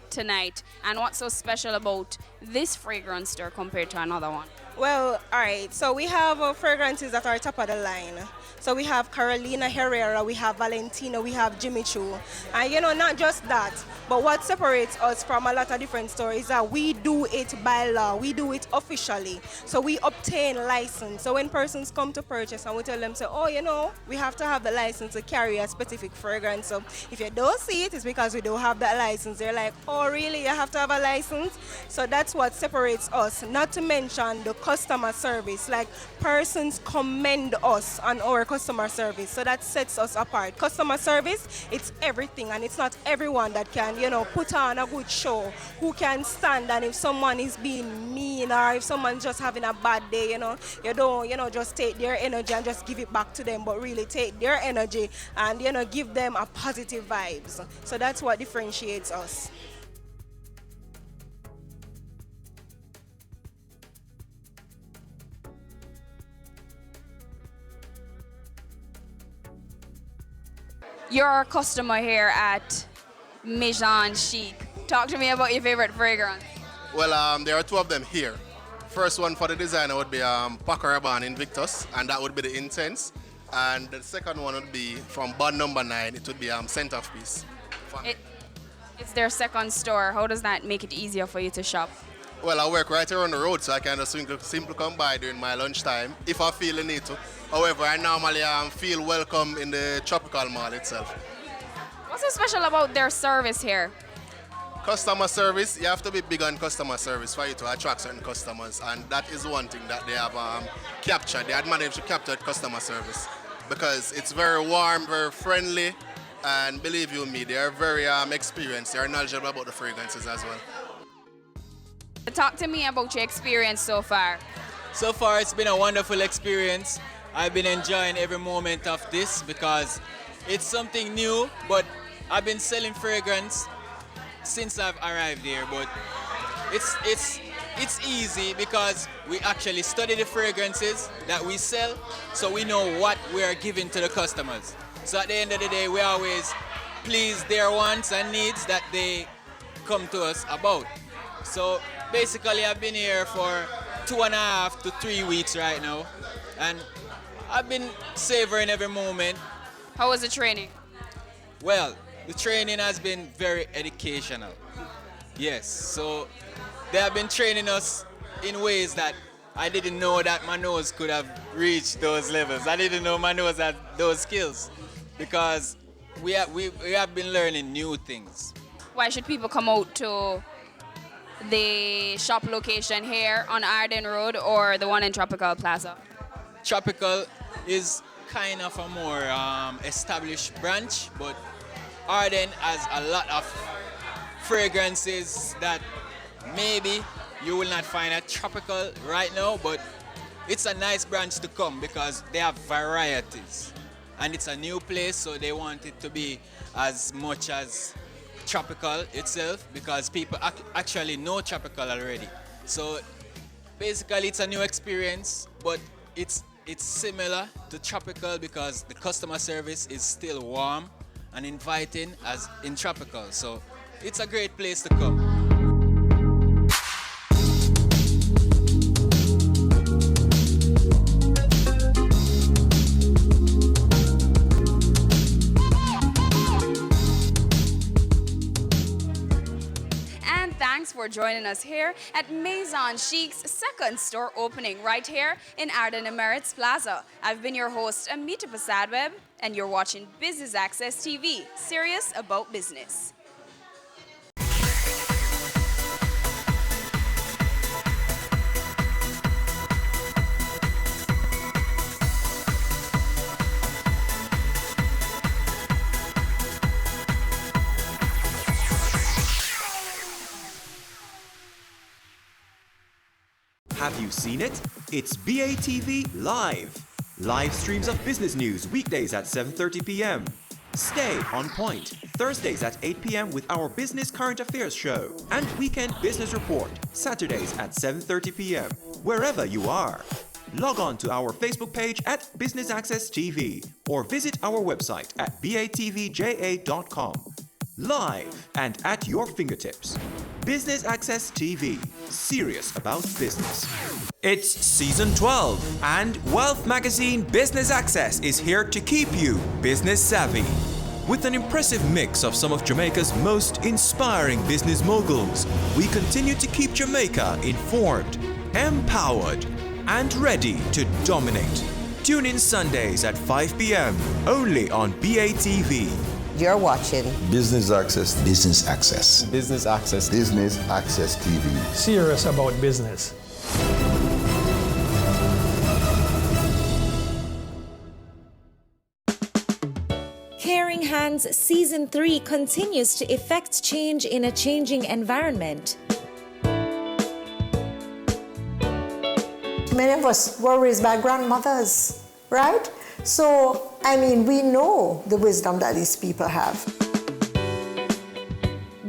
tonight and what's so special about this fragrance store compared to another one. Well, all right, so we have fragrances that are top of the line. So we have Carolina Herrera, we have Valentino, we have Jimmy Choo. And not just that, but what separates us from a lot of different stores is that we do it by law, we do it officially. So we obtain license. So when persons come to purchase and we tell them, we have to have the license to carry a specific fragrance. So if you don't see it, it's because we don't have that license. They're like, oh really, you have to have a license? So that's what separates us, not to mention the customer service. Like persons commend us on our customer service, so that sets us apart. Customer service, it's everything, and it's not everyone that can, put on a good show, who can stand, and if someone is being mean or if someone's just having a bad day, you don't, just take their energy and just give it back to them, but really take their energy and, give them a positive vibes. So that's what differentiates us. You're a customer here at Maison Chic. Talk to me about your favorite fragrance. Well, there are two of them here. First one for the designer would be Paco Rabanne Invictus, and that would be the Intense. And the second one would be from Bond Number 9. It would be Center of Peace. It's their second store. How does that make it easier for you to shop? Well, I work right around the road, so I can just simply come by during my lunchtime if I feel the need to. However, I normally feel welcome in the Tropical Mall itself. What's so special about their service here? Customer service, you have to be big on customer service for you to attract certain customers, and that is one thing that they have captured. They have managed to capture customer service because it's very warm, very friendly, and believe you me, they are very experienced. They are knowledgeable about the fragrances as well. Talk to me about your experience so far. So far, it's been a wonderful experience. I've been enjoying every moment of this because it's something new, but I've been selling fragrance since I've arrived here, but it's easy because we actually study the fragrances that we sell, so we know what we are giving to the customers. So at the end of the day, we always please their wants and needs that they come to us about. So basically I've been here for 2.5 to 3 weeks right now, and I've been savoring every moment. How was the training? Well, the training has been very educational. Yes, so they have been training us in ways that I didn't know that my nose could have reached those levels. I didn't know my nose had those skills, because we have been learning new things. Why should people come out to the shop location here on Arden Road or the one in Tropical Plaza? Tropical is kind of a more established branch, but Arden has a lot of fragrances that maybe you will not find at Tropical right now, but it's a nice branch to come because they have varieties. And it's a new place, so they want it to be as much as Tropical itself, because people actually know Tropical already. So basically it's a new experience, but it's similar to Tropical because the customer service is still warm and inviting as in Tropical. So it's a great place to come. Thanks for joining us here at Maison Chic's second store opening right here in Arden Emirates Plaza. I've been your host, Amita Pasadweb, and you're watching Business Access TV, serious about business. Have you seen it? It's BATV Live. Live streams of business news weekdays at 7:30 p.m. Stay on point Thursdays at 8 p.m. with our Business Current Affairs show. And Weekend Business Report Saturdays at 7:30 p.m. wherever you are. Log on to our Facebook page at Business Access TV or visit our website at batvja.com. Live and at your fingertips. Business Access TV, serious about business. It's season 12 and Wealth Magazine Business Access is here to keep you business savvy. With an impressive mix of some of Jamaica's most inspiring business moguls, we continue to keep Jamaica informed, empowered, and ready to dominate. Tune in Sundays at 5 p.m. only on BATV. You're watching Business Access. Business Access. Business Access. Business Access TV. Serious about business. Caring Hands Season 3 continues to effect change in a changing environment. Many of us were raised by grandmothers, right? So, I mean, we know the wisdom that these people have.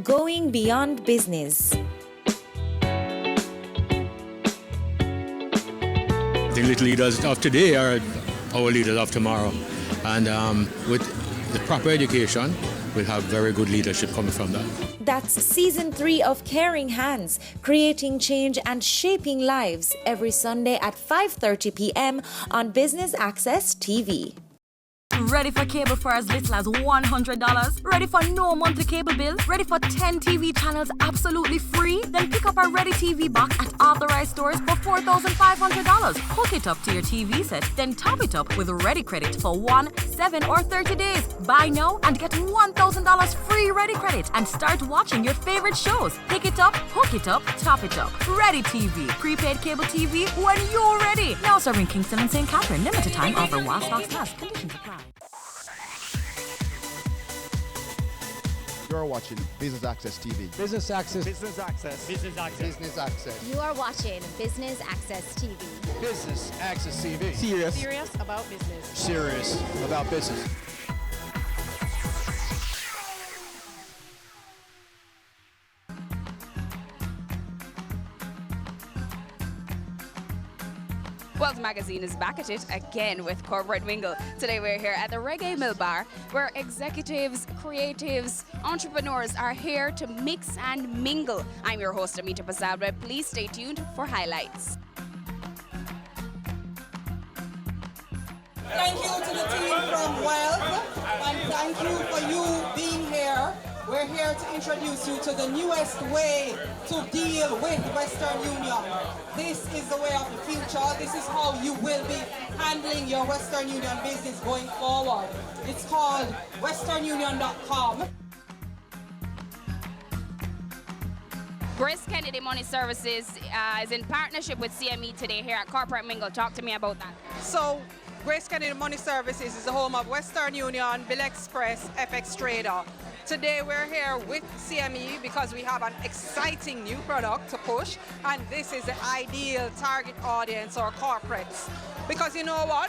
Going beyond business. The little leaders of today are our leaders of tomorrow. And with the proper education, we'll have very good leadership coming from that. That's Season 3 of Caring Hands, creating change and shaping lives, every Sunday at 5:30 p.m. on Business Access TV. Ready for cable for as little as $100? Ready for no monthly cable bill? Ready for 10 TV channels absolutely free? Then pick up our Ready TV box at authorized stores for $4,500. Hook it up to your TV set, then top it up with Ready Credit for 1, 7, or 30 days. Buy now and get $1,000 free Ready Credit and start watching your favorite shows. Pick it up, hook it up, top it up. Ready TV. Prepaid cable TV when you're ready. Now serving Kingston and St. Catherine. Limited time offer while stocks last. Conditions apply. You're watching Business Access TV. Business Access. Business Access. Business Access. Business Access. You are watching Business Access TV. Business Access TV. Serious about business. Serious about business. Wealth Magazine is back at it again with Corporate Mingle. Today we're here at the Reggae Mill Bar, where executives, creatives, entrepreneurs are here to mix and mingle. I'm your host, Amita Pasadwe. Please stay tuned for highlights. Thank you to the team from Wealth, and thank you for you being here. We're here to introduce you to the newest way to deal with Western Union. This is the way of the future. This is how you will be handling your Western Union business going forward. It's called westernunion.com. Grace Kennedy Money Services is in partnership with CME today here at Corporate Mingle. Talk to me about that. So, Grace Kennedy Money Services is the home of Western Union, Bill Express, FX Trader. Today we're here with CME because we have an exciting new product to push, and this is the ideal target audience or corporates. Because you know what?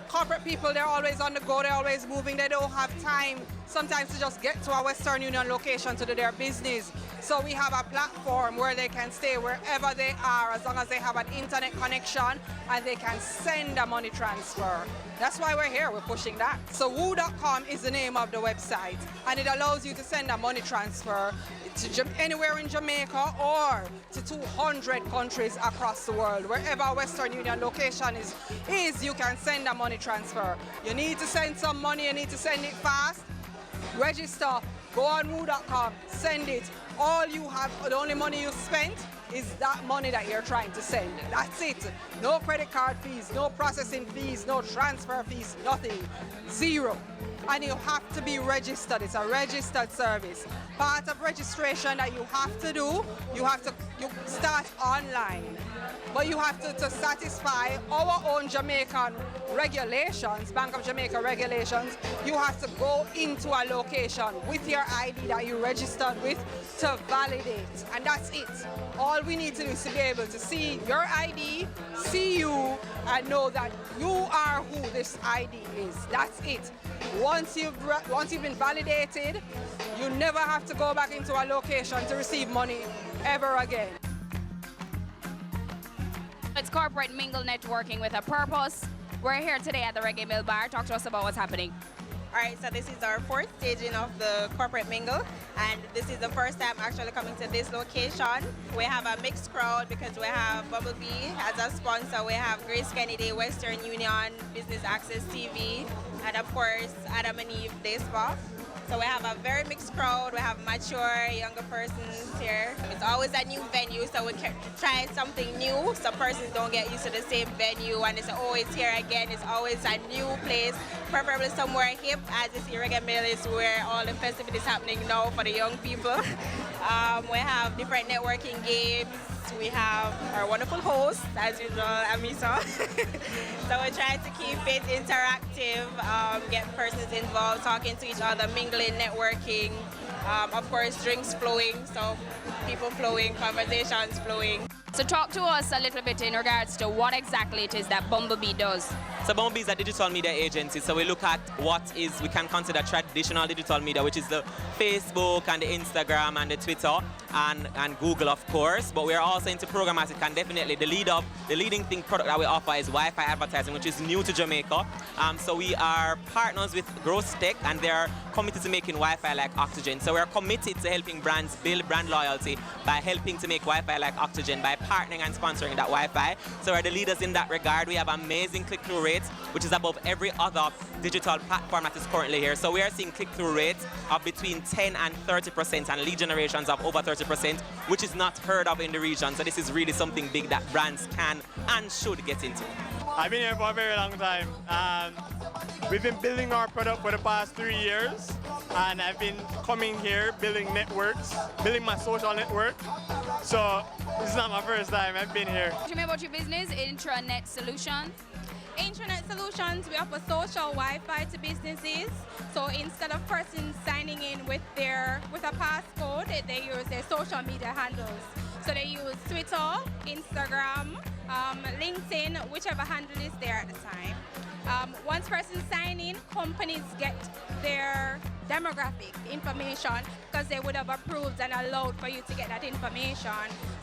Corporate people, they're always on the go, they're always moving, they don't have time sometimes to just get to a Western Union location to do their business. So we have a platform where they can stay wherever they are as long as they have an internet connection and they can send a money transfer. That's why we're here, we're pushing that. So woo.com is the name of the website, and it allows you to send a money transfer to anywhere in Jamaica or to 200 countries across the world. Wherever a Western Union location is, you can send a money transfer. You need to send some money, you need to send it fast. Register, go on woo.com, send it. All you have, the only money you spent is that money that you're trying to send. That's it. No credit card fees, no processing fees, no transfer fees, nothing. Zero. And you have to be registered. It's a registered service. Part of registration that you have to do, you start online. But you have to satisfy our own Jamaican regulations, Bank of Jamaica regulations. You have to go into a location with your ID that you registered with to validate. And that's it. All we need to do is to be able to see your ID, see you, and know that you are who this ID is. That's it. Once you've been validated, you never have to go back into a location to receive money ever again. It's Corporate Mingle Networking with a purpose. We're here today at the Reggae Mill Bar. Talk to us about what's happening. All right, so this is our fourth staging of the Corporate Mingle, and this is the first time actually coming to this location. We have a mixed crowd because we have Bumblebee as a sponsor. We have Grace Kennedy, Western Union, Business Access TV, and of course, Adam and Eve Day Spa. So we have a very mixed crowd. We have mature, younger persons here. It's always a new venue, so we can try something new so persons don't get used to the same venue and they say, oh, it's here again. It's always a new place, preferably somewhere hip, as you see Reggae Mill is where all the festivities happening now for the young people. We have different networking games. We have our wonderful host, as usual, Amisa. So we try to keep it interactive, get persons involved, talking to each other, mingling, networking. Of course, drinks flowing, so people flowing, conversations flowing. So talk to us a little bit in regards to what exactly it is that Bumblebee does. So Bumblebee is a digital media agency, so we look at we can consider traditional digital media, which is the Facebook and the Instagram and the Twitter and Google, of course, but we're also into programmatic, and definitely the leading product that we offer is Wi-Fi advertising, which is new to Jamaica. So we are partners with Gross Tech, and they're committed to making Wi-Fi like oxygen. So we're committed to helping brands build brand loyalty by helping to make Wi-Fi like oxygen, by partnering and sponsoring that Wi-Fi. So we're the leaders in that regard. We have amazing click-through rates, which is above every other digital platform that is currently here. So we are seeing click-through rates of between 10 and 30% and lead generations of over 30%, which is not heard of in the region. So this is really something big that brands can and should get into. I've been here for a very long time. We've been building our product for the past 3 years, and I've been coming here, building networks, building my social network. So this is not my first time. I've been here. Tell me about your business, Intranet Solutions. Intranet Solutions, we offer social Wi-Fi to businesses. So instead of persons signing in with a passcode, they use their social media handles. So they use Twitter, Instagram, LinkedIn, whichever handle is there at the time. Once persons sign in, companies get their demographic information because they would have approved and allowed for you to get that information.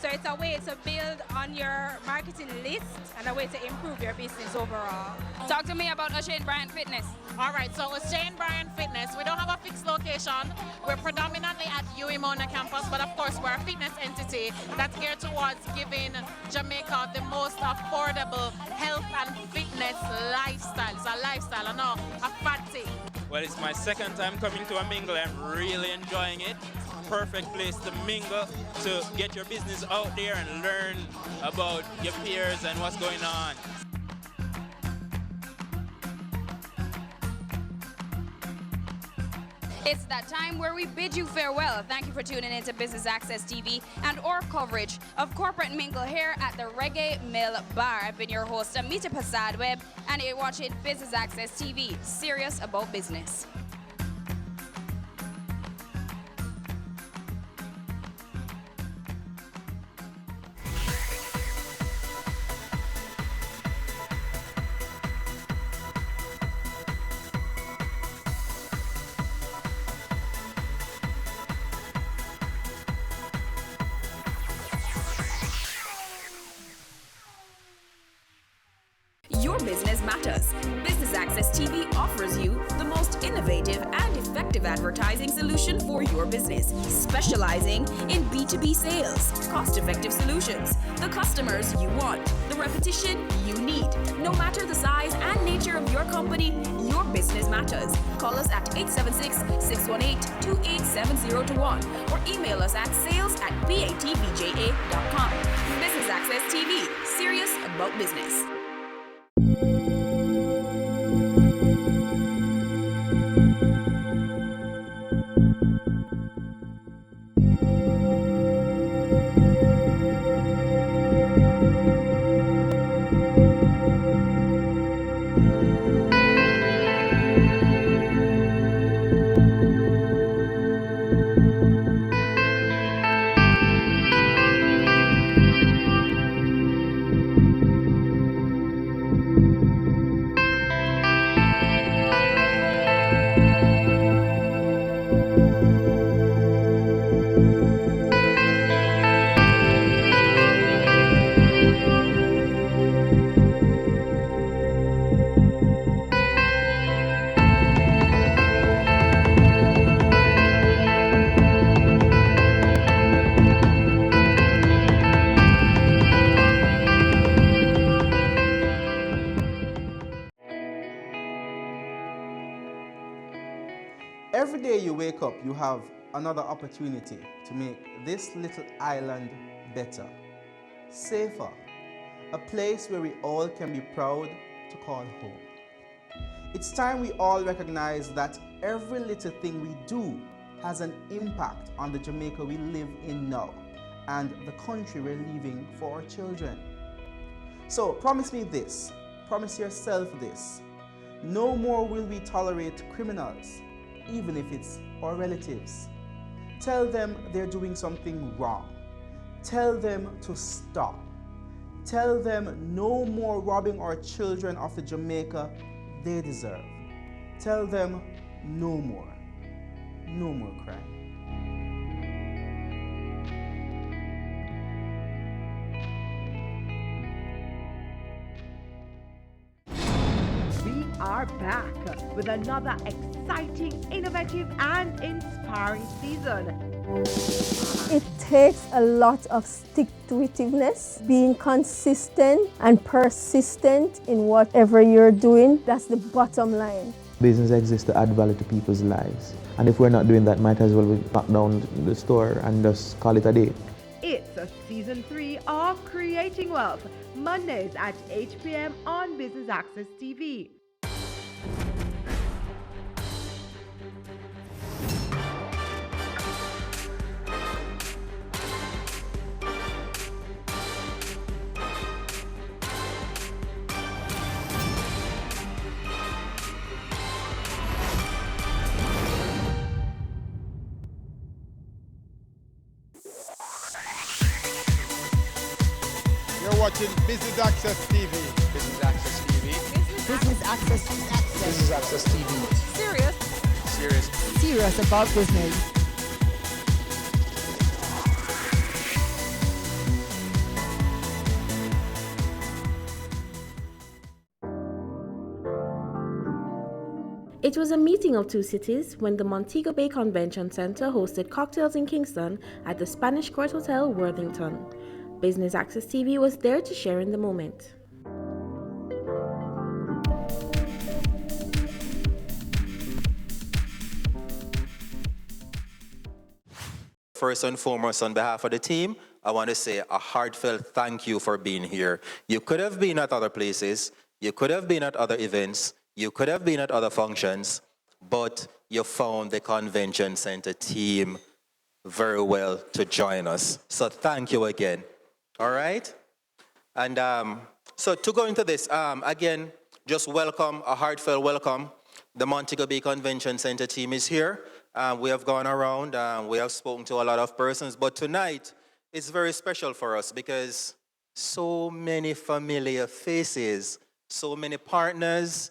So it's a way to build on your marketing list and a way to improve your business overall. Talk to me about O'Shane Bryant Fitness. All right, so O'Shane Bryant Fitness, we don't have a fixed location. We're predominantly at UEMONA campus, but of course we're a fitness entity that's geared towards giving Jamaica the most affordable health and fitness lifestyle. It's a lifestyle, and not a fat thing. Well, it's my second time coming to a mingle. I'm really enjoying it. Perfect place to mingle, to get your business out there and learn about your peers and what's going on. It's that time where we bid you farewell. Thank you for tuning in to Business Access TV and our coverage of Corporate Mingle here at the Reggae Mill Bar. I've been your host, Amita Pasadweb, and you're watching Business Access TV, serious about business. Your business matters. Business Access TV offers you the most innovative and effective advertising solution for your business, specializing in B2B sales, cost-effective solutions, the customers you want, the repetition you need. No matter the size and nature of your company, your business matters. Call us at 876-618-2870 or email us at sales@batvja.com. Business Access TV, serious about business. Every day you wake up, you have another opportunity to make this little island better, safer, a place where we all can be proud to call home. It's time we all recognize that every little thing we do has an impact on the Jamaica we live in now and the country we're leaving for our children. So promise me this, promise yourself this: no more will we tolerate criminals, even if it's our relatives. Tell them they're doing something wrong. Tell them to stop. Tell them no more robbing our children of the Jamaica they deserve. Tell them no more crime. We are back with another exciting, innovative, and inspiring season. It takes a lot of stick-to-itiveness, being consistent and persistent in whatever you're doing. That's the bottom line. Business exists to add value to people's lives. And if we're not doing that, might as well we lock down the store and just call it a day. It's a season 3 of Creating Wealth, Mondays at 8 p.m. on Business Access TV. watching Business Access TV. Business Access TV. Business Access. Business Access TV. Serious. Serious. Serious about business. It was a meeting of two cities when the Montego Bay Convention Center hosted cocktails in Kingston at the Spanish Court Hotel, Worthington. Business Access TV was there to share in the moment. First and foremost, on behalf of the team, I want to say a heartfelt thank you for being here. You could have been at other places, you could have been at other events, you could have been at other functions, but you found the convention center team very well to join us. So thank you again. All right? And so to go into this, again, just welcome, a heartfelt welcome. The Montego Bay Convention Center team is here. We have gone around, we have spoken to a lot of persons, but tonight it's very special for us because so many familiar faces, so many partners,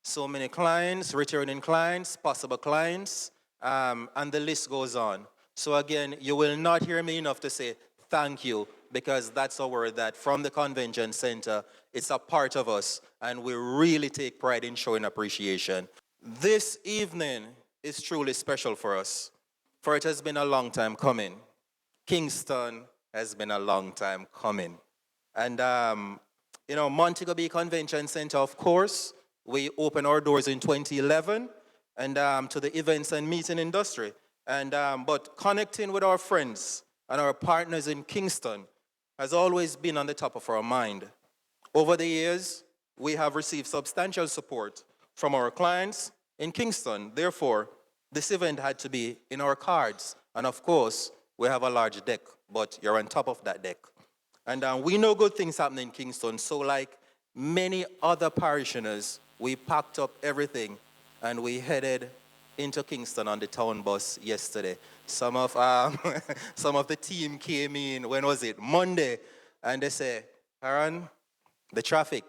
so many clients, returning clients, possible clients, and the list goes on. So again, you will not hear me enough to say thank you, because that's a word that from the convention center, it's a part of us, and we really take pride in showing appreciation. This evening is truly special for us, for it has been a long time coming. Kingston has been a long time coming. And, you know, Montego Bay Convention Center, of course, we opened our doors in 2011 and to the events and meeting industry. And, but connecting with our friends and our partners in Kingston has always been on the top of our mind. Over the years, we have received substantial support from our clients in Kingston. Therefore, this event had to be in our cards. And of course, we have a large deck, but you're on top of that deck. And we know good things happen in Kingston. So like many other parishioners, we packed up everything and we headed into Kingston on the town bus yesterday. Some of the team came in, when was it? Monday. And they say, Aaron, the traffic.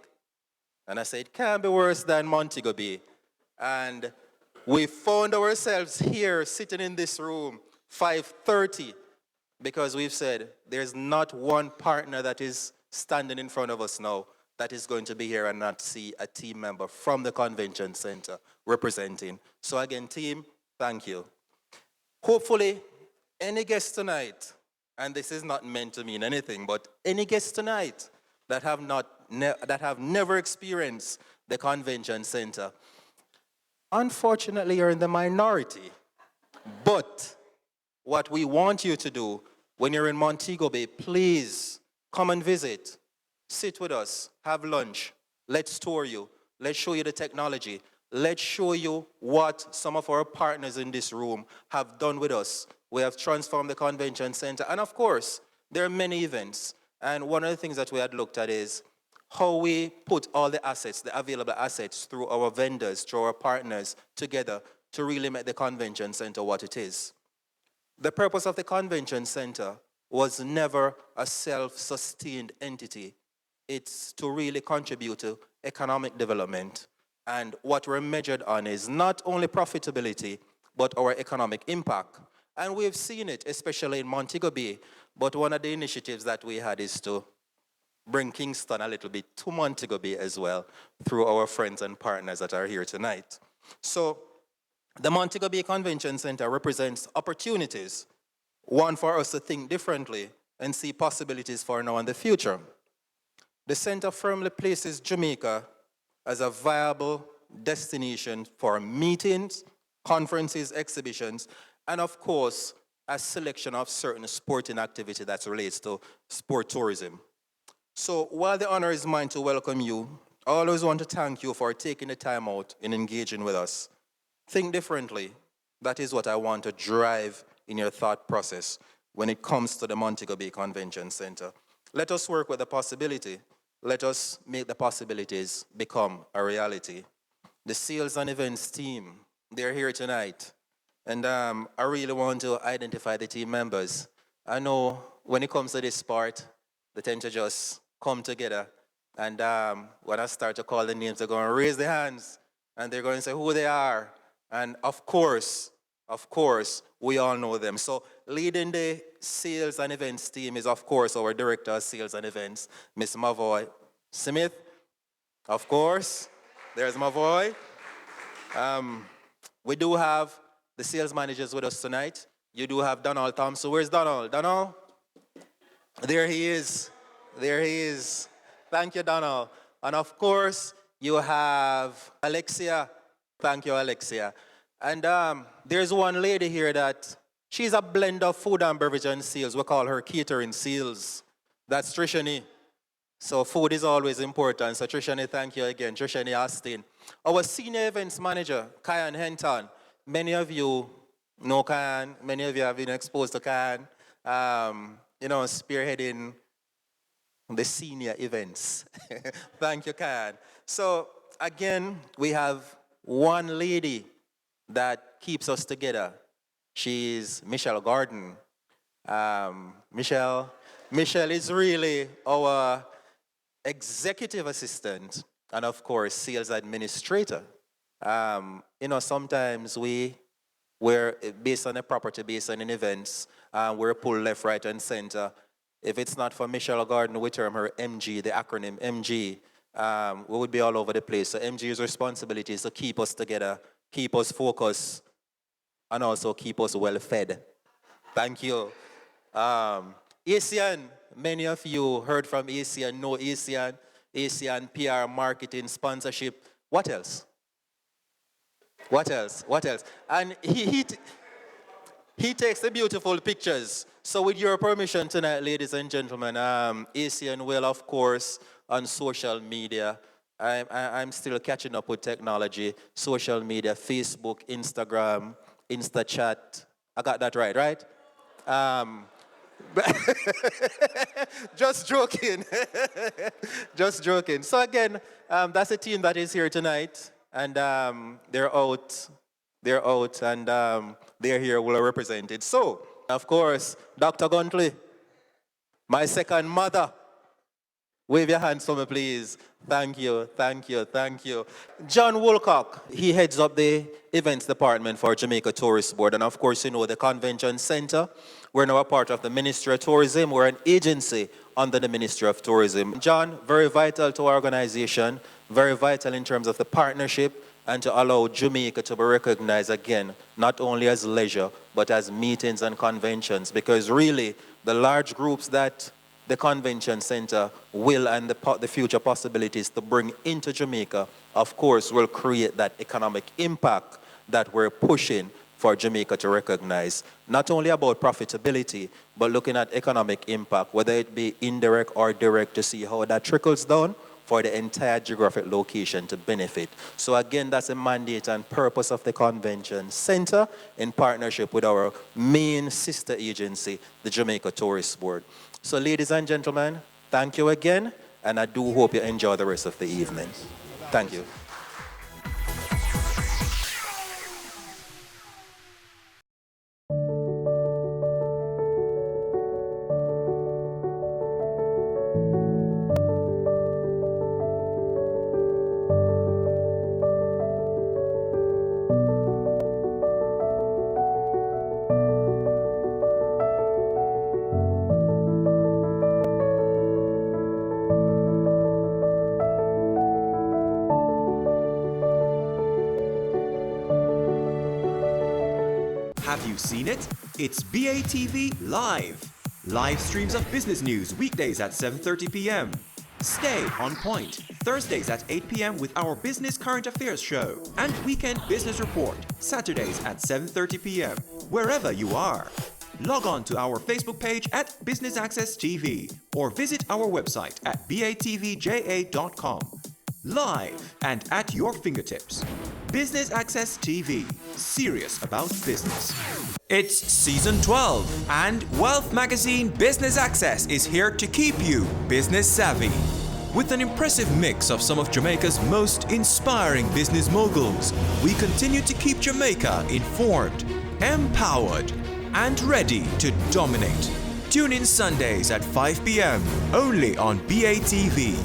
And I said, it can't be worse than Montego Bay. And we found ourselves here sitting in this room 5:30 because we've said there's not one partner that is standing in front of us now that is going to be here and not see a team member from the convention center representing. So again, team, thank you. Hopefully, any guest tonight, and this is not meant to mean anything, but any guest tonight that have never experienced the convention center, unfortunately, you're in the minority. But what we want you to do when you're in Montego Bay, please come and visit. Sit with us, have lunch. Let's tour you. Let's show you the technology. Let's show you what some of our partners in this room have done with us. We have transformed the convention center. And of course, there are many events. And one of the things that we had looked at is how we put all the assets, the available assets, through our vendors, through our partners, together to really make the convention center what it is. The purpose of the convention center was never a self-sustained entity. It's to really contribute to economic development. And what we're measured on is not only profitability, but our economic impact. And we've seen it, especially in Montego Bay. But one of the initiatives that we had is to bring Kingston a little bit to Montego Bay as well through our friends and partners that are here tonight. So the Montego Bay Convention Center represents opportunities, one for us to think differently and see possibilities for now and the future. The center firmly places Jamaica as a viable destination for meetings, conferences, exhibitions, and of course, a selection of certain sporting activity that relates to sport tourism. So while the honor is mine to welcome you, I always want to thank you for taking the time out in engaging with us. Think differently. That is what I want to drive in your thought process when it comes to the Montego Bay Convention Center. Let us work with the possibility. Let us make the possibilities become a reality. The sales and events team, they're here tonight. And I really want to identify the team members. I know when it comes to this part, they tend to just come together. And when I start to call the names, they're going to raise their hands and they're going to say who they are. And of course, we all know them. So leading the sales and events team is, of course, our director of sales and events, Miss Mavoy Smith. Of course, there's Mavoy. We do have the sales managers with us tonight. You do have Donald Thompson. Where's Donald? Donald? There he is. There he is. Thank you, Donald. And of course, you have Alexia. Thank you, Alexia. And there's one lady here that she's a blend of food and beverage and sales. We call her catering sales. That's Trishani. So food is always important. So Trishani, thank you again. Trishani Austin. Our senior events manager, Kyan Henton. Many of you know Kyan. Many of you have been exposed to Kyan. Spearheading the senior events. Thank you, Kyan. So again, we have one lady that keeps us together. She's Michelle Gordon. Michelle is really our executive assistant and of course sales administrator. Sometimes we're based on a property, based on an events, we're pulled left, right, and center. If it's not for Michelle Gordon, we term her MG, the acronym MG, we would be all over the place. So MG's responsibility is to keep us together, keep us focused, and also keep us well fed. Thank you. ASEAN, many of you heard from ASEAN, know ASEAN PR, marketing, sponsorship. What else? And he takes the beautiful pictures. So with your permission tonight, ladies and gentlemen, ASEAN will, of course, on social media. I'm still catching up with technology, social media, Facebook, Instagram, InstaChat. I got that right? Just joking. Just joking. So again, that's a team that is here tonight, and they're out, and they're here well represented. So, of course, Dr. Guntley, my second mother. Wave your hands for me, please. Thank you. John Woolcock, he heads up the events department for Jamaica Tourist Board. And of course, the Convention Center. We're now a part of the Ministry of Tourism. We're an agency under the Ministry of Tourism. John, very vital to our organization, very vital in terms of the partnership and to allow Jamaica to be recognized again, not only as leisure, but as meetings and conventions. Because really, the large groups that the Convention Center will and the future possibilities to bring into Jamaica, of course, will create that economic impact that we're pushing for Jamaica to recognize. Not only about profitability, but looking at economic impact, whether it be indirect or direct, to see how that trickles down for the entire geographic location to benefit. So again, that's a mandate and purpose of the Convention Center in partnership with our main sister agency, the Jamaica Tourist Board. So ladies and gentlemen, thank you again, and I do hope you enjoy the rest of the evening. Thank you. Have you seen it? It's BATV Live. Live streams of business news weekdays at 7:30 p.m. Stay on point Thursdays at 8 p.m. with our Business Current Affairs show. And Weekend Business Report Saturdays at 7:30 p.m. wherever you are. Log on to our Facebook page at Business Access TV or visit our website at batvja.com. Live and at your fingertips. Business Access TV, serious about business. It's season 12 and Wealth Magazine Business Access is here to keep you business savvy. With an impressive mix of some of Jamaica's most inspiring business moguls, we continue to keep Jamaica informed, empowered, and ready to dominate. Tune in Sundays at 5 p.m. only on BATV.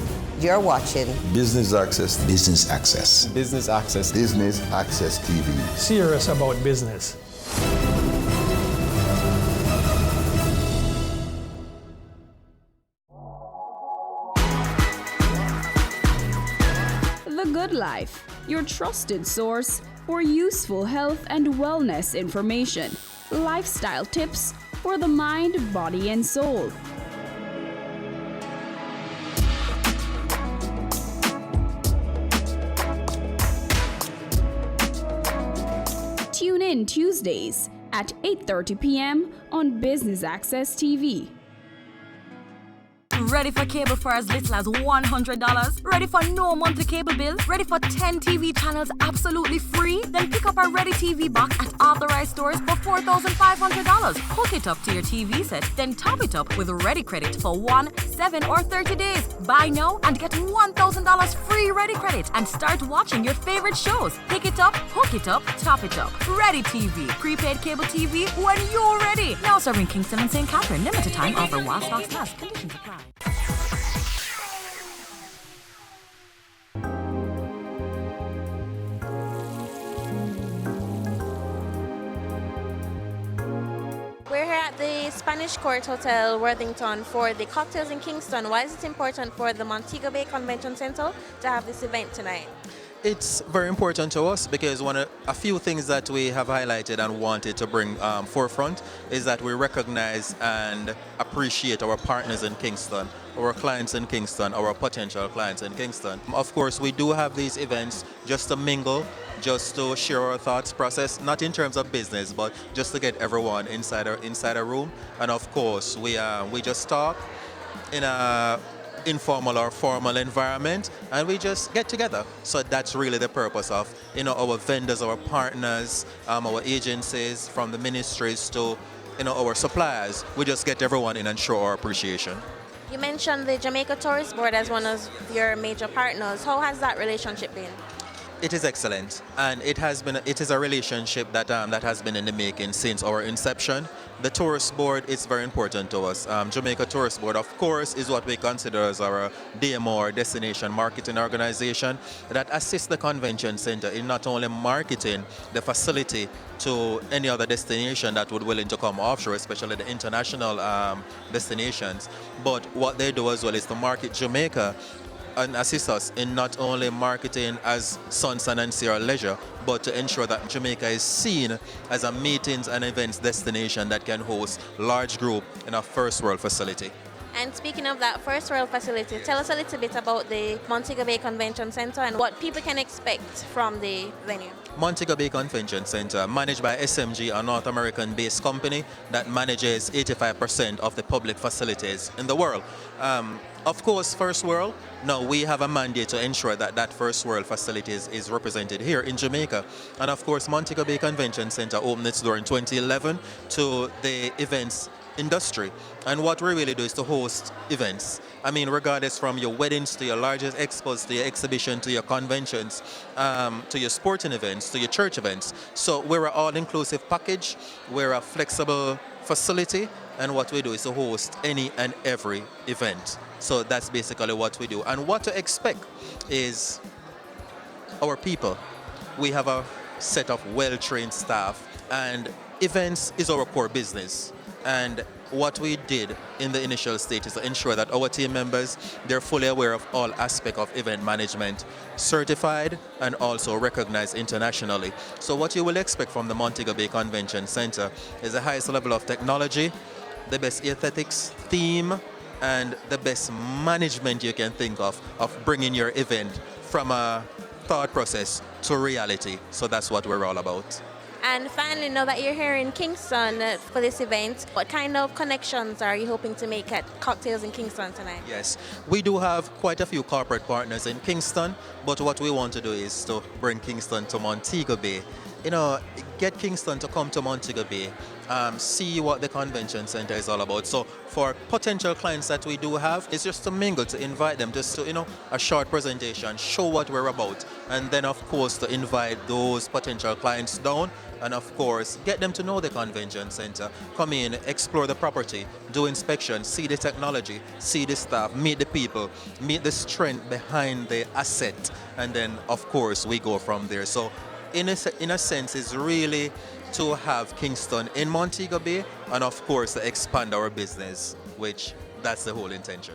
You're watching Business Access. Business Access. Business Access. Business Access TV. Serious about business. The Good Life, your trusted source for useful health and wellness information, lifestyle tips for the mind, body, and soul. Tune in Tuesdays at 8:30 p.m. on Business Access TV. Ready for cable for as little as $100? Ready for no monthly cable bill? Ready for 10 TV channels absolutely free? Then pick up our Ready TV box at authorized stores for $4,500. Hook it up to your TV set, then top it up with Ready Credit for 1, 7, or 30 days. Buy now and get $1,000 free Ready Credit and start watching your favorite shows. Pick it up, hook it up, top it up. Ready TV. Prepaid cable TV when you're ready. Now serving Kingston and St. Catherine. Limited time offer while stocks last. Conditions apply. We're here at the Spanish Court Hotel, Worthington, for the Cocktails in Kingston. Why is it important for the Montego Bay Convention Center to have this event tonight? It's very important to us because a few things that we have highlighted and wanted to bring forefront is that we recognize and appreciate our partners in Kingston, our clients in Kingston, our potential clients in Kingston. Of course, we do have these events just to mingle, just to share our thoughts process, not in terms of business, but just to get everyone inside a room. And of course, we just talk in a informal or formal environment, and we just get together. So that's really the purpose of our vendors, our partners, our agencies, from the ministries to our suppliers. We just get everyone in and show our appreciation. You mentioned the Jamaica Tourist Board as one of your major partners. How has that relationship been? It is excellent, and it is a relationship that has been in the making since our inception. The tourist board is very important to us. Jamaica Tourist Board, of course, is what we consider as our DMO, or destination marketing organization, that assists the convention center in not only marketing the facility to any other destination that would willing to come offshore, especially the international destinations, but what they do as well is to market Jamaica and assist us in not only marketing as Sun, Sun and Sierra Leisure, but to ensure that Jamaica is seen as a meetings and events destination that can host large group in a first world facility. And speaking of that first world facility, tell us a little bit about the Montego Bay Convention Center and what people can expect from the venue. Montego Bay Convention Center, managed by SMG, a North American-based company that manages 85% of the public facilities in the world. Of course, first world, no, we have a mandate to ensure that first world facilities is represented here in Jamaica. And of course, Montego Bay Convention Center opened its door in 2011 to the events industry. And what we really do is to host events. I mean, regardless from your weddings to your largest expos, to your exhibition, to your conventions, to your sporting events, to your church events. So we're an all-inclusive package. We're a flexible facility. And what we do is to host any and every event. So that's basically what we do. And what to expect is our people. We have a set of well-trained staff, and events is our core business. And what we did in the initial stage is to ensure that our team members, they're fully aware of all aspects of event management, certified and also recognized internationally. So what you will expect from the Montego Bay Convention Center is the highest level of technology, the best aesthetics, theme, and the best management you can think of bringing your event from a thought process to reality. So that's what we're all about. And finally, now that you're here in Kingston for this event, what kind of connections are you hoping to make at Cocktails in Kingston tonight? Yes, we do have quite a few corporate partners in Kingston, but what we want to do is to bring Kingston to Montego Bay get Kingston to come to Montego Bay, see what the convention center is all about. So for potential clients that we do have, it's just to mingle, to invite them, just to, a short presentation, show what we're about. And then, of course, to invite those potential clients down. And of course, get them to know the convention center. Come in, explore the property, do inspection, see the technology, see the staff, meet the people, meet the strength behind the asset. And then, of course, we go from there. So in a sense, it's really to have Kingston in Montego Bay and, of course, to expand our business, which that's the whole intention.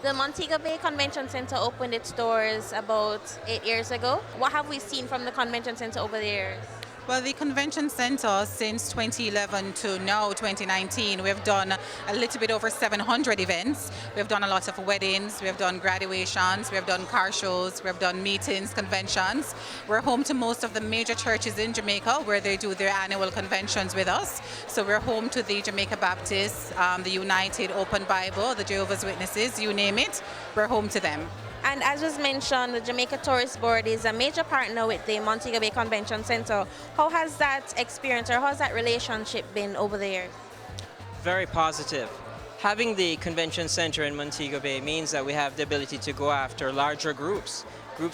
The Montego Bay Convention Center opened its doors about 8 years ago. What have we seen from the convention center over the years? Well, the convention center since 2011 to now 2019, we've done a little bit over 700 events. We've done a lot of weddings, we've done graduations, we've done car shows, we've done meetings, conventions. We're home to most of the major churches in Jamaica where they do their annual conventions with us. So we're home to the Jamaica Baptist, the United Open Bible, the Jehovah's Witnesses, you name it, we're home to them. And as was mentioned, the Jamaica Tourist Board is a major partner with the Montego Bay Convention Center. How has that experience or how has that relationship been over the years? Very positive. Having the convention center in Montego Bay means that we have the ability to go after larger groups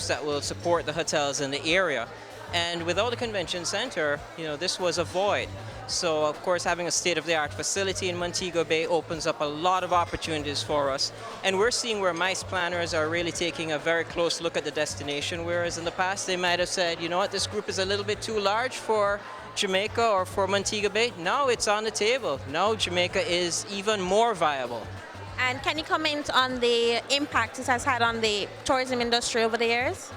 that will support the hotels in the area. And without the convention center, this was a void. So, of course, having a state-of-the-art facility in Montego Bay opens up a lot of opportunities for us. And we're seeing where MICE planners are really taking a very close look at the destination, whereas in the past they might have said, you know what, this group is a little bit too large for Jamaica or for Montego Bay. Now it's on the table. Now Jamaica is even more viable. And can you comment on the impact it has had on the tourism industry over the years?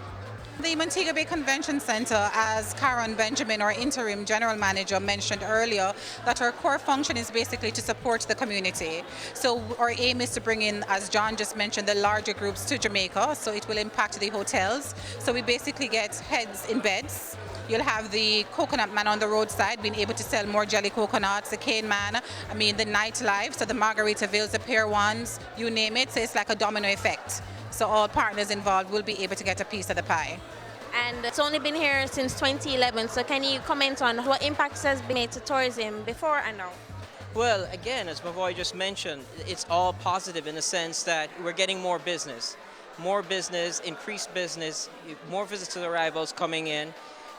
The Montego Bay Convention Center, as Karen Benjamin, our interim general manager, mentioned earlier, that our core function is basically to support the community. So our aim is to bring in, as John just mentioned, the larger groups to Jamaica, so it will impact the hotels. So we basically get heads in beds. You'll have the coconut man on the roadside being able to sell more jelly coconuts, the cane man, the nightlife, so the Margaritavilles, the Pier 1s, you name it. So it's like a domino effect. So all partners involved will be able to get a piece of the pie. And it's only been here since 2011, so can you comment on what impacts has been made to tourism before and now? Well, again, as Mavoy just mentioned, it's all positive in the sense that we're getting more business, increased business, more visitor arrivals coming in.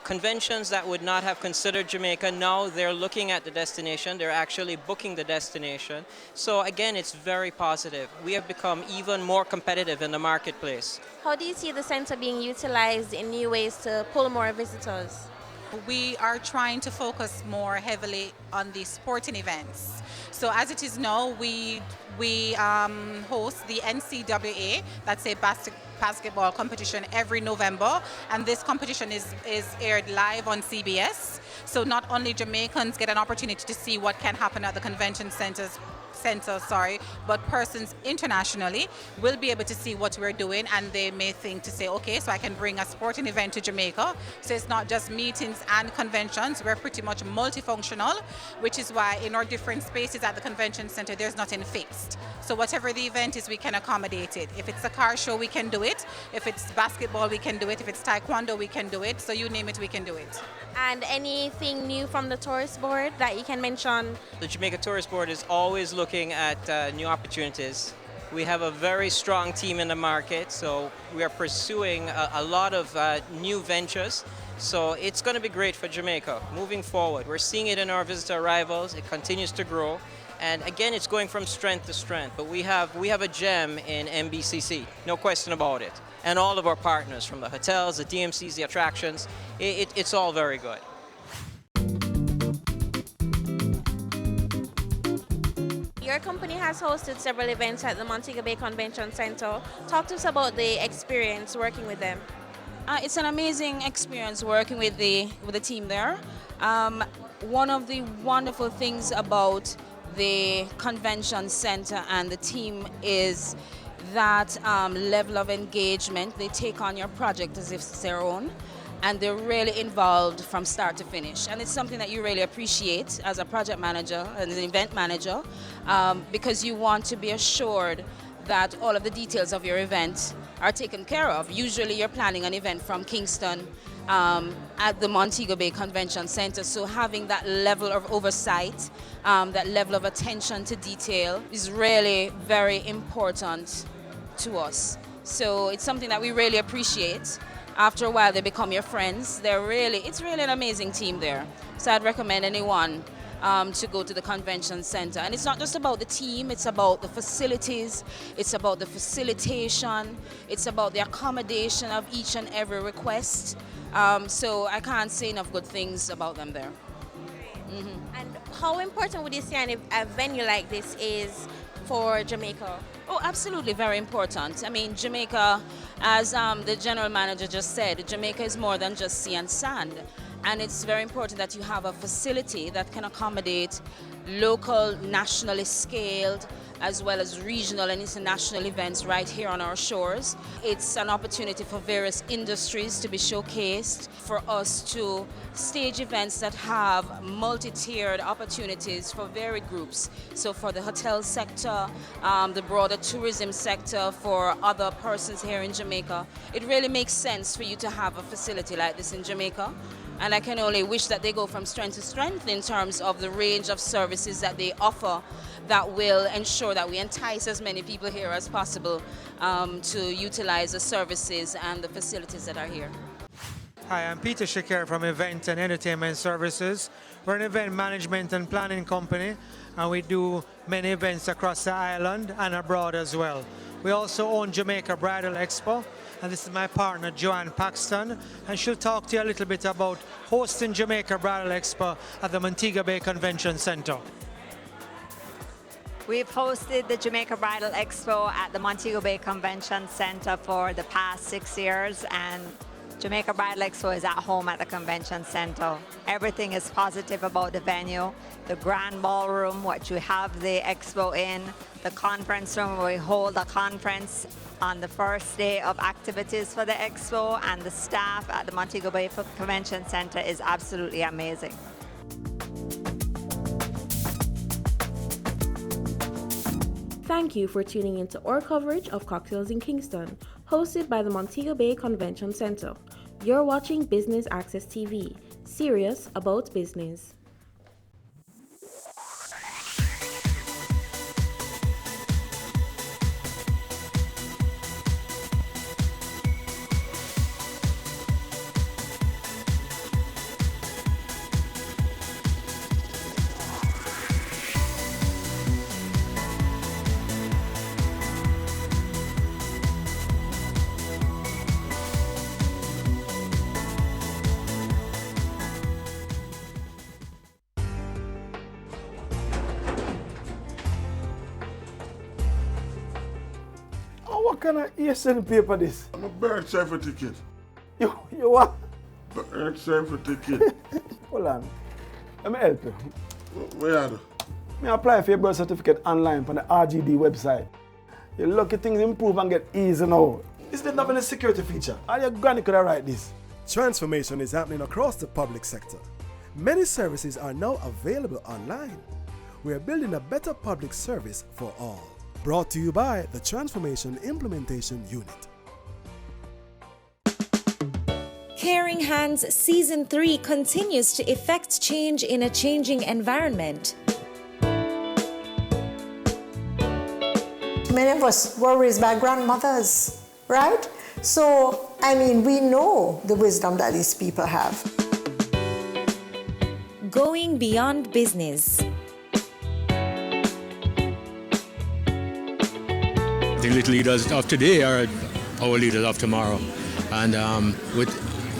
Conventions that would not have considered Jamaica, now they're looking at the destination, they're actually booking the destination. So again, it's very positive. We have become even more competitive in the marketplace. How do you see the center being utilized in new ways to pull more visitors? We are trying to focus more heavily on the sporting events. So as it is now, we host the NCAA, that's a basketball competition every November, and this competition is aired live on CBS. So not only Jamaicans get an opportunity to see what can happen at the convention center, but persons internationally will be able to see what we're doing, and they may think to say, okay, so I can bring a sporting event to Jamaica. So it's not just meetings and conventions, we're pretty much multifunctional, which is why in our different spaces at the convention center, there's nothing fixed. So whatever the event is, we can accommodate it. If it's a car show, we can do it. If it's basketball, we can do it. If it's taekwondo, we can do it. So you name it, we can do it. And anything new from the tourist board that you can mention? The Jamaica Tourist Board is always looking at new opportunities. We have a very strong team in the market, so we are pursuing a lot of new ventures. So it's going to be great for Jamaica moving forward. We're seeing it in our visitor arrivals. It continues to grow. And again, it's going from strength to strength. But we have a gem in MBCC, no question about it. And all of our partners, from the hotels, the DMCs, the attractions, it's all very good. Your company has hosted several events at the Montego Bay Convention Center. Talk to us about the experience working with them. It's an amazing experience working with the team there. One of the wonderful things about the convention center and the team is that level of engagement. They take on your project as if it's their own, and they're really involved from start to finish. And it's something that you really appreciate as a project manager and an event manager, because you want to be assured that all of the details of your event are taken care of. Usually you're planning an event from Kingston at the Montego Bay Convention Center, so having that level of oversight, that level of attention to detail is really very important to us. So it's something that we really appreciate. After a while they become your friends. It's really an amazing team there. So I'd recommend anyone to go to the convention center. And it's not just about the team, it's about the facilities, it's about the facilitation, it's about the accommodation of each and every request. So I can't say enough good things about them there. And how important would you say a venue like this is for Jamaica? Oh, absolutely, very important. I mean, Jamaica, as the general manager just said, Jamaica is more than just sea and sand. And it's very important that you have a facility that can accommodate local, nationally scaled, as well as regional and international events right here on our shores. It's an opportunity for various industries to be showcased, for us to stage events that have multi-tiered opportunities for varied groups. So for the hotel sector, the broader tourism sector, for other persons here in Jamaica, it really makes sense for you to have a facility like this in Jamaica. And I can only wish that they go from strength to strength in terms of the range of services that they offer that will ensure that we entice as many people here as possible to utilize the services and the facilities that are here. Hi, I'm Peter Shakir from Event and Entertainment Services. We're an event management and planning company, and we do many events across the island and abroad as well. We also own Jamaica Bridal Expo, and this is my partner Joanne Paxton, and she'll talk to you a little bit about hosting Jamaica Bridal Expo at the Montego Bay Convention Center. We've hosted the Jamaica Bridal Expo at the Montego Bay Convention Center for the past 6 years, and Jamaica Bridal Expo is at home at the Convention Center. Everything is positive about the venue, the grand ballroom, what you have the expo in, the conference room where we hold a conference on the first day of activities for the expo, and the staff at the Montego Bay Convention Center is absolutely amazing. Thank you for tuning into our coverage of Cocktails in Kingston, hosted by the Montego Bay Convention Center. You're watching Business Access TV, serious about business. What kind of ESN paper this? I'm a birth certificate. You what? Birth certificate. Hold on. Let me help you. Where are you? Me apply for your birth certificate online on the RGD website. Your lucky things improve and get easy now. Is there not any security feature? Are you granny could I write this? Transformation is happening across the public sector. Many services are now available online. We are building a better public service for all. Brought to you by the Transformation Implementation Unit. Caring Hands Season 3 continues to effect change in a changing environment. Many of us were raised by grandmothers, right? So, I mean, we know the wisdom that these people have. Going beyond business. The little leaders of today are our leaders of tomorrow. And with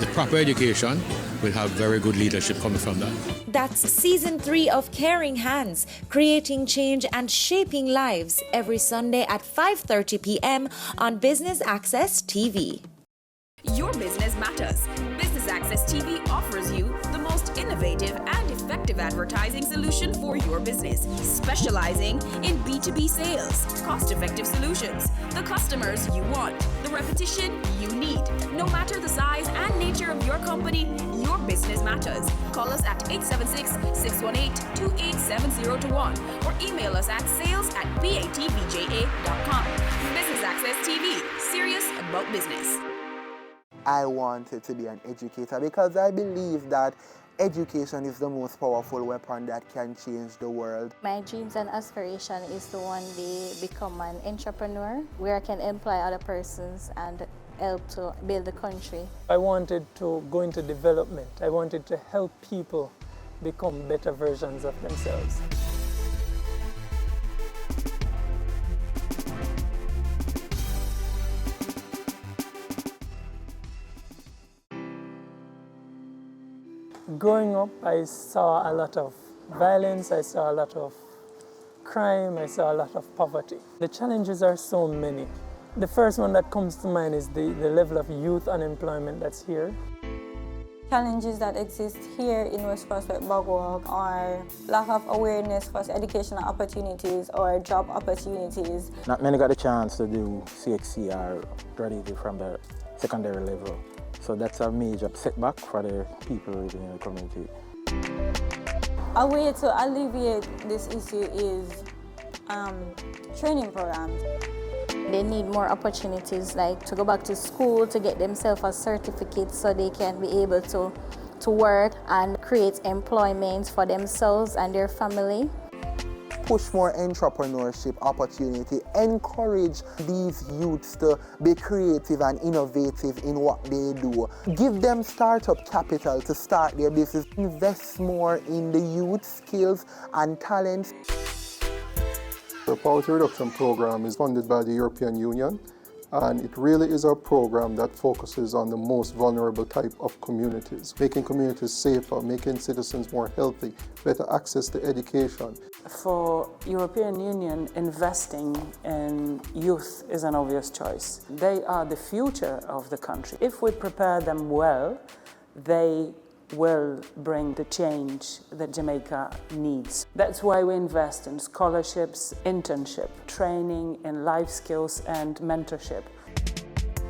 the proper education, we'll have very good leadership coming from that. That's Season 3 of Caring Hands, creating change and shaping lives, every Sunday at 5:30 p.m. on Business Access TV. Your business matters. Business Access TV offers you the most innovative and effective advertising solution for your business, specializing in B2B sales, cost-effective solutions, the customers you want, the repetition you need. No matter the size and nature of your company, your business matters. Call us at 876-618-2870 to 1 or email us at sales@batvja.com. Business Access TV, serious about business. I wanted to be an educator because I believe that education is the most powerful weapon that can change the world. My dreams and aspiration is to one day become an entrepreneur where I can employ other persons and help to build the country. I wanted to go into development. I wanted to help people become better versions of themselves. Growing up, I saw a lot of violence, I saw a lot of crime, I saw a lot of poverty. The challenges are so many. The first one that comes to mind is the level of youth unemployment that's here. Challenges that exist here in West Prospect Bogwalk are lack of awareness for educational opportunities or job opportunities. Not many got a chance to do CXC or graduate from the secondary level. So that's a major setback for the people living in the community. A way to alleviate this issue is training programs. They need more opportunities, like to go back to school to get themselves a certificate so they can be able to work and create employment for themselves and their family. Push more entrepreneurship opportunity, encourage these youths to be creative and innovative in what they do. Give them startup capital to start their business. Invest more in the youth skills and talents. The Poverty Reduction Program is funded by the European Union, and it really is a program that focuses on the most vulnerable type of communities, making communities safer, making citizens more healthy, better access to education. For European Union, investing in youth is an obvious choice. They are the future of the country. If we prepare them well, they will bring the change that Jamaica needs. That's why we invest in scholarships, internship, training in life skills and mentorship.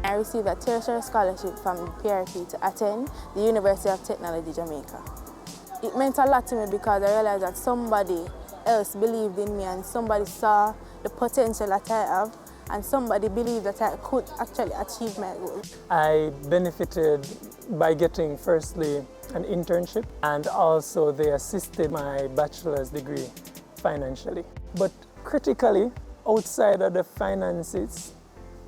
I received a tertiary scholarship from PRP to attend the University of Technology, Jamaica. It meant a lot to me because I realized that somebody else believed in me and somebody saw the potential that I have and somebody believed that I could actually achieve my goal. I benefited by getting firstly an internship, and also they assisted my bachelor's degree financially. But critically, outside of the finances,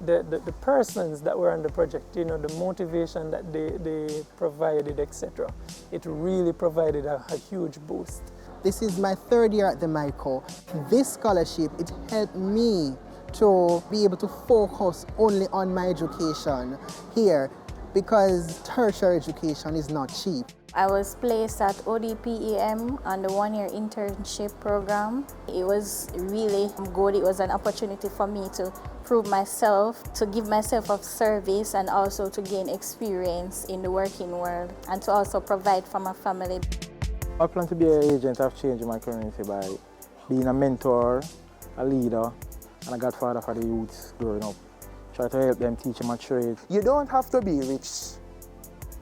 the persons that were on the project, you know, the motivation that they provided, etc., it really provided a huge boost. This is my third year at the MICO. This scholarship, it helped me to be able to focus only on my education here, because tertiary education is not cheap. I was placed at ODPEM on the one-year internship program. It was really good. It was an opportunity for me to prove myself, to give myself a service, and also to gain experience in the working world, and to also provide for my family. I plan to be an agent of change in my community by being a mentor, a leader, and a godfather for the youths growing up. Try to help them, teach them a trade. You don't have to be rich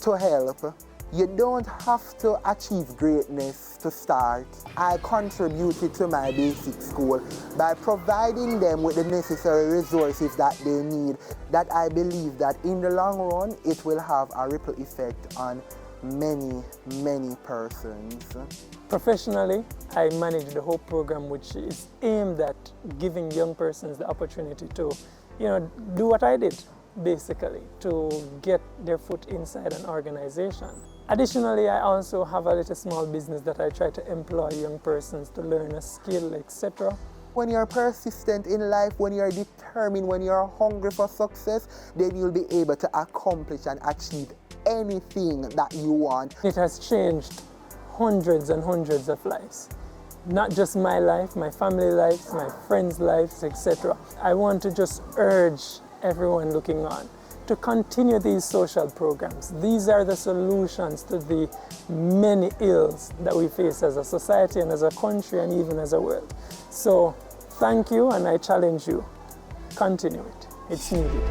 to help. You don't have to achieve greatness to start. I contributed to my basic school by providing them with the necessary resources that they need, that I believe that in the long run, it will have a ripple effect on many, many persons. Professionally, I manage the whole program, which is aimed at giving young persons the opportunity to, do what I did, basically, to get their foot inside an organization. Additionally, I also have a little small business that I try to employ young persons to learn a skill, etc. When you're persistent in life, when you're determined, when you're hungry for success, then you'll be able to accomplish and achieve anything that you want. It has changed hundreds and hundreds of lives. Not just my life, my family lives, my friends' lives, etc. I want to just urge everyone looking on to continue these social programs. These are the solutions to the many ills that we face as a society and as a country and even as a world. So thank you, and I challenge you, continue it. It's needed.